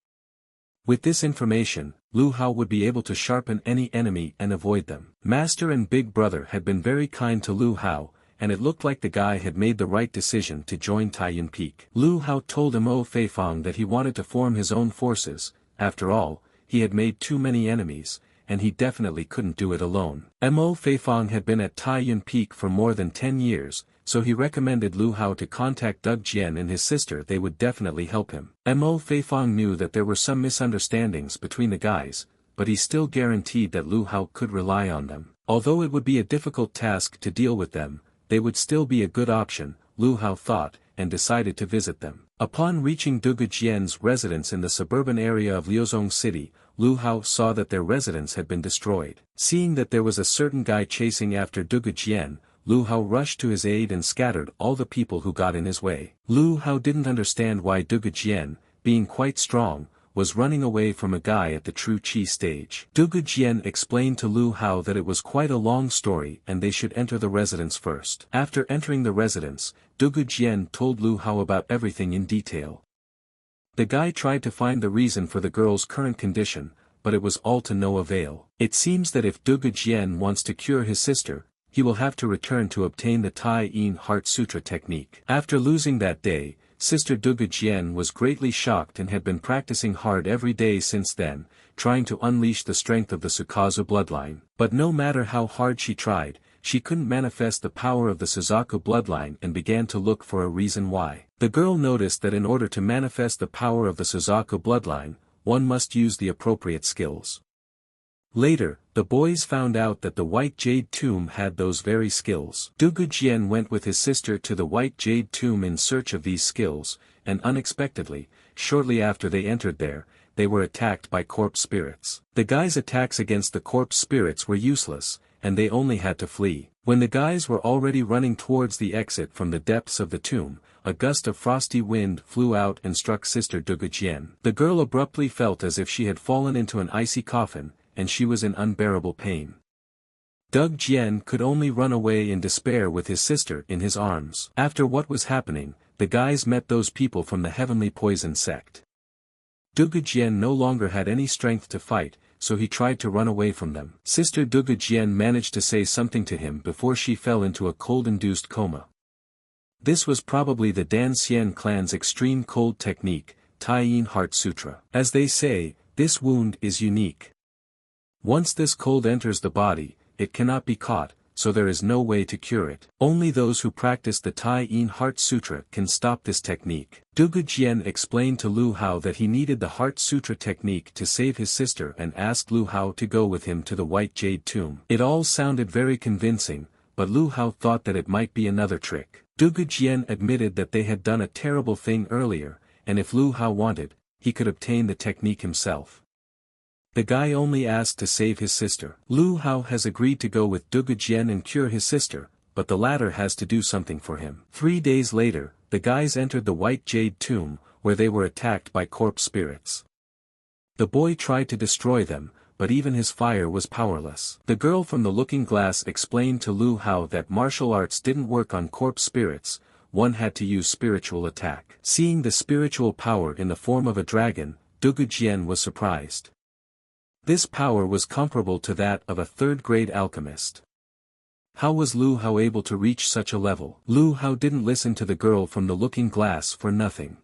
With this information, Lu Hao would be able to sharpen any enemy and avoid them. Master and Big Brother had been very kind to Lu Hao, and it looked like the guy had made the right decision to join Taiyuan Peak. Lu Hao told Mo Feifang that he wanted to form his own forces. After all, he had made too many enemies, and he definitely couldn't do it alone. Mo Feifang had been at Taiyuan Peak for more than 10 years, so he recommended Lu Hao to contact Dug Jian and his sister. They would definitely help him. Mo Feifang knew that there were some misunderstandings between the guys, but he still guaranteed that Lu Hao could rely on them. Although it would be a difficult task to deal with them, they would still be a good option, Lu Hao thought, and decided to visit them. Upon reaching Dugu Jian's residence in the suburban area of Liuzhong City, Lu Hao saw that their residence had been destroyed. Seeing that there was a certain guy chasing after Dugu Jian, Lu Hao rushed to his aid and scattered all the people who got in his way. Lu Hao didn't understand why Dugu Jian, being quite strong, was running away from a guy at the true Qi stage. Dugu Jian explained to Lu Hao that it was quite a long story and they should enter the residence first. After entering the residence, Dugu Jian told Lu Hao about everything in detail. The guy tried to find the reason for the girl's current condition, but it was all to no avail. It seems that if Dugu Jian wants to cure his sister, he will have to return to obtain the Tai Yin Heart Sutra technique. After losing that day, Sister Dugu Jian was greatly shocked and had been practicing hard every day since then, trying to unleash the strength of the Sukazu bloodline. But no matter how hard she tried, she couldn't manifest the power of the Suzaku bloodline and began to look for a reason why. The girl noticed that in order to manifest the power of the Suzaku bloodline, one must use the appropriate skills. Later, the boys found out that the White Jade Tomb had those very skills. Dugu Jian went with his sister to the White Jade Tomb in search of these skills, and unexpectedly, shortly after they entered there, they were attacked by corpse spirits. The guys' attacks against the corpse spirits were useless, and they only had to flee. When the guys were already running towards the exit from the depths of the tomb, a gust of frosty wind flew out and struck Sister Dugu Jian. The girl abruptly felt as if she had fallen into an icy coffin, and she was in unbearable pain. Dug Jian could only run away in despair with his sister in his arms. After what was happening, the guys met those people from the Heavenly Poison sect. Dugu Jian no longer had any strength to fight, so he tried to run away from them. Sister Dugu Jian managed to say something to him before she fell into a cold-induced coma. This was probably the Dan Xian clan's extreme cold technique, Tai Yin Heart Sutra. As they say, this wound is unique. Once this cold enters the body, it cannot be caught, so there is no way to cure it. Only those who practice the Tai Yin Heart Sutra can stop this technique. Dugu Jian explained to Lu Hao that he needed the Heart Sutra technique to save his sister and asked Lu Hao to go with him to the White Jade Tomb. It all sounded very convincing, but Lu Hao thought that it might be another trick. Dugu Jian admitted that they had done a terrible thing earlier, and if Lu Hao wanted, he could obtain the technique himself. The guy only asked to save his sister. Lu Hao has agreed to go with Dugu Jian and cure his sister, but the latter has to do something for him. 3 days later, the guys entered the White Jade Tomb, where they were attacked by corpse spirits. The boy tried to destroy them, but even his fire was powerless. The girl from the looking glass explained to Lu Hao that martial arts didn't work on corpse spirits, one had to use spiritual attack. Seeing the spiritual power in the form of a dragon, Dugu Jian was surprised. This power was comparable to that of a third-grade alchemist. How was Lu Hao able to reach such a level? Lu Hao didn't listen to the girl from the looking glass for nothing.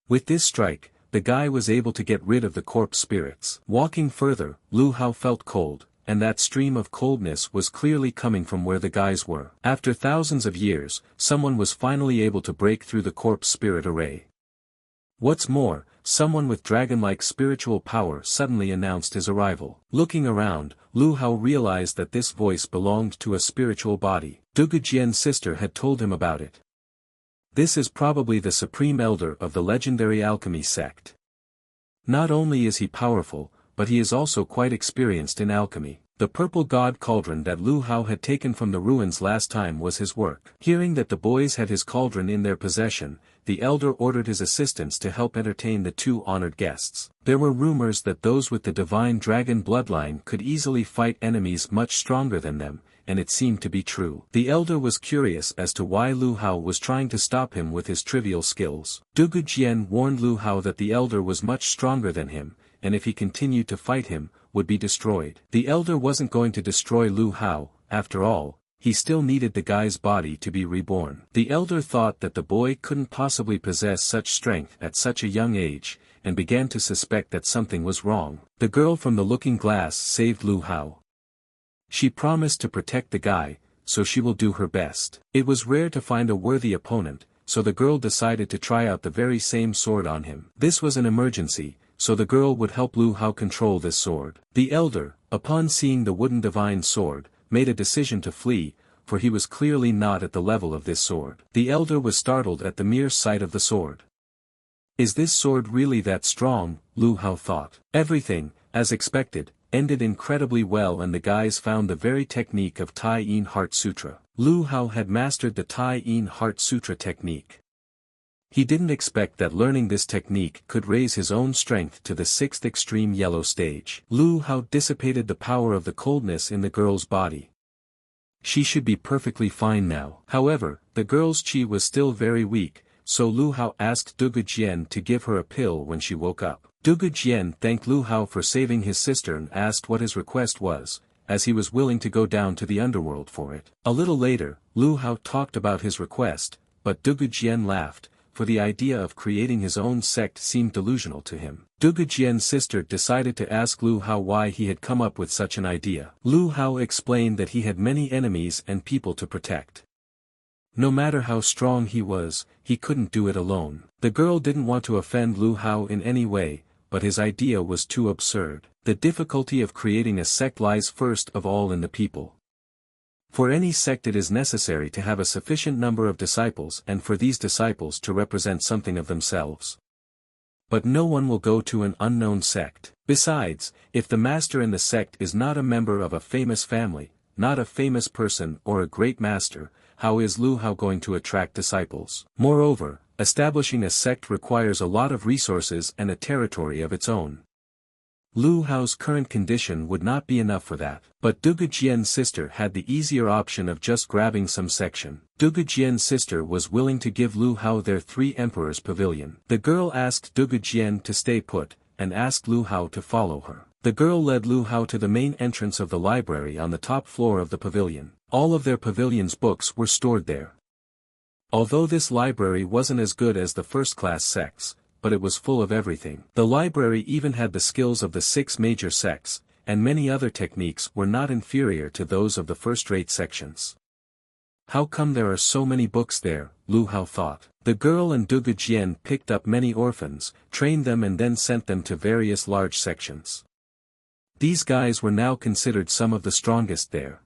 With this strike, the guy was able to get rid of the corpse spirits. Walking further, Lu Hao felt cold, and that stream of coldness was clearly coming from where the guys were. After thousands of years, someone was finally able to break through the corpse spirit array. What's more, someone with dragon-like spiritual power suddenly announced his arrival. Looking around, Lu Hao realized that this voice belonged to a spiritual body. Dugu Jian's sister had told him about it. This is probably the supreme elder of the legendary alchemy sect. Not only is he powerful, but he is also quite experienced in alchemy. The purple god cauldron that Lu Hao had taken from the ruins last time was his work. Hearing that the boys had his cauldron in their possession, the elder ordered his assistants to help entertain the 2 honored guests. There were rumors that those with the divine dragon bloodline could easily fight enemies much stronger than them, and it seemed to be true. The elder was curious as to why Lu Hao was trying to stop him with his trivial skills. Dugu Jian warned Lu Hao that the elder was much stronger than him, and if he continued to fight him, would be destroyed. The elder wasn't going to destroy Lu Hao, after all, he still needed the guy's body to be reborn. The elder thought that the boy couldn't possibly possess such strength at such a young age, and began to suspect that something was wrong. The girl from the looking glass saved Lu Hao. She promised to protect the guy, so she will do her best. It was rare to find a worthy opponent, so the girl decided to try out the very same sword on him. This was an emergency, so the girl would help Lu Hao control this sword. The elder, upon seeing the wooden divine sword, made a decision to flee, for he was clearly not at the level of this sword. The elder was startled at the mere sight of the sword. Is this sword really that strong? Lu Hao thought. Everything, as expected, ended incredibly well and the guys found the very technique of Tai Yin Heart Sutra. Lu Hao had mastered the Tai Yin Heart Sutra technique. He didn't expect that learning this technique could raise his own strength to the 6th extreme yellow stage. Lu Hao dissipated the power of the coldness in the girl's body. She should be perfectly fine now. However, the girl's chi was still very weak, so Lu Hao asked Dugu Jian to give her a pill when she woke up. Dugu Jian thanked Lu Hao for saving his sister and asked what his request was, as he was willing to go down to the underworld for it. A little later, Lu Hao talked about his request, but Dugu Jian laughed, for the idea of creating his own sect seemed delusional to him. Dugu Jian's sister decided to ask Lu Hao why he had come up with such an idea. Lu Hao explained that he had many enemies and people to protect. No matter how strong he was, he couldn't do it alone. The girl didn't want to offend Lu Hao in any way, but his idea was too absurd. The difficulty of creating a sect lies first of all in the people. For any sect it is necessary to have a sufficient number of disciples and for these disciples to represent something of themselves. But no one will go to an unknown sect. Besides, if the master in the sect is not a member of a famous family, not a famous person or a great master, how is Lu Hao going to attract disciples? Moreover, establishing a sect requires a lot of resources and a territory of its own. Lu Hao's current condition would not be enough for that. But Dugu Jian's sister had the easier option of just grabbing some section. Dugu Jian's sister was willing to give Lu Hao their 3 emperors pavilion. The girl asked Dugu Jian to stay put, and asked Lu Hao to follow her. The girl led Lu Hao to the main entrance of the library on the top floor of the pavilion. All of their pavilion's books were stored there. Although this library wasn't as good as the first-class sects, but it was full of everything. The library even had the skills of the 6 major sects, and many other techniques were not inferior to those of the first-rate sections. How come there are so many books there, Lu Hao thought. The girl and Dugu Jian picked up many orphans, trained them and then sent them to various large sections. These guys were now considered some of the strongest there.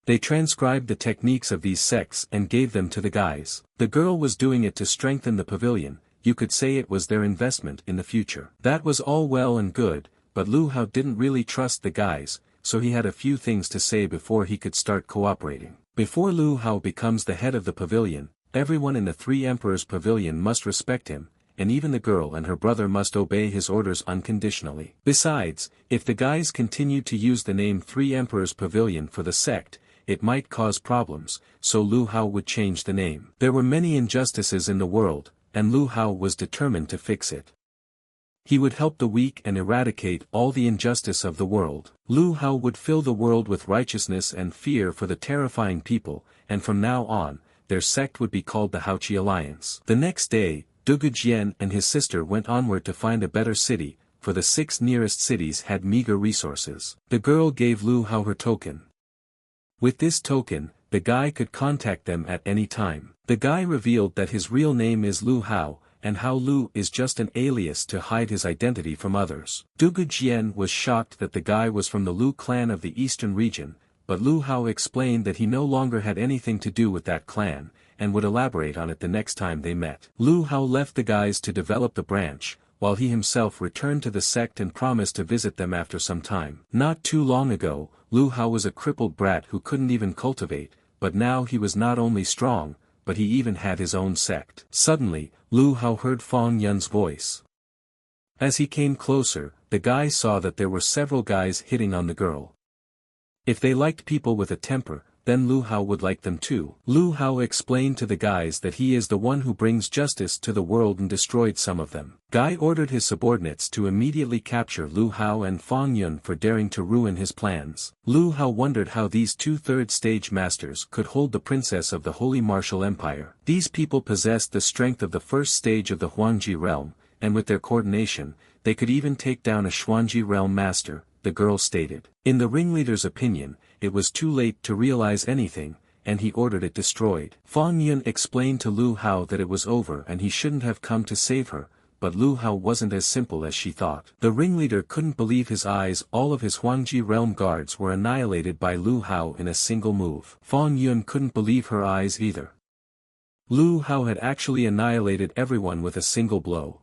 They transcribed the techniques of these sects and gave them to the guys. The girl was doing it to strengthen the pavilion, you could say it was their investment in the future. That was all well and good, but Lu Hao didn't really trust the guys, so he had a few things to say before he could start cooperating. Before Lu Hao becomes the head of the pavilion, everyone in the Three Emperors Pavilion must respect him, and even the girl and her brother must obey his orders unconditionally. Besides, if the guys continued to use the name Three Emperors Pavilion for the sect, it might cause problems, so Lu Hao would change the name. There were many injustices in the world, and Lu Hao was determined to fix it. He would help the weak and eradicate all the injustice of the world. Lu Hao would fill the world with righteousness and fear for the terrifying people, and from now on, their sect would be called the Haoqi Alliance. The next day, Dugu Jian and his sister went onward to find a better city, for the 6 nearest cities had meager resources. The girl gave Lu Hao her token. With this token, the guy could contact them at any time. The guy revealed that his real name is Lu Hao, and Hao Lu is just an alias to hide his identity from others. Dugu Jian was shocked that the guy was from the Lu clan of the eastern region, but Lu Hao explained that he no longer had anything to do with that clan, and would elaborate on it the next time they met. Lu Hao left the guys to develop the branch, while he himself returned to the sect and promised to visit them after some time. Not too long ago, Lu Hao was a crippled brat who couldn't even cultivate, but now he was not only strong, but he even had his own sect. Suddenly, Lu Hao heard Fang Yun's voice. As he came closer, the guy saw that there were several guys hitting on the girl. If they liked people with a temper, then Lu Hao would like them too. Lu Hao explained to the guys that he is the one who brings justice to the world and destroyed some of them. Guy ordered his subordinates to immediately capture Lu Hao and Fang Yun for daring to ruin his plans. Lu Hao wondered how these 2 third-stage masters could hold the princess of the Holy Martial Empire. These people possessed the strength of the first stage of the Huangji realm, and with their coordination, they could even take down a Xuanji realm master, the girl stated. In the ringleader's opinion, it was too late to realize anything, and he ordered it destroyed. Fang Yun explained to Lu Hao that it was over and he shouldn't have come to save her, but Lu Hao wasn't as simple as she thought. The ringleader couldn't believe his eyes. All of his Huangji realm guards were annihilated by Lu Hao in a single move. Fang Yun couldn't believe her eyes either. Lu Hao had actually annihilated everyone with a single blow.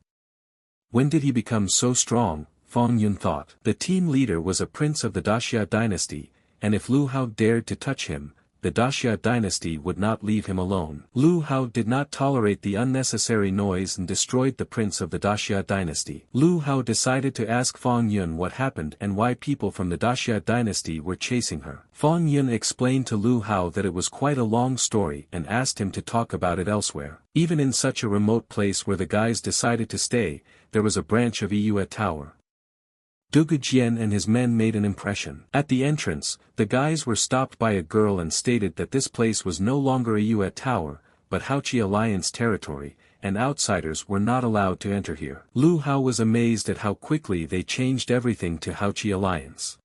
When did he become so strong? Fang Yun thought. The team leader was a prince of the Daxia dynasty, and if Lu Hao dared to touch him, the Daxia dynasty would not leave him alone. Lu Hao did not tolerate the unnecessary noise and destroyed the prince of the Daxia dynasty. Lu Hao decided to ask Fang Yun what happened and why people from the Daxia dynasty were chasing her. Fang Yun explained to Lu Hao that it was quite a long story and asked him to talk about it elsewhere. Even in such a remote place where the guys decided to stay, there was a branch of Yue Tower. Dugu Jian and his men made an impression. At the entrance, the guys were stopped by a girl and stated that this place was no longer a Yue Tower, but Haoqi Alliance territory, and outsiders were not allowed to enter here. Lu Hao was amazed at how quickly they changed everything to Haoqi Alliance.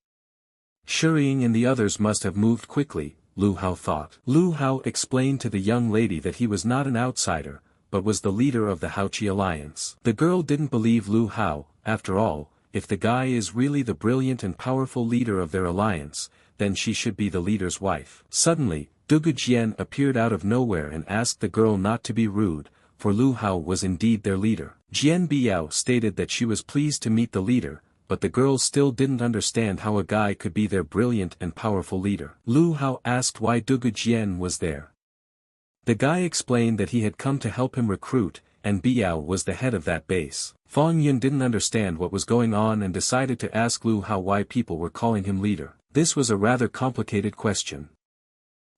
Shuying and the others must have moved quickly, Lu Hao thought. Lu Hao explained to the young lady that he was not an outsider, but was the leader of the Haoqi Alliance. The girl didn't believe Lu Hao. After all, if the guy is really the brilliant and powerful leader of their alliance, then she should be the leader's wife. Suddenly, Dugu Jian appeared out of nowhere and asked the girl not to be rude, for Lu Hao was indeed their leader. Jian Biao stated that she was pleased to meet the leader, but the girl still didn't understand how a guy could be their brilliant and powerful leader. Lu Hao asked why Dugu Jian was there. The guy explained that he had come to help him recruit, and Biao was the head of that base. Fang Yun didn't understand what was going on and decided to ask Lu Hao why people were calling him leader. This was a rather complicated question.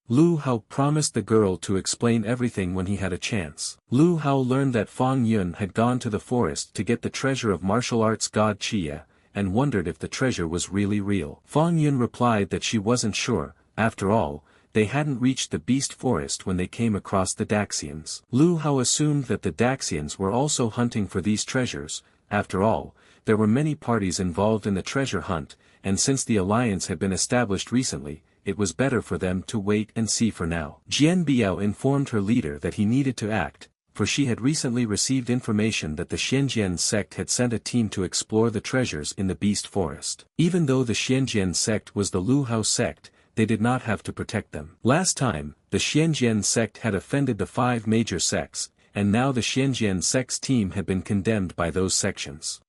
Lu Hao promised the girl to explain everything when he had a chance. Lu Hao learned that Fang Yun had gone to the forest to get the treasure of martial arts god Chia, and wondered if the treasure was really real. Fang Yun replied that she wasn't sure. After all, they hadn't reached the beast forest when they came across the Daxians. Lu Hao assumed that the Daxians were also hunting for these treasures. After all, there were many parties involved in the treasure hunt, and since the alliance had been established recently, it was better for them to wait and see for now. Jian Biao informed her leader that he needed to act, for she had recently received information that the Xianjian sect had sent a team to explore the treasures in the beast forest. Even though the Xianjian sect was the Lu Hao sect, they did not have to protect them. Last time, the Xianjian sect had offended the 5 major sects, and now the Xianjian sect's team had been condemned by those sections.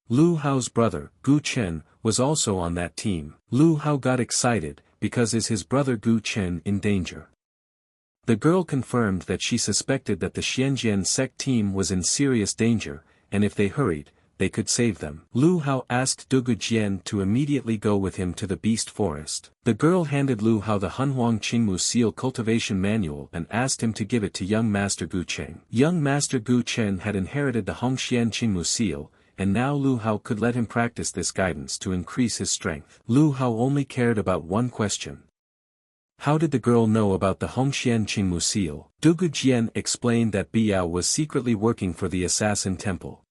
Lu Hao's brother, Gu Chen, was also on that team. Lu Hao got excited, because is his brother Gu Chen in danger? The girl confirmed that she suspected that the Xianjian sect team was in serious danger, and if they hurried, they could save them. Lu Hao asked Dugu Jian to immediately go with him to the beast forest. The girl handed Lu Hao the Hunhuang Qingmu seal cultivation manual and asked him to give it to young Master Gu Chen. Young Master Gu Chen had inherited the Hongxian Qingmu seal, and now Lu Hao could let him practice this guidance to increase his strength. Lu Hao only cared about one question. How did the girl know about the Hongxian Qingmu seal? Dugu Jian explained that Biao was secretly working for the Assassin Temple.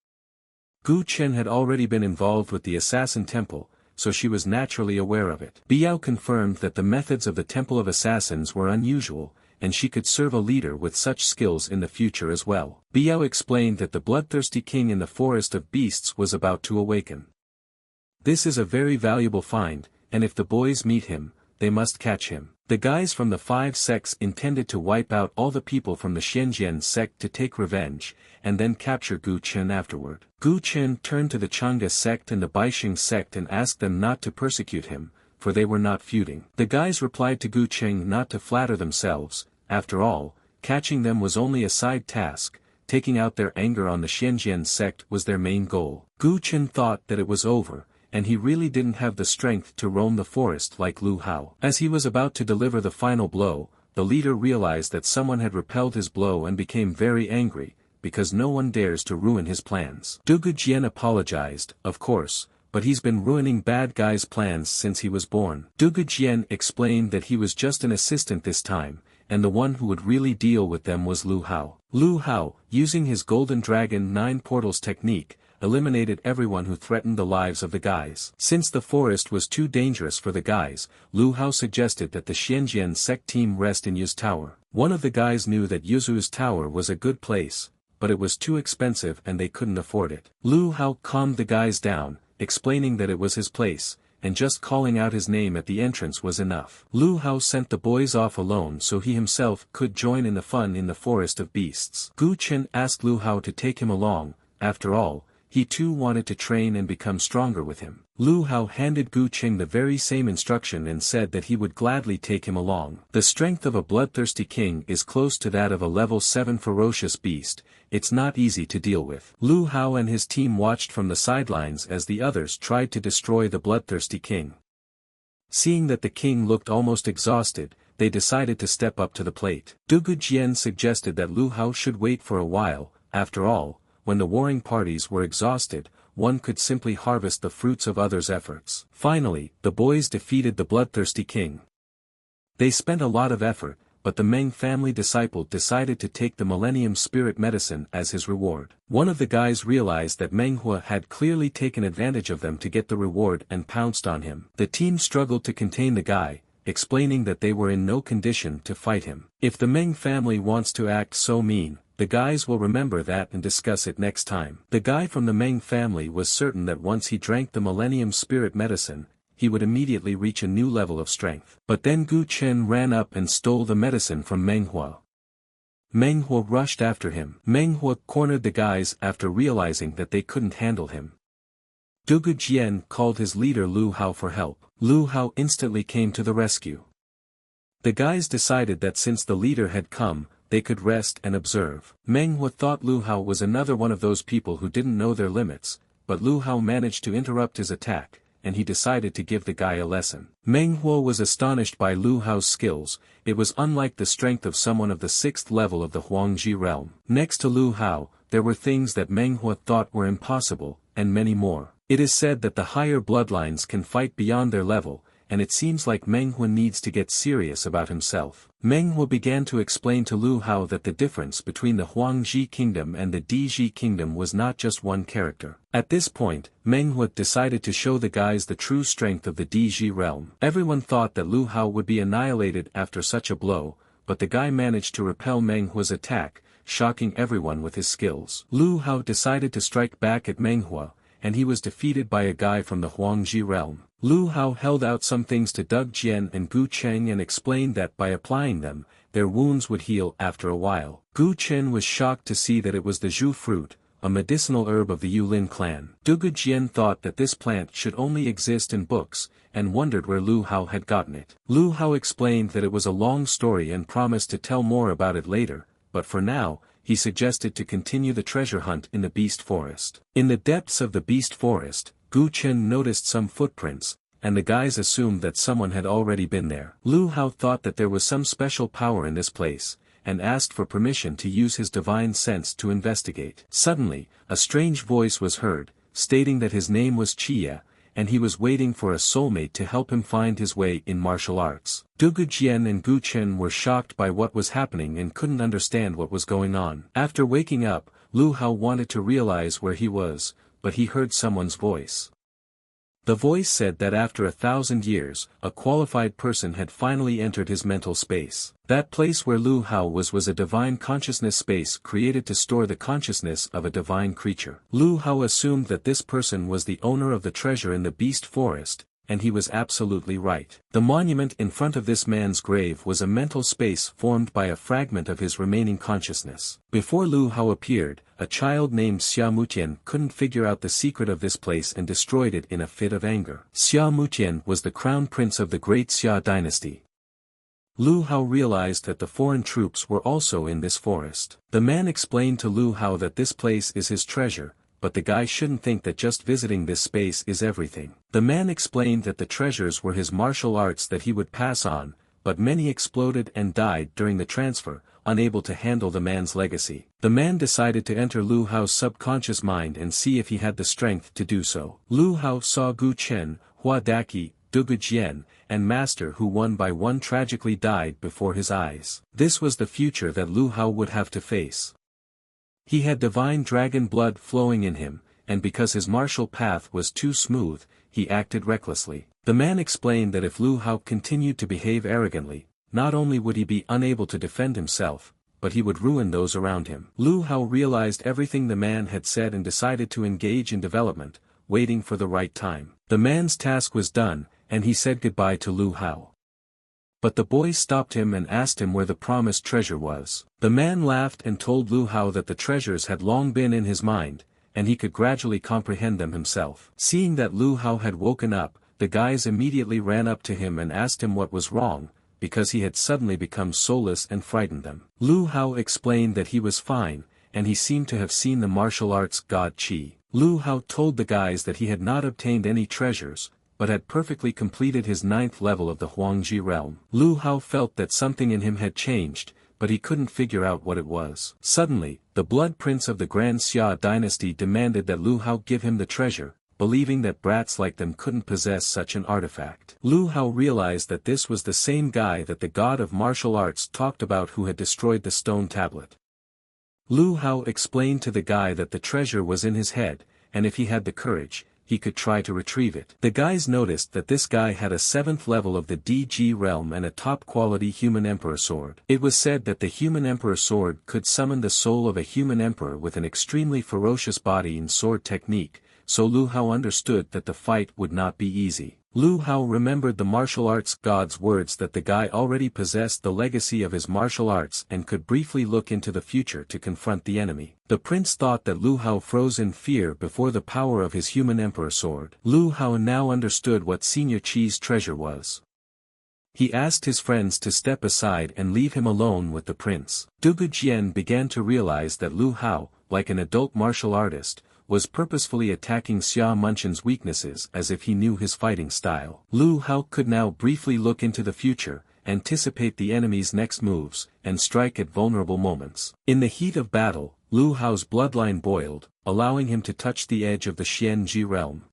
Gu Chen had already been involved with the Assassin Temple, so she was naturally aware of it. Biao confirmed that the methods of the Temple of Assassins were unusual, and she could serve a leader with such skills in the future as well. Biao explained that the bloodthirsty king in the forest of beasts was about to awaken. This is a very valuable find, and if the boys meet him, they must catch him. The guys from the 5 sects intended to wipe out all the people from the Xianjian sect to take revenge, and then capture Gu Chen afterward. Gu Chen turned to the Chang'e sect and the Baixing sect and asked them not to persecute him, for they were not feuding. The guys replied to Gu Chen not to flatter themselves. After all, catching them was only a side task, taking out their anger on the Xianjian sect was their main goal. Gu Chen thought that it was over, and he really didn't have the strength to roam the forest like Lu Hao. As he was about to deliver the final blow, the leader realized that someone had repelled his blow and became very angry, because no one dares to ruin his plans. Dugu Jian apologized, of course, but he's been ruining bad guys' plans since he was born. Dugu Jian explained that he was just an assistant this time, and the one who would really deal with them was Lu Hao. Lu Hao, using his Golden Dragon 9 portals technique, eliminated everyone who threatened the lives of the guys. Since the forest was too dangerous for the guys, Lu Hao suggested that the Xianjian sect team rest in Yu's tower. One of the guys knew that Yuzu's tower was a good place, but it was too expensive and they couldn't afford it. Lu Hao calmed the guys down, explaining that it was his place, and just calling out his name at the entrance was enough. Lu Hao sent the boys off alone so he himself could join in the fun in the forest of beasts. Gu Chen asked Lu Hao to take him along. After all, he too wanted to train and become stronger with him. Lu Hao handed Gu Chen the very same instruction and said that he would gladly take him along. The strength of a bloodthirsty king is close to that of a level 7 ferocious beast. It's not easy to deal with. Lu Hao and his team watched from the sidelines as the others tried to destroy the bloodthirsty king. Seeing that the king looked almost exhausted, they decided to step up to the plate. Dugu Jian suggested that Lu Hao should wait for a while. After all, when the warring parties were exhausted, one could simply harvest the fruits of others' efforts. Finally, the boys defeated the bloodthirsty king. They spent a lot of effort, but the Meng family disciple decided to take the Millennium Spirit Medicine as his reward. One of the guys realized that Manhwa had clearly taken advantage of them to get the reward and pounced on him. The team struggled to contain the guy, explaining that they were in no condition to fight him. If the Meng family wants to act so mean, the guys will remember that and discuss it next time. The guy from the Meng family was certain that once he drank the Millennium Spirit Medicine, he would immediately reach a new level of strength. But then Gu Chen ran up and stole the medicine from Manhwa. Manhwa rushed after him. Manhwa cornered the guys after realizing that they couldn't handle him. Dugu Jian called his leader Lu Hao for help. Lu Hao instantly came to the rescue. The guys decided that since the leader had come, they could rest and observe. Manhwa thought Lu Hao was another one of those people who didn't know their limits, but Lu Hao managed to interrupt his attack, and he decided to give the guy a lesson. Manhwa was astonished by Lu Hao's skills. It was unlike the strength of someone of the 6th level of the Huangji realm. Next to Lu Hao, there were things that Manhwa thought were impossible, and many more. It is said that the higher bloodlines can fight beyond their level, and it seems like Manhwa needs to get serious about himself. Manhwa began to explain to Lu Hao that the difference between the Huangji kingdom and the Diji kingdom was not just one character. At this point, Manhwa decided to show the guys the true strength of the Diji realm. Everyone thought that Lu Hao would be annihilated after such a blow, but the guy managed to repel Manhwa's attack, shocking everyone with his skills. Lu Hao decided to strike back at Manhwa, and he was defeated by a guy from the Huangji realm. Lu Hao held out some things to Dug Jian and Gu Cheng and explained that by applying them, their wounds would heal after a while. Gu Chen was shocked to see that it was the zhu fruit, a medicinal herb of the Yulin clan. Dugu Jian thought that this plant should only exist in books, and wondered where Lu Hao had gotten it. Lu Hao explained that it was a long story and promised to tell more about it later, but for now, he suggested to continue the treasure hunt in the Beast Forest. In the depths of the Beast Forest, Gu Chen noticed some footprints, and the guys assumed that someone had already been there. Lu Hao thought that there was some special power in this place, and asked for permission to use his divine sense to investigate. Suddenly, a strange voice was heard, stating that his name was Chia, and he was waiting for a soulmate to help him find his way in martial arts. Dugu Jian and Gu Chen were shocked by what was happening and couldn't understand what was going on. After waking up, Lu Hao wanted to realize where he was, but he heard someone's voice. The voice said that after 1,000 years, a qualified person had finally entered his mental space. That place where Lu Hao was a divine consciousness space created to store the consciousness of a divine creature. Lu Hao assumed that this person was the owner of the treasure in the Beast Forest, and he was absolutely right. The monument in front of this man's grave was a mental space formed by a fragment of his remaining consciousness. Before Lu Hao appeared, a child named Xia Mutian couldn't figure out the secret of this place and destroyed it in a fit of anger. Xia Mutian was the crown prince of the great Xia dynasty. Lu Hao realized that the foreign troops were also in this forest. The man explained to Lu Hao that this place is his treasure, but the guy shouldn't think that just visiting this space is everything. The man explained that the treasures were his martial arts that he would pass on, but many exploded and died during the transfer, unable to handle the man's legacy. The man decided to enter Lu Hao's subconscious mind and see if he had the strength to do so. Lu Hao saw Gu Chen, Hua Daqi, Dugu Jian, and Master who one by one tragically died before his eyes. This was the future that Lu Hao would have to face. He had divine dragon blood flowing in him, and because his martial path was too smooth, he acted recklessly. The man explained that if Lu Hao continued to behave arrogantly, not only would he be unable to defend himself, but he would ruin those around him. Lu Hao realized everything the man had said and decided to engage in development, waiting for the right time. The man's task was done, and he said goodbye to Lu Hao. But the boy stopped him and asked him where the promised treasure was. The man laughed and told Lu Hao that the treasures had long been in his mind, and he could gradually comprehend them himself. Seeing that Lu Hao had woken up, the guys immediately ran up to him and asked him what was wrong, because he had suddenly become soulless and frightened them. Lu Hao explained that he was fine, and he seemed to have seen the martial arts god Qi. Lu Hao told the guys that he had not obtained any treasures, but had perfectly completed his 9th level of the Huangji realm. Lu Hao felt that something in him had changed, but he couldn't figure out what it was. Suddenly, the blood prince of the Grand Xia dynasty demanded that Lu Hao give him the treasure, believing that brats like them couldn't possess such an artifact. Lu Hao realized that this was the same guy that the god of martial arts talked about who had destroyed the stone tablet. Lu Hao explained to the guy that the treasure was in his head, and if he had the courage, he could try to retrieve it. The guys noticed that this guy had a 7th level of the DG realm and a top-quality human emperor sword. It was said that the human emperor sword could summon the soul of a human emperor with an extremely ferocious body and sword technique, so Lu Hao understood that the fight would not be easy. Lu Hao remembered the martial arts god's words that the guy already possessed the legacy of his martial arts and could briefly look into the future to confront the enemy. The prince thought that Lu Hao froze in fear before the power of his human emperor sword. Lu Hao now understood what Senior Qi's treasure was. He asked his friends to step aside and leave him alone with the prince. Dugu Jian began to realize that Lu Hao, like an adult martial artist, was purposefully attacking Xia Munchen's weaknesses as if he knew his fighting style. Lu Hao could now briefly look into the future, anticipate the enemy's next moves, and strike at vulnerable moments. In the heat of battle, Lu Hao's bloodline boiled, allowing him to touch the edge of the Xianji realm.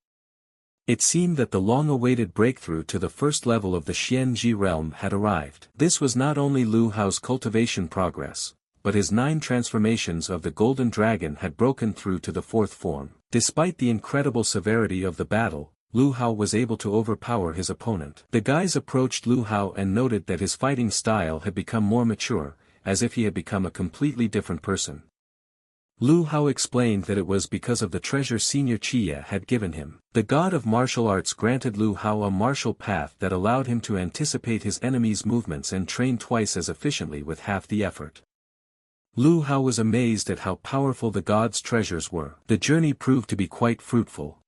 It seemed that the long-awaited breakthrough to the first level of the Xianji realm had arrived. This was not only Lu Hao's cultivation progress, but his 9 transformations of the Golden Dragon had broken through to the 4th form. Despite the incredible severity of the battle, Lu Hao was able to overpower his opponent. The guys approached Lu Hao and noted that his fighting style had become more mature, as if he had become a completely different person. Lu Hao explained that it was because of the treasure Senior Chiya had given him. The god of martial arts granted Lu Hao a martial path that allowed him to anticipate his enemy's movements and train twice as efficiently with half the effort. Lu Hao was amazed at how powerful the god's treasures were. The journey proved to be quite fruitful.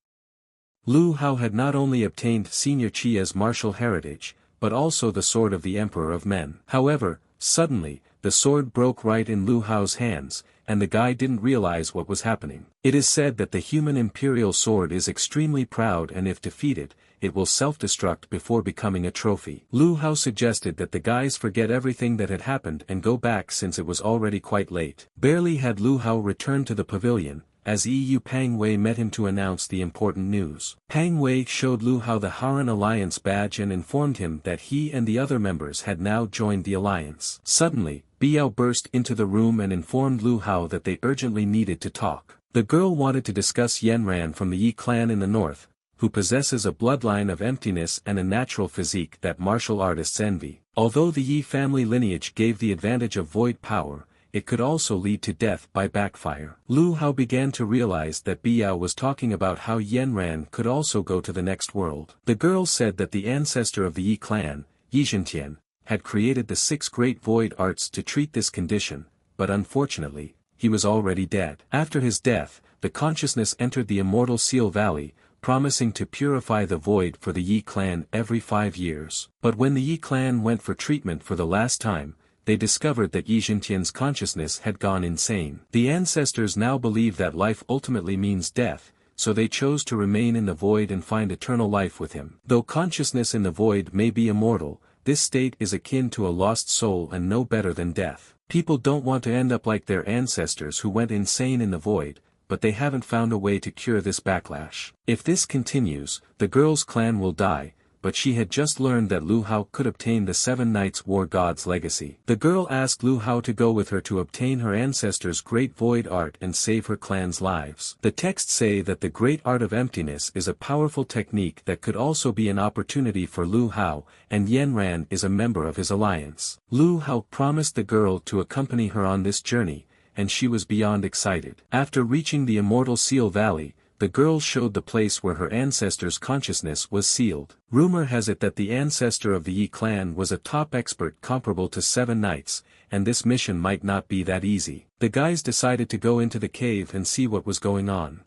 Lu Hao had not only obtained Senior Chiya's martial heritage, but also the sword of the Emperor of Men. However, suddenly, the sword broke right in Lu Hao's hands, and the guy didn't realize what was happening. It is said that the human imperial sword is extremely proud, and if defeated, it will self-destruct before becoming a trophy. Lu Hao suggested that the guys forget everything that had happened and go back since it was already quite late. Barely had Lu Hao returned to the pavilion, as EU Pang Wei met him to announce the important news. Pang Wei showed Lu Hao the Haran Alliance badge and informed him that he and the other members had now joined the alliance. Suddenly, Biao burst into the room and informed Lu Hao that they urgently needed to talk. The girl wanted to discuss Yanran from the Yi clan in the north, who possesses a bloodline of emptiness and a natural physique that martial artists envy. Although the Yi family lineage gave the advantage of void power, it could also lead to death by backfire. Lu Hao began to realize that Biao was talking about how Yanran could also go to the next world. The girl said that the ancestor of the Yi clan, Yi Zhentian, had created the 6 great void arts to treat this condition, but unfortunately, he was already dead. After his death, the consciousness entered the Immortal Seal Valley, promising to purify the void for the Yi clan every 5 years. But when the Yi clan went for treatment for the last time, they discovered that Yi Zhentian's consciousness had gone insane. The ancestors now believe that life ultimately means death, so they chose to remain in the void and find eternal life with him. Though consciousness in the void may be immortal, this state is akin to a lost soul and no better than death. People don't want to end up like their ancestors who went insane in the void, but they haven't found a way to cure this backlash. If this continues, the girl's clan will die, but she had just learned that Lu Hao could obtain the 7 Knights War God's legacy. The girl asked Lu Hao to go with her to obtain her ancestors' great void art and save her clan's lives. The texts say that the great art of emptiness is a powerful technique that could also be an opportunity for Lu Hao, and Yanran is a member of his alliance. Lu Hao promised the girl to accompany her on this journey, and she was beyond excited. After reaching the Immortal Seal Valley, the girl showed the place where her ancestor's consciousness was sealed. Rumor has it that the ancestor of the Yi clan was a top expert comparable to 7 knights, and this mission might not be that easy. The guys decided to go into the cave and see what was going on.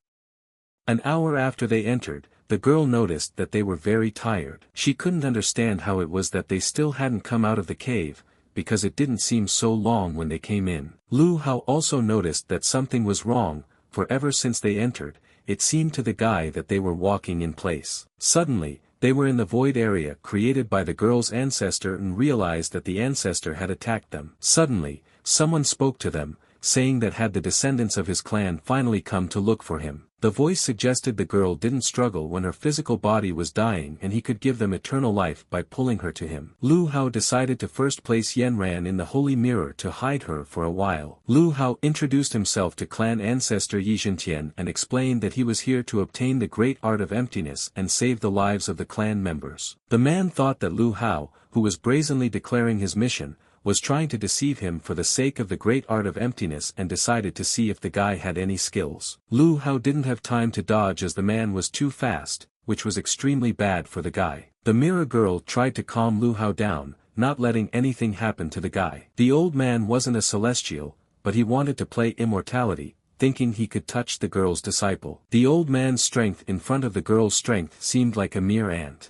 An hour after they entered, the girl noticed that they were very tired. She couldn't understand how it was that they still hadn't come out of the cave, because it didn't seem so long when they came in. Lu Hao also noticed that something was wrong, for ever since they entered, it seemed to the guy that they were walking in place. Suddenly, they were in the void area created by the girl's ancestor and realized that the ancestor had attacked them. Suddenly, someone spoke to them, saying that had the descendants of his clan finally come to look for him. The voice suggested the girl didn't struggle when her physical body was dying and he could give them eternal life by pulling her to him. Lu Hao decided to first place Yanran in the Holy Mirror to hide her for a while. Lu Hao introduced himself to clan ancestor Yi Zhentian and explained that he was here to obtain the great art of emptiness and save the lives of the clan members. The man thought that Lu Hao, who was brazenly declaring his mission, was trying to deceive him for the sake of the great art of emptiness and decided to see if the guy had any skills. Lu Hao didn't have time to dodge as the man was too fast, which was extremely bad for the guy. The mirror girl tried to calm Lu Hao down, not letting anything happen to the guy. The old man wasn't a celestial, but he wanted to play immortality, thinking he could touch the girl's disciple. The old man's strength in front of the girl's strength seemed like a mere ant.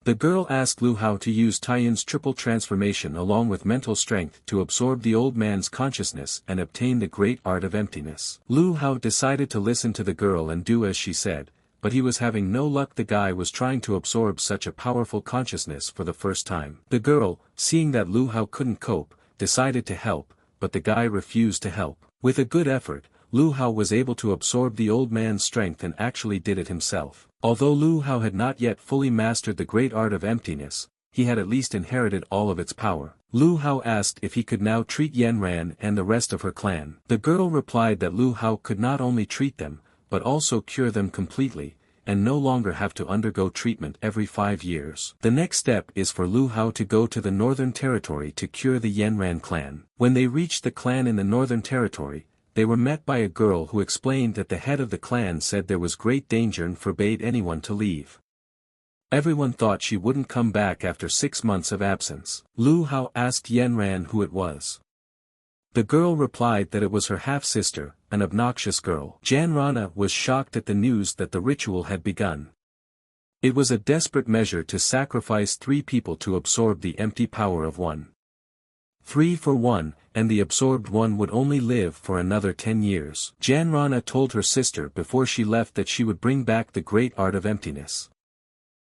The girl asked Lu Hao to use Taiyun's triple transformation along with mental strength to absorb the old man's consciousness and obtain the great art of emptiness. Lu Hao decided to listen to the girl and do as she said, but he was having no luck. The guy was trying to absorb such a powerful consciousness for the first time. The girl, seeing that Lu Hao couldn't cope, decided to help, but the guy refused to help. With a good effort, Lu Hao was able to absorb the old man's strength and actually did it himself. Although Lu Hao had not yet fully mastered the great art of emptiness, he had at least inherited all of its power. Lu Hao asked if he could now treat Yanran and the rest of her clan. The girl replied that Lu Hao could not only treat them, but also cure them completely, and no longer have to undergo treatment every 5 years. The next step is for Lu Hao to go to the Northern Territory to cure the Yanran clan. When they reached the clan in the Northern Territory, they were met by a girl who explained that the head of the clan said there was great danger and forbade anyone to leave. Everyone thought she wouldn't come back after 6 months of absence. Lu Hao asked Yanran who it was. The girl replied that it was her half-sister, an obnoxious girl. Janrana was shocked at the news that the ritual had begun. It was a desperate measure to sacrifice 3 people to absorb the empty power of one. 3 for 1, and the absorbed one would only live for another 10 years. Janrana told her sister before she left that she would bring back the great art of emptiness.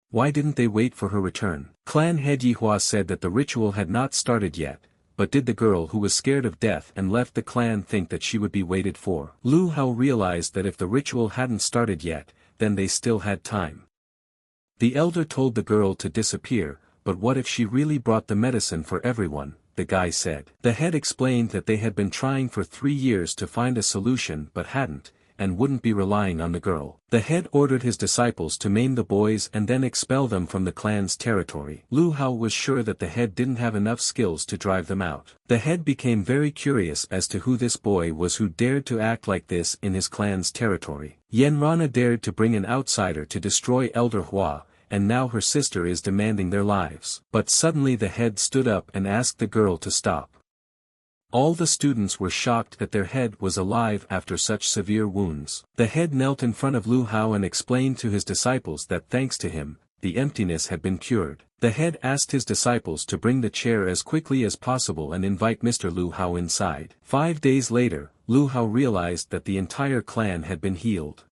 Why didn't they wait for her return? Clan head Yihua said that the ritual had not started yet, but did the girl who was scared of death and left the clan think that she would be waited for? Lu Hao realized that if the ritual hadn't started yet, then they still had time. The elder told the girl to disappear, but what if she really brought the medicine for everyone? The guy said. The head explained that they had been trying for 3 years to find a solution but hadn't, and wouldn't be relying on the girl. The head ordered his disciples to maim the boys and then expel them from the clan's territory. Lu Hao was sure that the head didn't have enough skills to drive them out. The head became very curious as to who this boy was who dared to act like this in his clan's territory. Yanrana dared to bring an outsider to destroy Elder Hua, and now her sister is demanding their lives. But suddenly the head stood up and asked the girl to stop. All the students were shocked that their head was alive after such severe wounds. The head knelt in front of Lu Hao and explained to his disciples that thanks to him, the emptiness had been cured. The head asked his disciples to bring the chair as quickly as possible and invite Mr. Lu Hao inside. 5 days later, Lu Hao realized that the entire clan had been healed.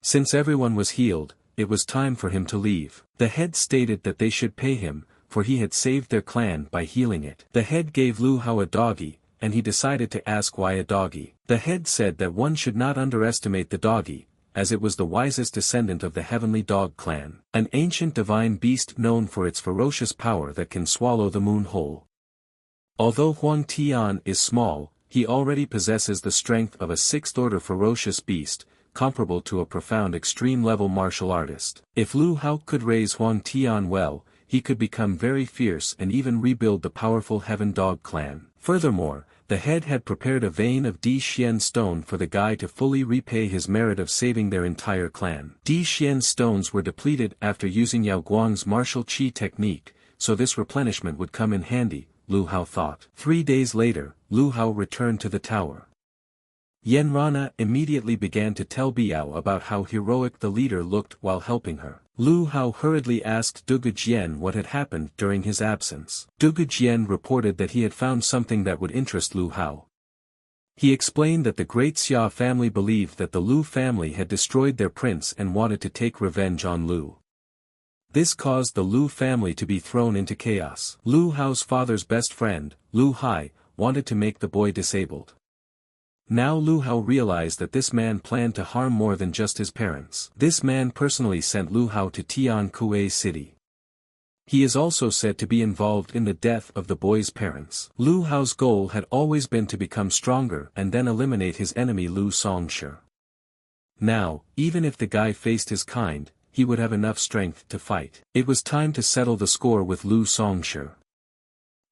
Since everyone was healed, it was time for him to leave. The head stated that they should pay him, for he had saved their clan by healing it. The head gave Lu Hao a doggy, and he decided to ask why a doggy. The head said that one should not underestimate the doggy, as it was the wisest descendant of the heavenly dog clan, an ancient divine beast known for its ferocious power that can swallow the moon whole. Although Huang Tian is small, he already possesses the strength of a 6th-order ferocious beast, comparable to a profound extreme-level martial artist. If Lu Hao could raise Huang Tian well, he could become very fierce and even rebuild the powerful Heaven Dog clan. Furthermore, the head had prepared a vein of Di Xian stone for the guy to fully repay his merit of saving their entire clan. Di Xian stones were depleted after using Yao Guang's martial chi technique, so this replenishment would come in handy, Lu Hao thought. 3 days later, Lu Hao returned to the tower. Yanrana immediately began to tell Biao about how heroic the leader looked while helping her. Lu Hao hurriedly asked Dugu Jian what had happened during his absence. Dugu Jian reported that he had found something that would interest Lu Hao. He explained that the great Xia family believed that the Lu family had destroyed their prince and wanted to take revenge on Lu. This caused the Lu family to be thrown into chaos. Lu Hao's father's best friend, Lu Hai, wanted to make the boy disabled. Now Lu Hao realized that this man planned to harm more than just his parents. This man personally sent Lu Hao to Tian Kuei City. He is also said to be involved in the death of the boy's parents. Lu Hao's goal had always been to become stronger and then eliminate his enemy Lu Songshi. Now, even if the guy faced his kind, he would have enough strength to fight. It was time to settle the score with Lu Songshi.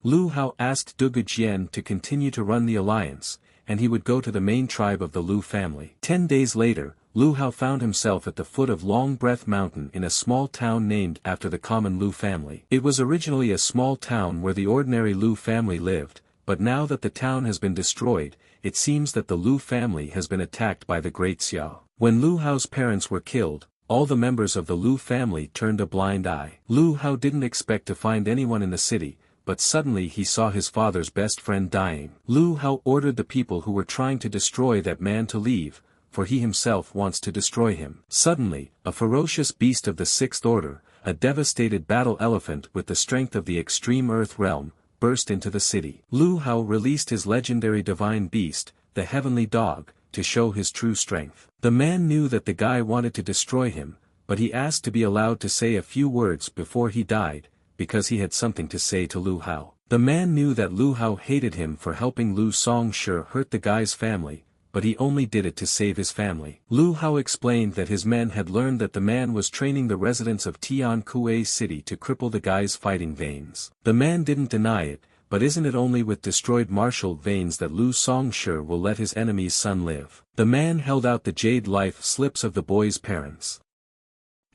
Lu Hao asked Dugu Jian to continue to run the alliance, and he would go to the main tribe of the Lu family. 10 days later, Lu Hao found himself at the foot of Long Breath Mountain in a small town named after the common Lu family. It was originally a small town where the ordinary Lu family lived, but now that the town has been destroyed, it seems that the Lu family has been attacked by the Great Xia. When Lu Hao's parents were killed, all the members of the Lu family turned a blind eye. Lu Hao didn't expect to find anyone in the city, but suddenly he saw his father's best friend dying. Lu Hao ordered the people who were trying to destroy that man to leave, for he himself wants to destroy him. Suddenly, a ferocious beast of the 6th order, a devastated battle elephant with the strength of the extreme earth realm, burst into the city. Lu Hao released his legendary divine beast, the heavenly dog, to show his true strength. The man knew that the guy wanted to destroy him, but he asked to be allowed to say a few words before he died, because he had something to say to Lu Hao. The man knew that Lu Hao hated him for helping Lu Songshi hurt the guy's family, but he only did it to save his family. Lu Hao explained that his men had learned that the man was training the residents of Tianque City to cripple the guy's fighting veins. The man didn't deny it, but isn't it only with destroyed martial veins that Lu Songshi will let his enemy's son live? The man held out the jade life slips of the boy's parents.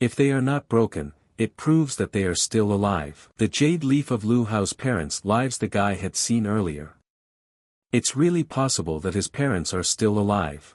If they are not broken, it proves that they are still alive. The jade leaf of Lu Hao's parents' lives the guy had seen earlier. It's really possible that his parents are still alive.